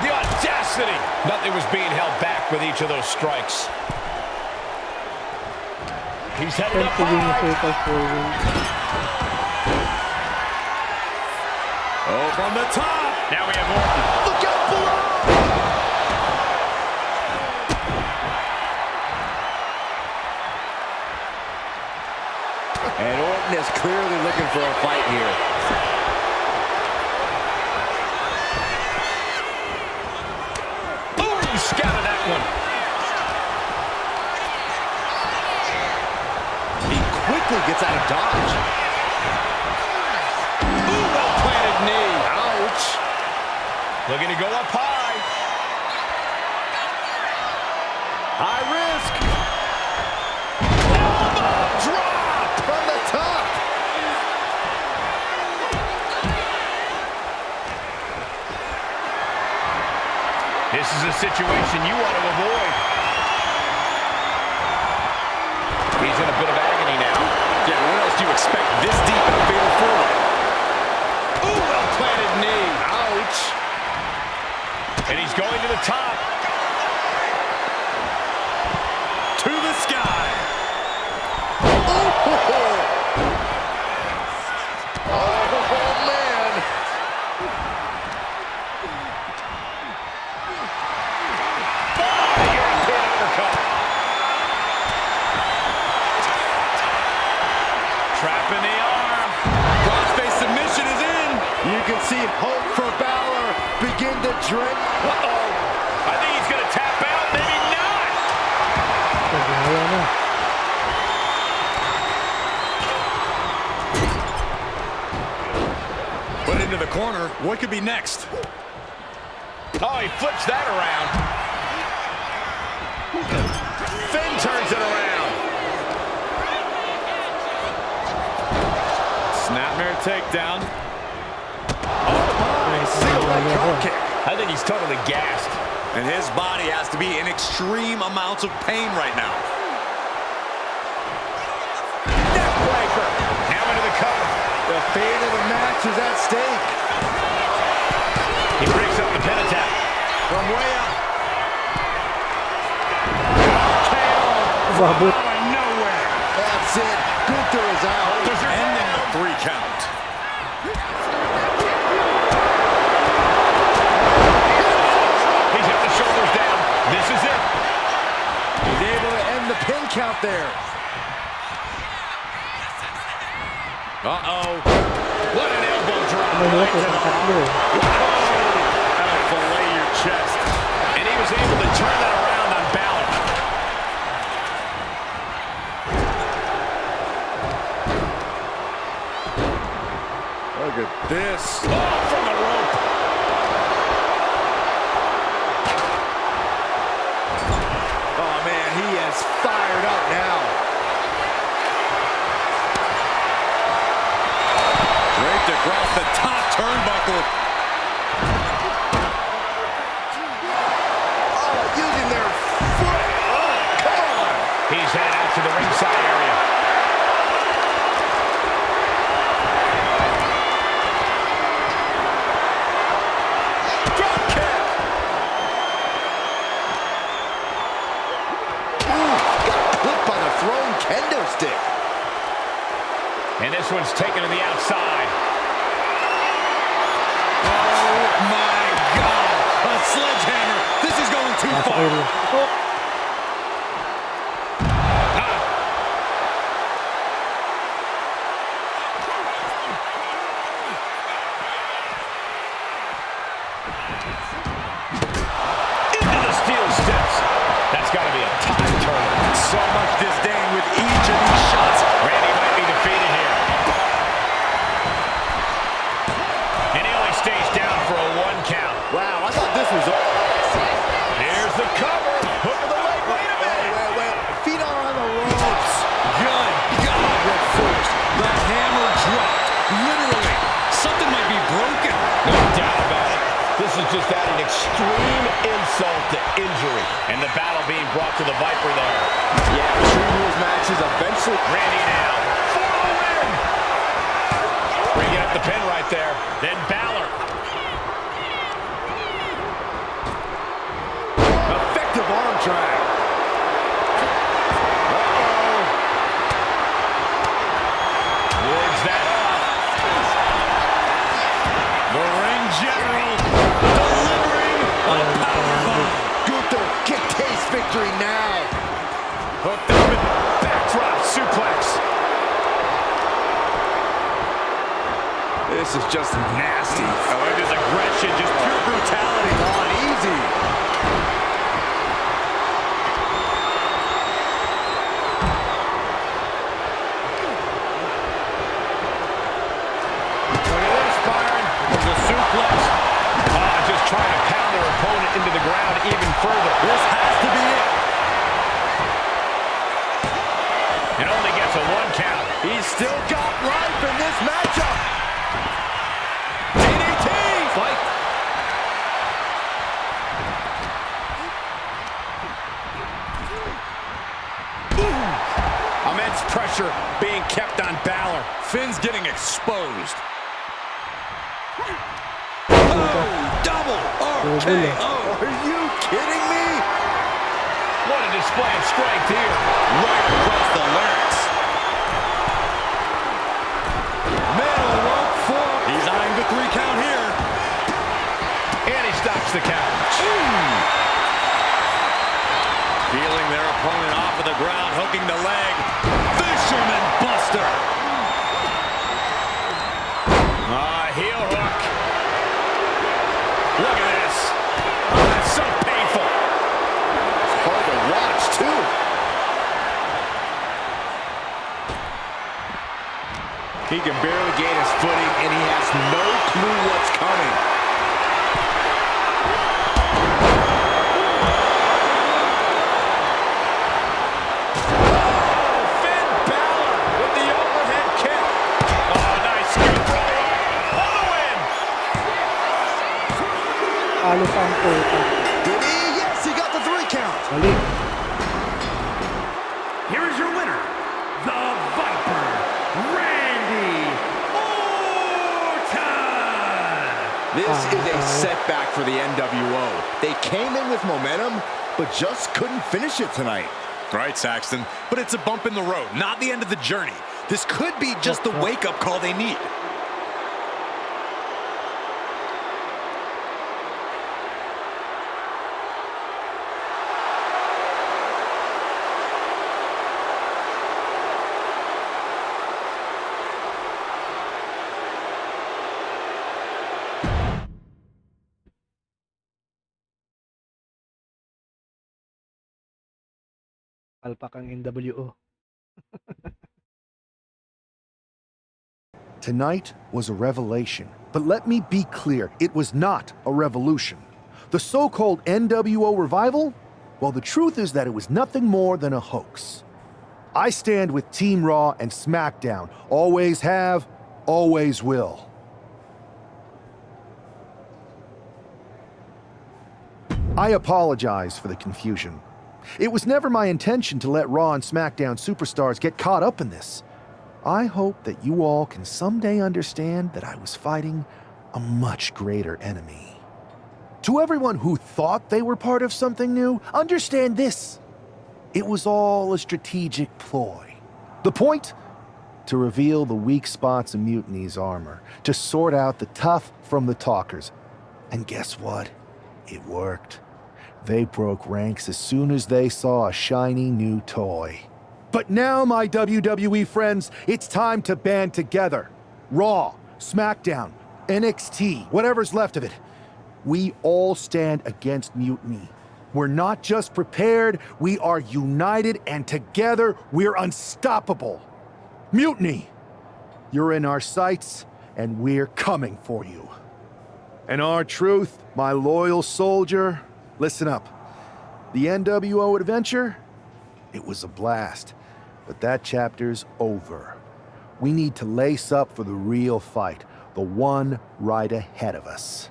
The audacity. Nothing was being held back with each of those strikes. He's headed up high. Oh, from the top. Now we have Orton. Look out below. And Orton is clearly looking for a fight here. Oh, he scouted that one. He quickly gets out of dodge. Knee. Ouch. Looking to go up high. High risk. Elbow drop from the top. This is a situation you want to avoid. He's in a bit of agony now. Yeah, what else do you expect this deep in a fatal four-way? Ooh, well-planted knee. Ouch. And he's going to the top. To the sky. Oh, man. European uppercut. Trapping the arm. Crossface submission is in. You can see hope for Balor begin to drip. Uh-oh. I think he's going to tap out. Maybe not. Put into the corner. What could be next? Oh, he flips that around. Finn turns it around. Snapmare takedown. I think he's totally gassed. And his body has to be in extreme amounts of pain right now. Neckbreaker. Now into the cover. The fate of the match is at stake. He breaks up the pin attack. From way up. KO. Out of nowhere. That's it. Gunther is out. Ending the 3 count. He's got the shoulders down. This is it. He's able to end the pin count there. Uh-oh. What an elbow drop. That'll fillet your chest. And he was able to turn that around on Balor. Look at this. Oh, from the rope. Oh, man, he is fired up now. Draped across the top turnbuckle. Oh, using their foot. Oh, come on. He's headed out to the ringside area. Drop kick. Ooh, got clipped by the thrown kendo stick. And this one's taken to the outside. Oh, my God. A sledgehammer. This is going too far. Into the steel steps. That's got to be a time turner. So much disdain with each of these shots. Randy might be defeated here. And he only stays down for a 1 count. Wow, I thought this was over. Here's the cover. Hook of the leg. Wait a minute. Wait. Feet are on the ropes. Good God, what force. The hammer dropped. Literally. Something might be broken. No doubt about it. This is just adding extreme insult to injury. And the battle being brought to the Viper there. Yeah, true rules matches eventually. Randy now for the win. Bringing up the pin right there. Then Balor. Effective arm drag. Wards that off. The ring general delivering a powerbomb. Gunther can taste victory now. Hooked up and backdrop suplex. This is just nasty. Oh, it is aggression, just pure brutality. Come on, easy. Look at this, Byron. There's a suplex. Just trying to pound their opponent into the ground even further. This has to be it. It only gets a 1 count. He's still got life in this matchup. DDT! Fight. Immense pressure being kept on Balor. Finn's getting exposed. Oh, double RKO. Are you kidding me? What a display of strength here. Right across the larynx. Middle rope for. He's eyeing the 3 count here. And he stops the count. Feeling their opponent off of the ground, hooking the leg. Fisherman Buster. Heel hook. Look at this. Oh, that's so painful. It's hard to watch, too. He can barely gain his footing, and he has no clue what's coming. Alos ang puta. Did he? Yes, he got the 3 count. Balik. Here is your winner, the Viper, Randy Orton. This is a setback for the NWO. They came in with momentum, but just couldn't finish it tonight. Right, Saxton, but it's a bump in the road, not the end of the journey. This could be just the wake-up call they need. Alpak ang NWO. Tonight was a revelation. But let me be clear, it was not a revolution. The so-called NWO revival? Well, the truth is that it was nothing more than a hoax. I stand with Team Raw and SmackDown. Always have, always will. I apologize for the confusion. It was never my intention to let Raw and SmackDown superstars get caught up in this. I hope that you all can someday understand that I was fighting a much greater enemy. To everyone who thought they were part of something new, understand this. It was all a strategic ploy. The point? To reveal the weak spots in Mutiny's armor, to sort out the tough from the talkers. And guess what? It worked. They broke ranks as soon as they saw a shiny new toy. But now, my WWE friends, it's time to band together. Raw, SmackDown, NXT, whatever's left of it. We all stand against Mutiny. We're not just prepared, we are united, and together we're unstoppable. Mutiny! You're in our sights, and we're coming for you. And R-Truth, my loyal soldier, listen up. The NWO adventure? It was a blast, but that chapter's over. We need to lace up for the real fight, the one right ahead of us.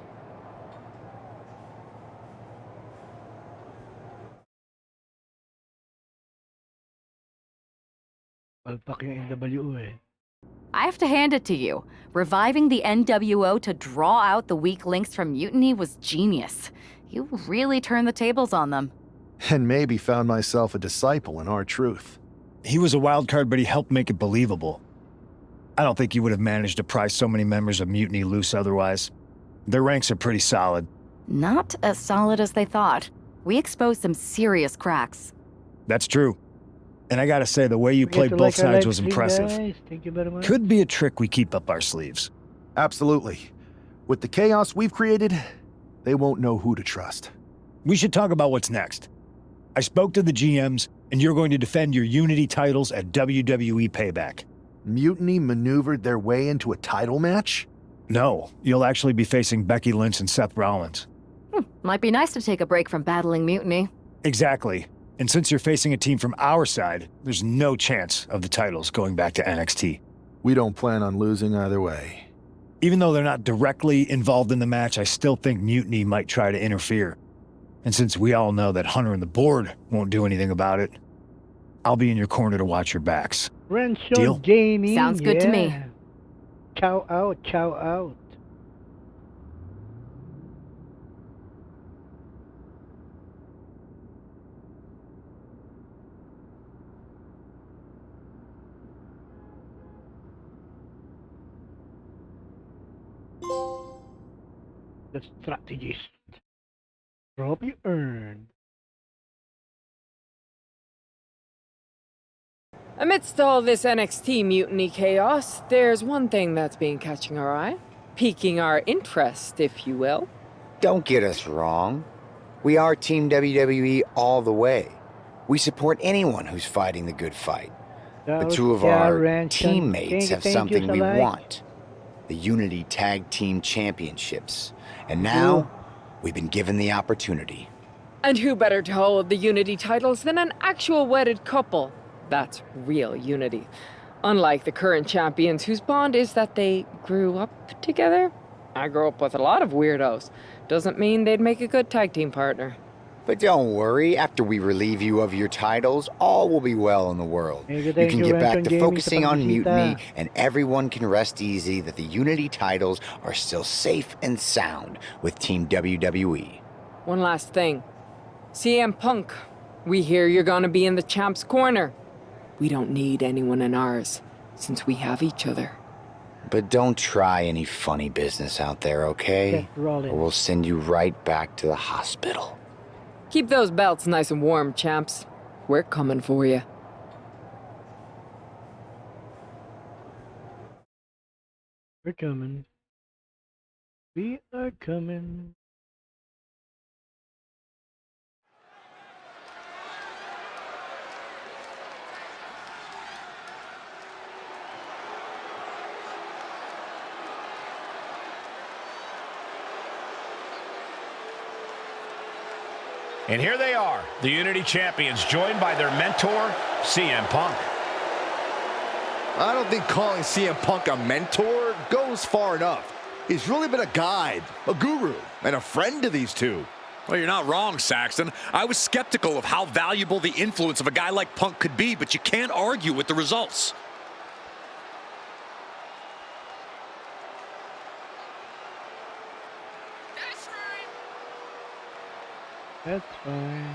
Palpak yung NWO eh. I have to hand it to you. Reviving the NWO to draw out the weak links from Mutiny was genius. You really turned the tables on them. And maybe found myself a disciple in R-Truth. He was a wild card, but he helped make it believable. I don't think he would have managed to pry so many members of Mutiny loose otherwise. Their ranks are pretty solid. Not as solid as they thought. We exposed some serious cracks. That's true. And I gotta say, the way you played both sides was impressive. Thank you very much. Could be a trick we keep up our sleeves. Absolutely. With the chaos we've created, they won't know who to trust. We should talk about what's next. I spoke to the GMs, and you're going to defend your Unity titles at WWE Payback. Mutiny maneuvered their way into a title match? No, you'll actually be facing Becky Lynch and Seth Rollins. Might be nice to take a break from battling Mutiny. Exactly. And since you're facing a team from our side, there's no chance of the titles going back to NXT. We don't plan on losing either way. Even though they're not directly involved in the match, I still think Mutiny might try to interfere. And since we all know that Hunter and the board won't do anything about it, I'll be in your corner to watch your backs. Renshaw Deal? Gaming. Sounds good to me. Ciao out, ciao out. The strategist. Trophy earned. Amidst all this NXT mutiny chaos, there's one thing that's been catching our eye. Piquing our interest, if you will. Don't get us wrong. We are Team WWE all the way. We support anyone who's fighting the good fight. But two of our teammates have something we want. The Unity Tag Team Championships. And now, we've been given the opportunity. And who better to hold the Unity titles than an actual wedded couple? That's real unity. Unlike the current champions whose bond is that they grew up together. I grew up with a lot of weirdos. Doesn't mean they'd make a good tag team partner. But don't worry, after we relieve you of your titles, all will be well in the world. You can get back to focusing on Mutiny, and everyone can rest easy that the Unity titles are still safe and sound with Team WWE. One last thing. CM Punk, we hear you're gonna be in the champ's corner. We don't need anyone in ours, since we have each other. But don't try any funny business out there, okay? Or we'll send you right back to the hospital. Keep those belts nice and warm, champs. We're coming for you. We're coming. We are coming. And here they are, the Unity Champions, joined by their mentor, CM Punk. I don't think calling CM Punk a mentor goes far enough. He's really been a guide, a guru, and a friend to these two. Well, you're not wrong, Saxton. I was skeptical of how valuable the influence of a guy like Punk could be, but you can't argue with the results. That's fine.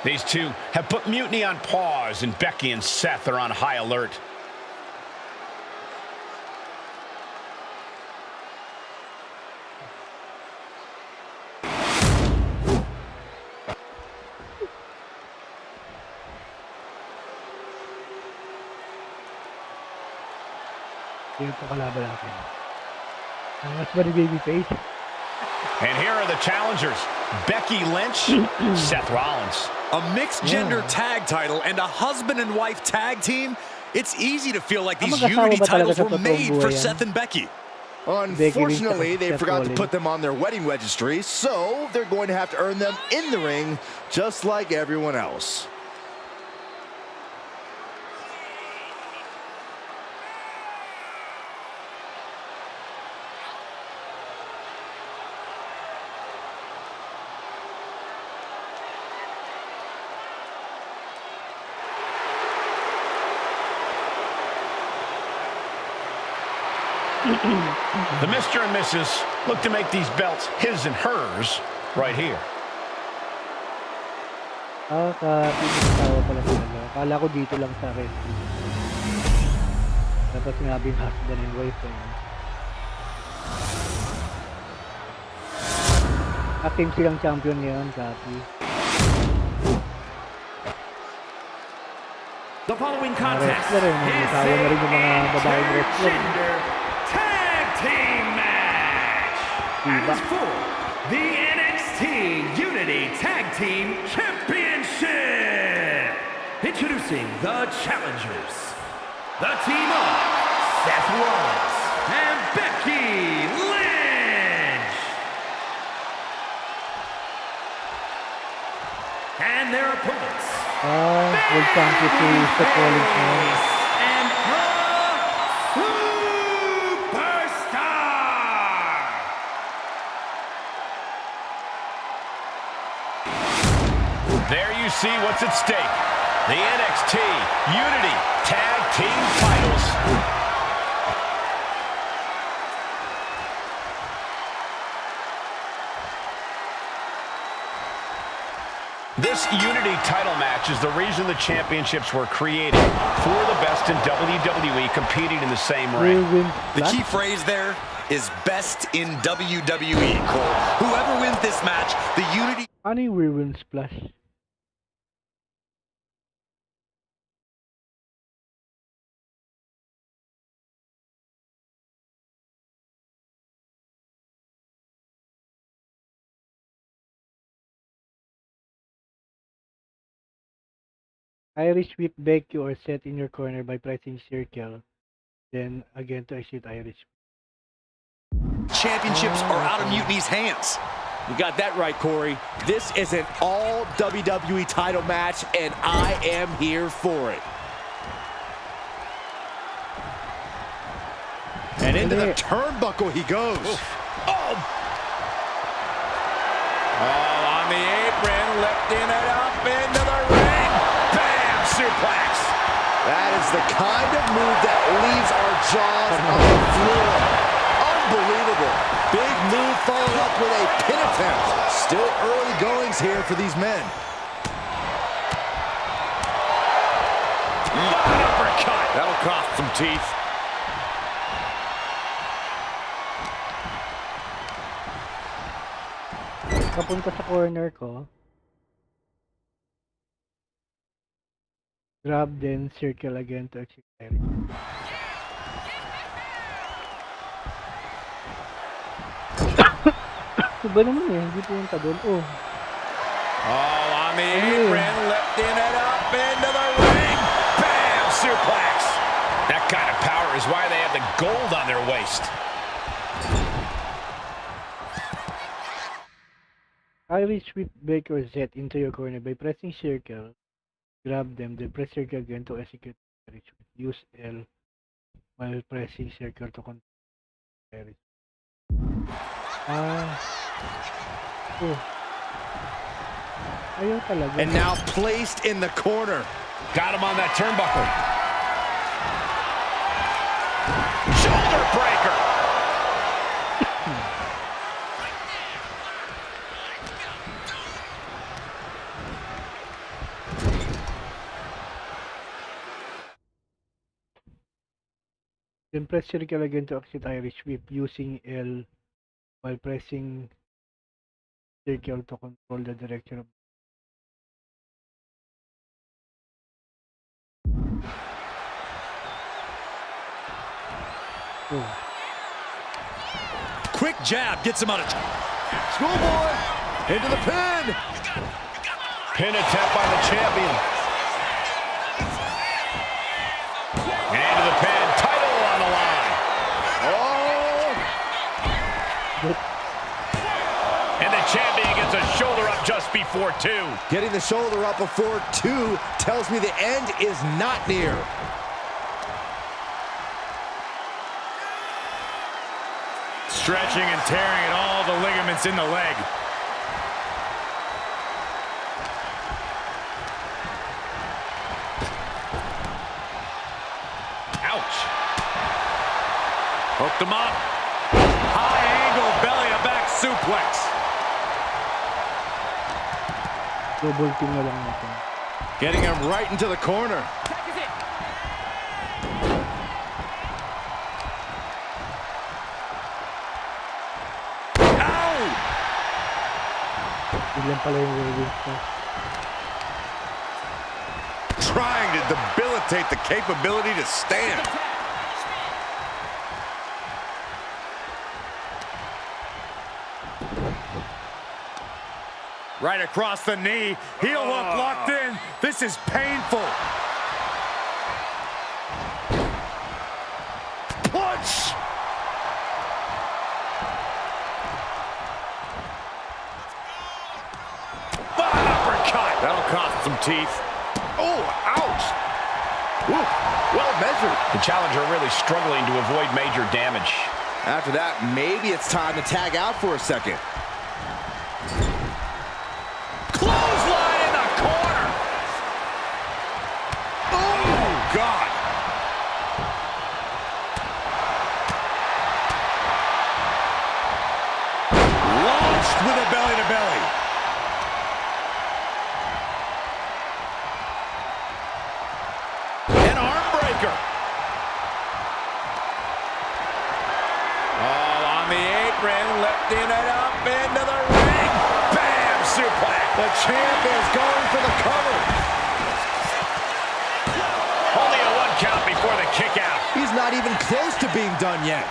These two have put Mutiny on pause, and Becky and Seth are on high alert. Sino po kalaban natin? Angas ba ni Babyface? And here are the challengers, Becky Lynch, Seth Rollins. A mixed-gender tag title and a husband and wife tag team? It's easy to feel like these Unity titles were made for Seth and Becky. Unfortunately, they forgot to put them on their wedding registry, so they're going to have to earn them in the ring, just like everyone else. The Mr. and Mrs. look to make these belts his and hers right here. Pinagtawa pala sila. Akala ko dito lang sa akin. Dapat sinabing husband and wife. Ating silang champion ngayon, Kapi. The following contest is a gender tag team match. And it's for the NXT Unity Tag Team Championship. Introducing the challengers, the team of Seth Rollins and Becky Lynch. And their opponents, we'll thank you to Seth Rollins and the Superstar. There you see what's at stake. The NXT Unity Tag Team titles. This Unity title match is the reason the championships were created, for the best in WWE competing in the same ring. The key phrase there is best in WWE, Cole. Whoever wins this match, the Unity... Ano yung Whirlwind Splash? Irish whip Becky or set in your corner by pressing circle. Then again to execute Irish. Championships are out of Mutiny's hands. You got that right, Corey. This is an all WWE title match, and I am here for it. And into the turnbuckle he goes. Oh, on the apron, lifting it up into the ring. Bam! Suplex. That is the kind of move that leaves our jaws on the floor. Unbelievable. Big move followed up with a pin attempt. Still early goings here for these men. Uppercut. That'll cost some teeth. Kapunta sa corner ko. Grab, then circle again to exit area. Iba naman eh, hindi pumunta doon. Oh. Oh, on the apron, lifting it up into the ring. Bam! Suplex. That kind of power is why they have the gold on their waist. Irish whip Baker Z into your corner by pressing circle. Grab them, then press circle again to execute Irish whip. Use L while pressing circle to control Irish. Oh. Ayaw talaga. And now placed in the corner. Got him on that turnbuckle. Shoulder breaker. Then press circle again to exit Irish whip using L while pressing circle to control the direction of Quick jab gets him out of... Schoolboy into the pin. Pin attempt by the champion. Into the pin. Title on the line. And the champion gets a shoulder up just before 2. Getting the shoulder up before 2 tells me the end is not near. Stretching and tearing at all the ligaments in the leg. Ouch. Hooked him up. High angle belly to back suplex. double team na lang natin. Getting him right into the corner. Trying to debilitate the capability to stand. Right across the knee. Heel hook locked in. This is painful. Punch! That'll cost some teeth. Oh, ouch! Ooh, well measured. The challenger really struggling to avoid major damage. After that, maybe it's time to tag out for a second. Clothesline in the corner. Oh, God. Launched with a belly-to-belly. Lifting it up into the ring. Bam! Suplex. The champ is going for the cover. Only a 1 count before the kick out. He's not even close to being done yet.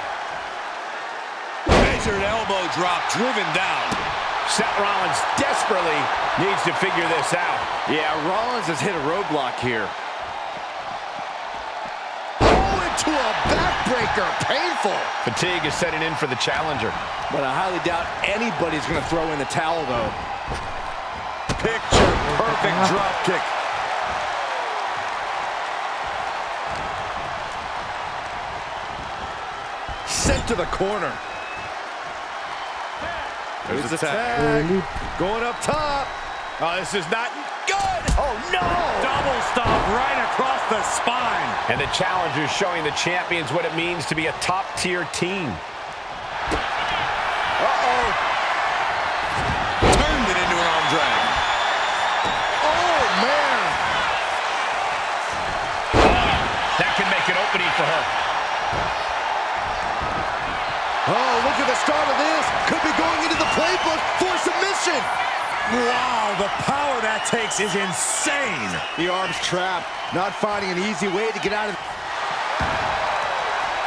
Measured elbow drop driven down. Seth Rollins desperately needs to figure this out. Yeah, Rollins has hit a roadblock here. To a backbreaker, painful. Fatigue is setting in for the challenger. But I highly doubt anybody's going to throw in the towel, though. Picture perfect drop kick. Sent to the corner. There's the tag. Going up top. Oh, this is not good. Oh, no. Double stomp right across the spine. And the challenger showing the champions what it means to be a top-tier team. Uh-oh. Turned it into an arm drag. Oh, man. That can make an opening for her. Oh, look at the start of this. Could be going into the playbook for submission. Wow, the power that takes is insane. The arm's trapped, not finding an easy way to get out of it.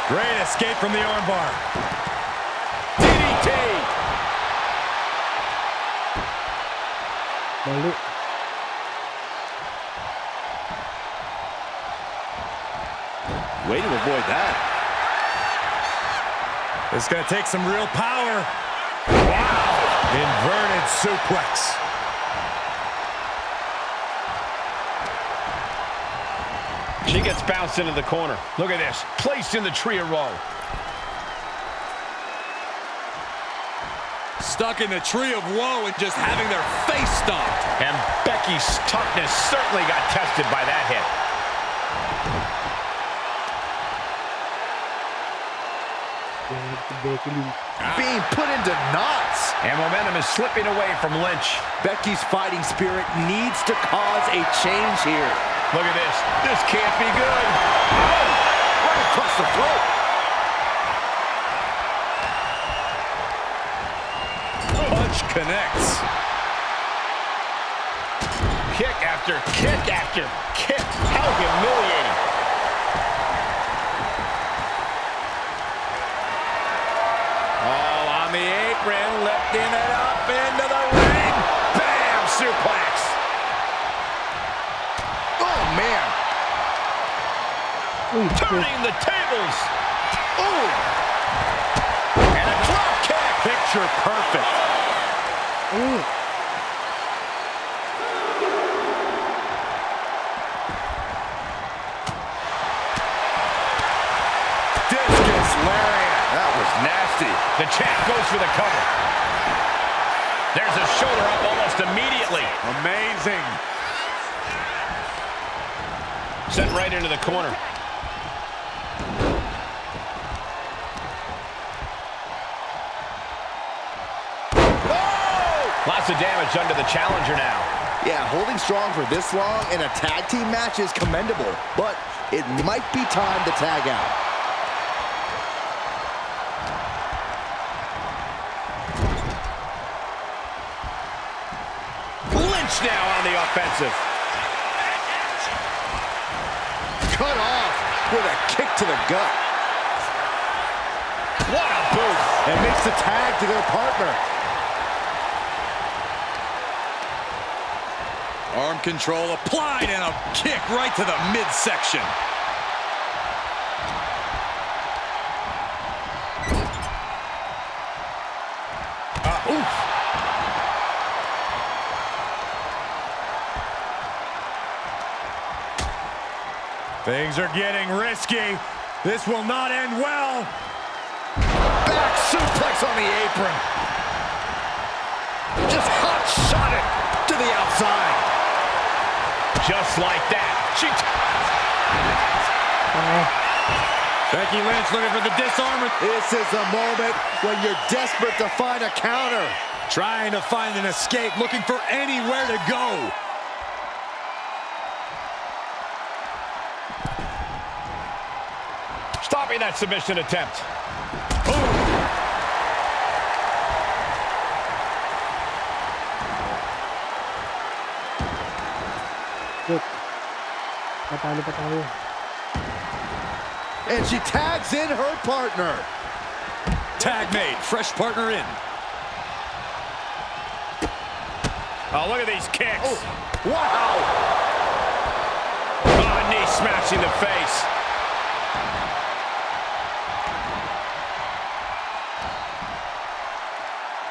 Great escape from the armbar. DDT. Balik. Way to avoid that. It's going to take some real power. Wow! Inverted suplex. She gets bounced into the corner. Look at this. Placed in the tree of woe. Stuck in the tree of woe and just having their face stomped. And Becky's toughness certainly got tested by that hit. Being put into knots. And momentum is slipping away from Lynch. Becky's fighting spirit needs to cause a change here. Look at this. This can't be good. Oh, right across the throat. Punch connects. Kick after kick after kick. How humiliating. All on the apron, lifting it up into the ring. Bam! Suplex. Oh, man. Turning the tables. Oh. And a drop kick. Picture perfect. Ooh. Discus lariat. That was nasty. The champ goes for the cover. There's a shoulder up almost immediately. Amazing. Sent right into the corner. Lots of damage under the challenger now. Yeah, holding strong for this long in a tag team match is commendable, but it might be time to tag out. Lynch now on the offensive. Cut off with a kick to the gut. What a boot. And makes the tag to their partner. Arm control applied and a kick right to the midsection. Oof. Things are getting risky. This will not end well. Back suplex on the apron. Just hot shot it to the outside. Just like that. Becky Lynch looking for the disarm. This is the moment when you're desperate to find a counter. Trying to find an escape, looking for anywhere to go. Stopping that submission attempt. Look. Patalo pa tayo. And she tags in her partner. Tag made, fresh partner in. Oh, look at these kicks. Oh, wow. Oh, a knee smashing the face.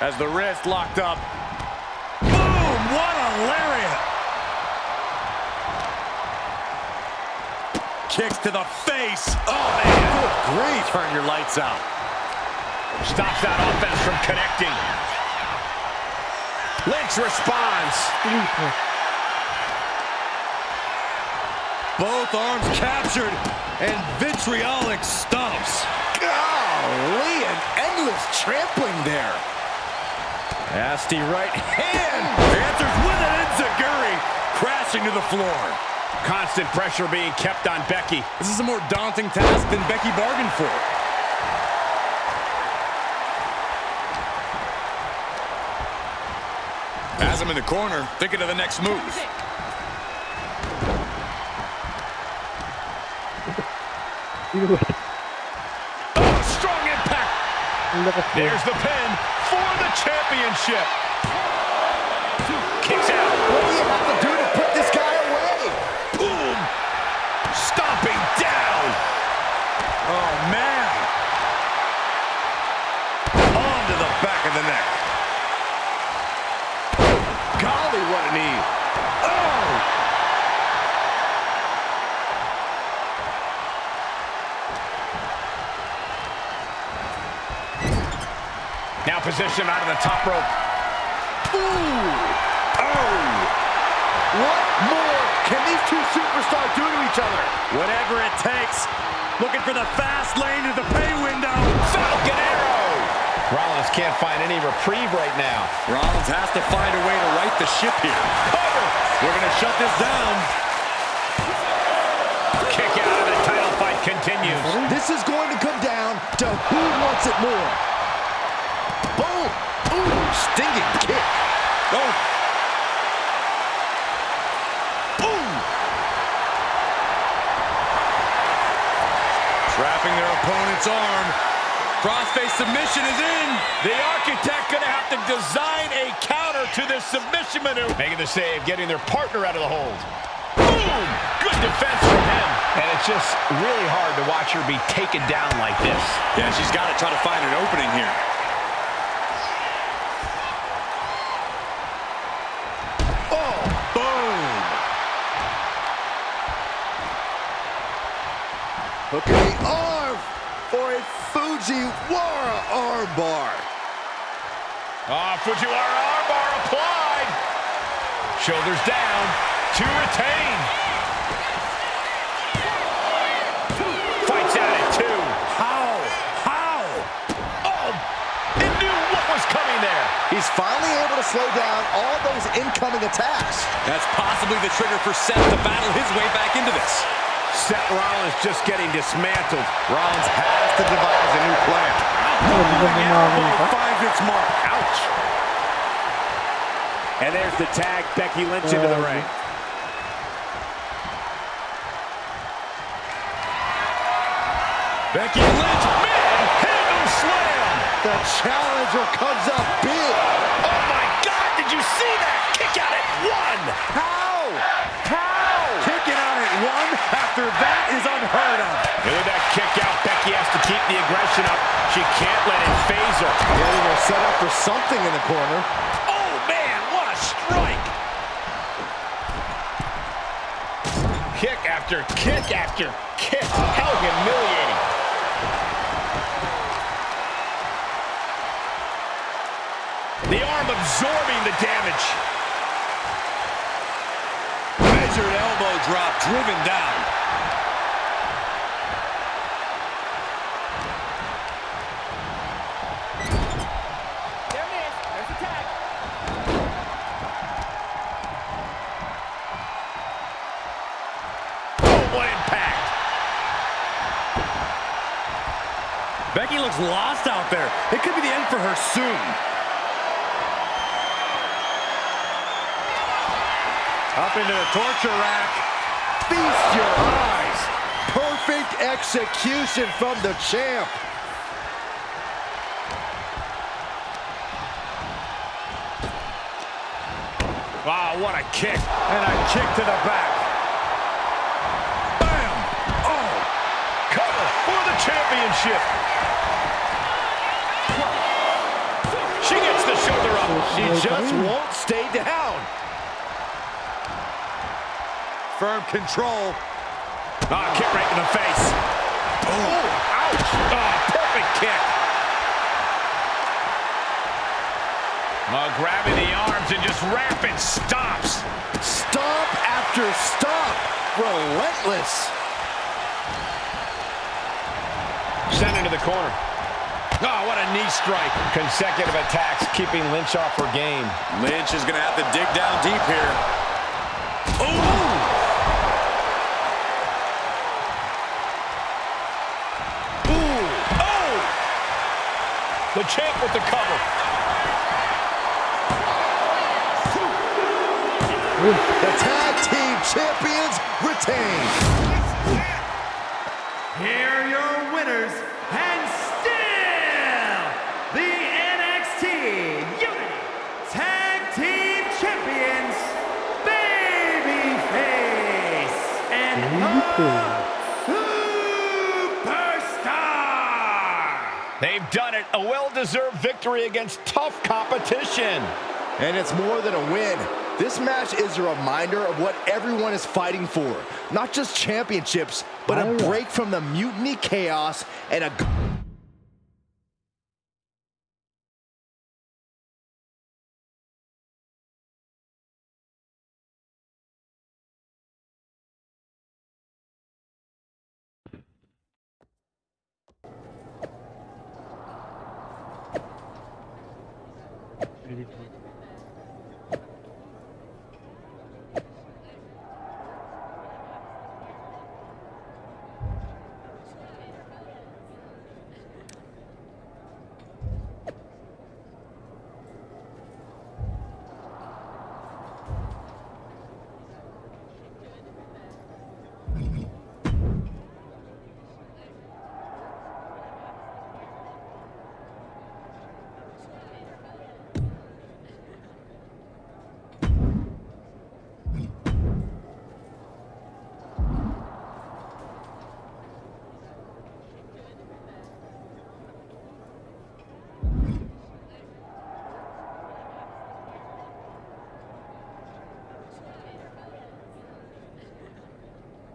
As the wrist locked up. Boom! What a lariat! Kicks to the face. Oh, man. Good grief. Turn your lights out. Stops that offense from connecting. Lynch responds. Both arms captured and vitriolic stomps. Golly, an endless trampling there. Nasty right hand. Answers with an enziguri. Crashing to the floor. Constant pressure being kept on Becky. This is a more daunting task than Becky bargained for. Has him in the corner, thinking of the next move. Oh, strong impact. There's the pin for the championship. Kicks out. What do you have to do to put this guy away? Boom. Stomping down. Oh, man. Onto the back of the neck. Golly, what a knee. Oh. Now positioned out of the top rope. Ooh! Oh! What more can these two superstars do to each other? Whatever it takes. Looking for the fast lane to the pay window. Falcon Arrow! Rollins can't find any reprieve right now. Rollins has to find a way to right the ship here. Cover! We're going to shut this down. Kick out of the title fight continues. This is going to come down to who wants it more. Boom! Ooh, stinging kick. Oh. Trapping their opponent's arm. Crossface submission is in. The Architect gonna have to design a counter to this submission maneuver. Making the save, getting their partner out of the hold. Boom! Good defense from him. And it's just really hard to watch her be taken down like this. Yeah, she's got to try to find an opening here. Oh, boom! Hooking the arm for a Fujiwara armbar. Fujiwara armbar applied. Shoulders down to retain. Fights out at 2. How? Oh, it knew what was coming there. He's finally able to slow down all those incoming attacks. That's possibly the trigger for Seth to battle his way back into this. Seth Rollins just getting dismantled. Rollins has to devise a new plan. Elbow finds its mark. Ouch. And there's the tag, Becky Lynch into the ring. Becky Lynch, Manhandle slam. The challenger comes up big. Oh my God, did you see that? Kick out at 1. How? kicking out at 1 after that is unheard of. And with that kick out, Becky has to keep the aggression up. She can't let it phase her. Getting her set up for something in the corner. Oh man, what a strike. Kick after kick after kick. How humiliating. The arm absorbing the damage. Measured elbow drop, driven down. There it is. There's the tag. Oh, what impact. Becky looks lost out there. It could be the end for her soon. Up into the torture rack. Feast your eyes. Perfect execution from the champ. Wow, what a kick. And a kick to the back. Bam! Oh! Cover for the championship. She gets the shoulder up. She just won't stay down. Firm control. Kick right in the face. Oh, ouch. Perfect kick. Grabbing the arms and just rapid stomps. Stomp after stomp. Relentless. Sent into the corner. Oh, what a knee strike. Consecutive attacks keeping Lynch off her game. Lynch is going to have to dig down deep here. Oh! The champ with the cover. The tag team champions retain. Here are your winners, and still the NXT Unity Tag Team Champions, Babyface and Superstar. They've done it. A well-deserved victory against tough competition. And it's more than a win. This match is a reminder of what everyone is fighting for. Not just championships, but a break from the mutiny chaos and a...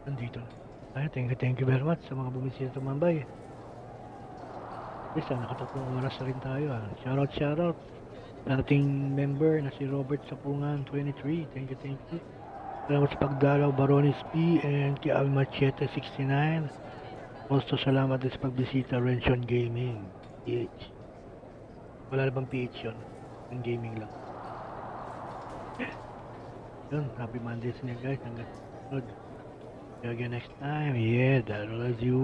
Nandito. Ay, thank you very much sa mga bumisita tumambay. Isa, nakatatlong oras na rin tayo. Shoutout. Dating member na si Robert Sapungan, 23. Thank you. Salamat sa pagdalaw, Baronis P. and kay Al Machete, 69. Also, salamat din sa pagbisita, Rention Gaming, PH. Wala na bang PH yun? Yung gaming lang. Yun, happy Monday sa inyo guys. Hanggang sunod. See you again next time. Yeah, that was you.